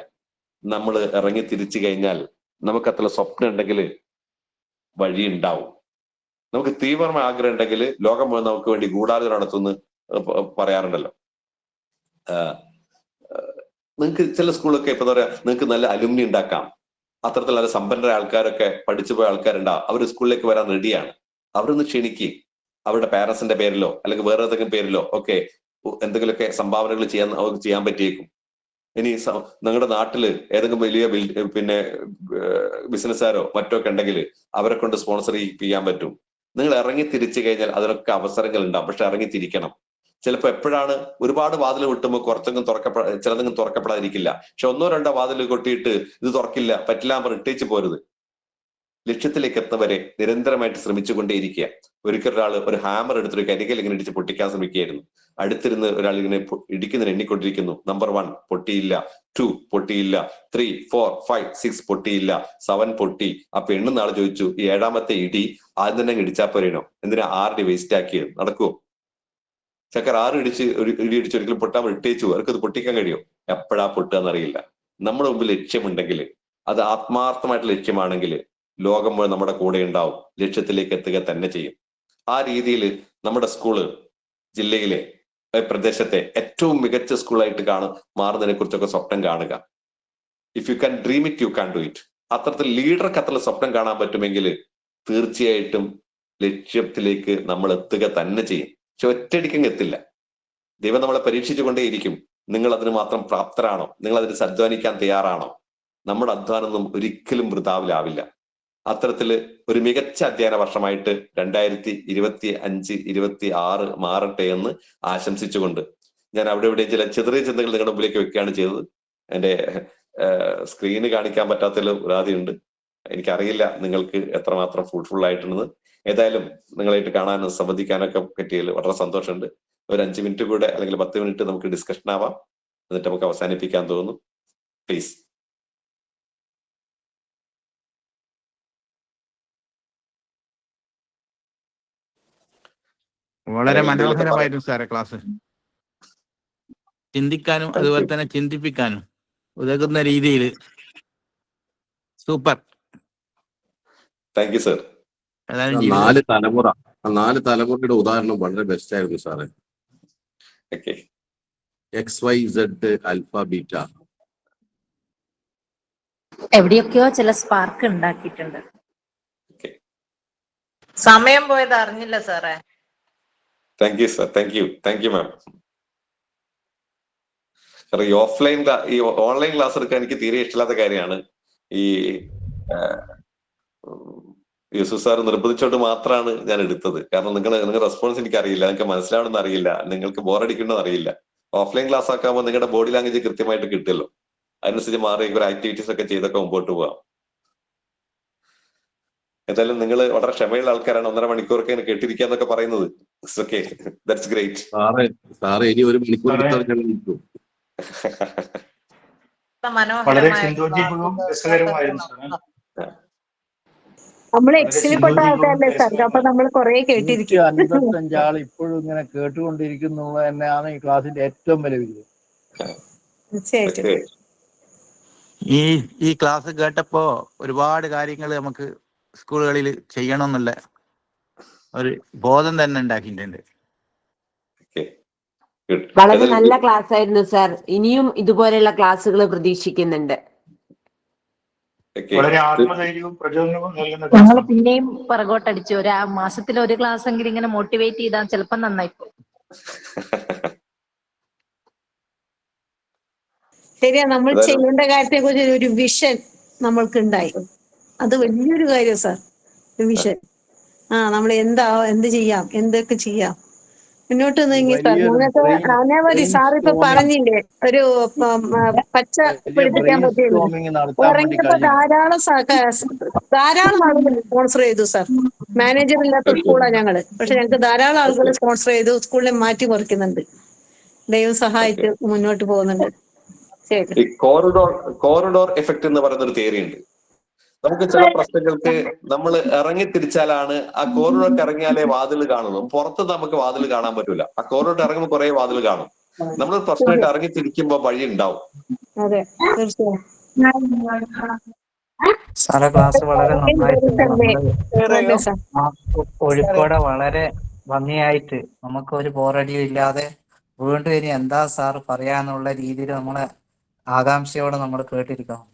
നമ്മൾ ഇറങ്ങി തിരിച്ചു കഴിഞ്ഞാൽ നമുക്ക് അത്ര സ്വപ്നം ഉണ്ടെങ്കിൽ വഴി ഉണ്ടാവും. നമുക്ക് തീവ്രമായ ആഗ്രഹം ഉണ്ടെങ്കിൽ ലോകം മുഴുവൻ നമുക്ക് വേണ്ടി ഗൂഢാലോചന നടത്തുമെന്ന് പറയാറുണ്ടല്ലോ. നിങ്ങൾക്ക് ചില സ്കൂളൊക്കെ ഇപ്പൊ എന്താ പറയാ, നിങ്ങൾക്ക് നല്ല അലുമിനി ഉണ്ടാക്കാം. അത്തരത്തിൽ നല്ല സമ്പന്നരായ ആൾക്കാരൊക്കെ, പഠിച്ചു പോയ ആൾക്കാരുണ്ടാവും. അവർ സ്കൂളിലേക്ക് വരാൻ റെഡിയാണ്. അവരൊന്ന് ക്ഷണിക്കുക. അവരുടെ പാരന്റ്സിന്റെ പേരിലോ അല്ലെങ്കിൽ വേറെ ഏതെങ്കിലും പേരിലോ ഒക്കെ എന്തെങ്കിലുമൊക്കെ സംഭാവനകൾ അവർക്ക് ചെയ്യാൻ പറ്റിയേക്കും. ഇനി നിങ്ങളുടെ നാട്ടില് ഏതെങ്കിലും വലിയ പിന്നെ ബിസിനസ്സുകാരോ മറ്റോ ഒക്കെ ഉണ്ടെങ്കിൽ അവരെ കൊണ്ട് സ്പോൺസർ ചെയ്യാൻ പറ്റും. നിങ്ങൾ ഇറങ്ങി തിരിച്ചു കഴിഞ്ഞാൽ അതിനൊക്കെ അവസരങ്ങൾ ഉണ്ടാവും. പക്ഷെ ഇറങ്ങി തിരിക്കണം. ചിലപ്പോൾ എപ്പോഴാണ് ഒരുപാട് വാതിൽ കിട്ടുമ്പോൾ കുറച്ചെങ്കിലും ചിലതെങ്കിലും തുറക്കപ്പെടാതിരിക്കില്ല. പക്ഷെ 1, 2 വാതിൽ കൊട്ടിയിട്ട് ഇത് തുറക്കില്ല, പറ്റില്ല ഇട്ടേച്ച് പോരുത്. ലക്ഷ്യത്തിലേക്ക് എത്തുന്നവരെ നിരന്തരമായിട്ട് ശ്രമിച്ചുകൊണ്ടേയിരിക്കുക. ഒരിക്കൽ ഒരാൾ ഒരു ഹാമർ എടുത്തൊരു കരികൽ ഇങ്ങനെ ഇടിച്ച് പൊട്ടിക്കാൻ ശ്രമിക്കുകയായിരുന്നു. അടുത്തിരുന്ന് ഒരാൾ ഇങ്ങനെ ഇടിക്കുന്നതിന് എണ്ണിക്കൊണ്ടിരിക്കുന്നു. നമ്പർ 1 പൊട്ടിയില്ല, 2 പൊട്ടിയില്ല, 3, 4, 5, 6 പൊട്ടിയില്ല, 7 പൊട്ടി. അപ്പൊ എണ്ണുന്ന ആൾ ചോദിച്ചു, ഈ 7ാമത്തെ ഇടി ആദ്യം തന്നെ ഇടിച്ചാൽ പോരേനോ, എന്തിനാ 6 വേസ്റ്റ് ആക്കിയത്, നടക്കുവോ? ചക്കർ 6 ഇടി ഇടിച്ച് ഒരിക്കലും പൊട്ടാൻ ഇട്ടേച്ചു. അവർക്കത് പൊട്ടിക്കാൻ കഴിയോ? എപ്പോഴാ പൊട്ടുക എന്നറിയില്ല. നമ്മുടെ മുമ്പിൽ ലക്ഷ്യമുണ്ടെങ്കിൽ, അത് ആത്മാർത്ഥമായിട്ടുള്ള ലക്ഷ്യമാണെങ്കിൽ ലോകം മുഴുവൻ നമ്മുടെ കൂടെ ഉണ്ടാവും. ലക്ഷ്യത്തിലേക്ക് എത്തുക തന്നെ ചെയ്യും. ആ രീതിയിൽ നമ്മുടെ സ്കൂള് ജില്ലയിലെ പ്രദേശത്തെ ഏറ്റവും മികച്ച സ്കൂളായിട്ട് മാറുന്നതിനെ കുറിച്ചൊക്കെ സ്വപ്നം കാണുക. If you can dream it, you can do it. അത്തരത്തിൽ ലീഡർക്ക് അത്ര സ്വപ്നം കാണാൻ പറ്റുമെങ്കിൽ തീർച്ചയായിട്ടും ലക്ഷ്യത്തിലേക്ക് നമ്മൾ എത്തുക തന്നെ ചെയ്യും. പക്ഷെ ഒറ്റയടിക്കങ്ങ് എത്തില്ല. ദൈവം നമ്മളെ പരീക്ഷിച്ചുകൊണ്ടേയിരിക്കും. നിങ്ങൾ അതിന് മാത്രം പ്രാപ്തരാണോ? നിങ്ങൾ അതിന് അധ്വാനിക്കാൻ തയ്യാറാണോ? നമ്മുടെ അധ്വാനമൊന്നും ഒരിക്കലും വൃഥാവിലാവില്ല. അത്തരത്തില് ഒരു മികച്ച അധ്യയന വർഷമായിട്ട് 2025-26 മാറട്ടെ എന്ന് ആശംസിച്ചുകൊണ്ട് ഞാൻ അവിടെ ഇവിടെ ചില ചെറിയ ചിന്തകൾ നിങ്ങളുടെ മുമ്പിലേക്ക് വെക്കുകയാണ് ചെയ്തത്. എൻ്റെ സ്ക്രീന് കാണിക്കാൻ പറ്റാത്തതിൽ ഉപാധിയുണ്ട്. എനിക്കറിയില്ല നിങ്ങൾക്ക് എത്രമാത്രം ഫ്രൂട്ട്ഫുൾ ആയിട്ടുണ്ടെന്ന്. ഏതായാലും നിങ്ങളായിട്ട് കാണാനും സംവദിക്കാനൊക്കെ പറ്റിയതിൽ വളരെ സന്തോഷമുണ്ട്. ഒരു 5 മിനിറ്റ് കൂടെ അല്ലെങ്കിൽ 10 മിനിറ്റ് നമുക്ക് ഡിസ്കഷൻ ആവാം. എന്നിട്ട് നമുക്ക് അവസാനിപ്പിക്കാൻ തോന്നുന്നു. പ്ലീസ്. വളരെ മനോഹരമായിരുന്നു സാറേ ക്ലാസ്. ചിന്തിക്കാനും അതുപോലെ തന്നെ ചിന്തിപ്പിക്കാനും ഉതകുന്ന രീതിയിൽ സൂപ്പർ. Thank you sir. നാല് തലമുറയുടെ ഉദാഹരണം വളരെ ബെസ്റ്റ് ആയിരുന്നു സാറേ. XYZ ആൽഫ ബീറ്റ എവിടെയൊക്കെയോ ചില സ്പാർക്ക് ഉണ്ടാക്കിയിട്ടുണ്ട്. സമയം പോയത് അറിഞ്ഞില്ല സാറേ. Thank you sir. Thank you ma'am. ഈ ഓൺലൈൻ ക്ലാസ് എടുക്കാൻ എനിക്ക് തീരെ ഇഷ്ടമില്ലാത്ത കാര്യമാണ്. ഈ യൂസുഫ് സാർ നിർബന്ധിച്ചോണ്ട് മാത്രമാണ് ഞാൻ എടുത്തത്. കാരണം നിങ്ങളുടെ റെസ്പോൺസ് എനിക്ക് അറിയില്ല, നിങ്ങൾക്ക് മനസ്സിലാവണമെന്ന് അറിയില്ല, നിങ്ങൾക്ക് ബോറടിക്കണമെന്ന് അറിയില്ല. ഓഫ്ലൈൻ ക്ലാസ് ആക്കുമ്പോൾ നിങ്ങളുടെ ബോഡി ലാംഗ്വേജ് കൃത്യമായിട്ട് കിട്ടുമല്ലോ. അതിനനുസരിച്ച് മാറി ഒരു ആക്ടിവിറ്റീസ് ഒക്കെ ചെയ്തൊക്കെ മുമ്പോട്ട് പോവാം. എന്തായാലും നിങ്ങൾ വളരെ ക്ഷമയുള്ള ആൾക്കാരാണ്. 1.5 മണിക്കൂറൊക്കെ കേട്ടിരിക്കാന്നൊക്കെ പറയുന്നത്. Okay, that's great. സാറേ ഇനി 1 മണിക്കൂർ കിട്ടും. നമ്മൾ എക്സിൽപ്പെട്ട ആൾക്കാരല്ലേ സാർ, അപ്പൊ നമ്മൾ കുറെ കേട്ടിരിക്കും. 55 ആൾ ഇപ്പോഴും ഇങ്ങനെ കേട്ടുകൊണ്ടിരിക്കുന്നു തന്നെയാണ് ഈ ക്ലാസിന്റെ ഏറ്റവും വലിയ വിജയം. ഈ ക്ലാസ് കേട്ടപ്പോ ഒരുപാട് കാര്യങ്ങൾ നമുക്ക് സ്കൂളുകളിൽ ചെയ്യണമെന്നുള്ള ഒരു ബോധം തന്നെ ഉണ്ടാക്കിയിട്ടുണ്ട്. വളരെ നല്ല ക്ലാസ് ആയിരുന്നു സാർ. ഇനിയും ഇതുപോലെയുള്ള ക്ലാസ്സുകൾ പ്രതീക്ഷിക്കുന്നുണ്ട്. ഞങ്ങൾ പിന്നെയും പുറകോട്ടടിച്ചു. ഒരു മാസത്തിൽ ഒരു ക്ലാസ് എങ്കിലും ഇങ്ങനെ മോട്ടിവേറ്റ് ചെയ്താൽ ചിലപ്പോൾ നന്നായിപ്പോ. ശരിയാ, നമ്മൾ ചെയ്യേണ്ട കാര്യത്തെ കുറിച്ച് ഒരു വിഷൻ നമ്മൾക്ക് ഉണ്ടായി. അത് വലിയൊരു കാര്യം സാർ, വിഷൻ. നമ്മൾ എന്ത് ചെയ്യാം, എന്തൊക്കെ ചെയ്യാം, മുന്നോട്ട് നീങ്ങി സാർ. ഞങ്ങൾക്ക് അനവധി സാർ ഇപ്പൊ പറഞ്ഞില്ലേ, ഒരു പച്ച പിടിപ്പിക്കാൻ പറ്റില്ല. ഇറങ്ങിയപ്പോ ധാരാളം ആളുകൾ സ്പോൺസർ ചെയ്തു സാർ. മാനേജർ ഇല്ലാത്ത സ്കൂളാണ് ഞങ്ങള്, പക്ഷെ ഞങ്ങൾക്ക് ധാരാളം ആളുകൾ സ്പോൺസർ ചെയ്തു. സ്കൂളിനെ മാറ്റി മറിക്കുന്നുണ്ട്. ദൈവം സഹായിച്ച് മുന്നോട്ട് പോകുന്നുണ്ട്. ഈ കോറിഡോർ എഫക്ട് എന്ന് പറയുന്ന ഒരു തിയറി ഉണ്ട്. നമുക്ക് ചില പ്രശ്നങ്ങൾക്ക് നമ്മൾ ഇറങ്ങി തിരിച്ചാലാണ് ആ കോറിഡോർക്ക് ഇറങ്ങിയാലേ വാതിൽ കാണുള്ളൂ. പുറത്ത് നമുക്ക് വാതിൽ കാണാൻ പറ്റൂല. ആ കോറിഡോർ ഇറങ്ങുമ്പോൾ കുറെ വാതിൽ കാണും. നമ്മൾ പ്രശ്നമായിട്ട് ഇറങ്ങി തിരിക്കുമ്പോ വഴി ഉണ്ടാവും. സാറെ ക്ലാസ് വളരെ നന്നായിട്ട്, കോഴിക്കോട് വളരെ ഭംഗിയായിട്ട് നമുക്ക് ഒരു ബോറടിയും ഇല്ലാതെ വീണ്ടും ഇനി എന്താ സാർ പറയാന്നുള്ള രീതിയിൽ നമ്മളെ ആകാംക്ഷയോടെ നമ്മൾ കേട്ടിരിക്കണം.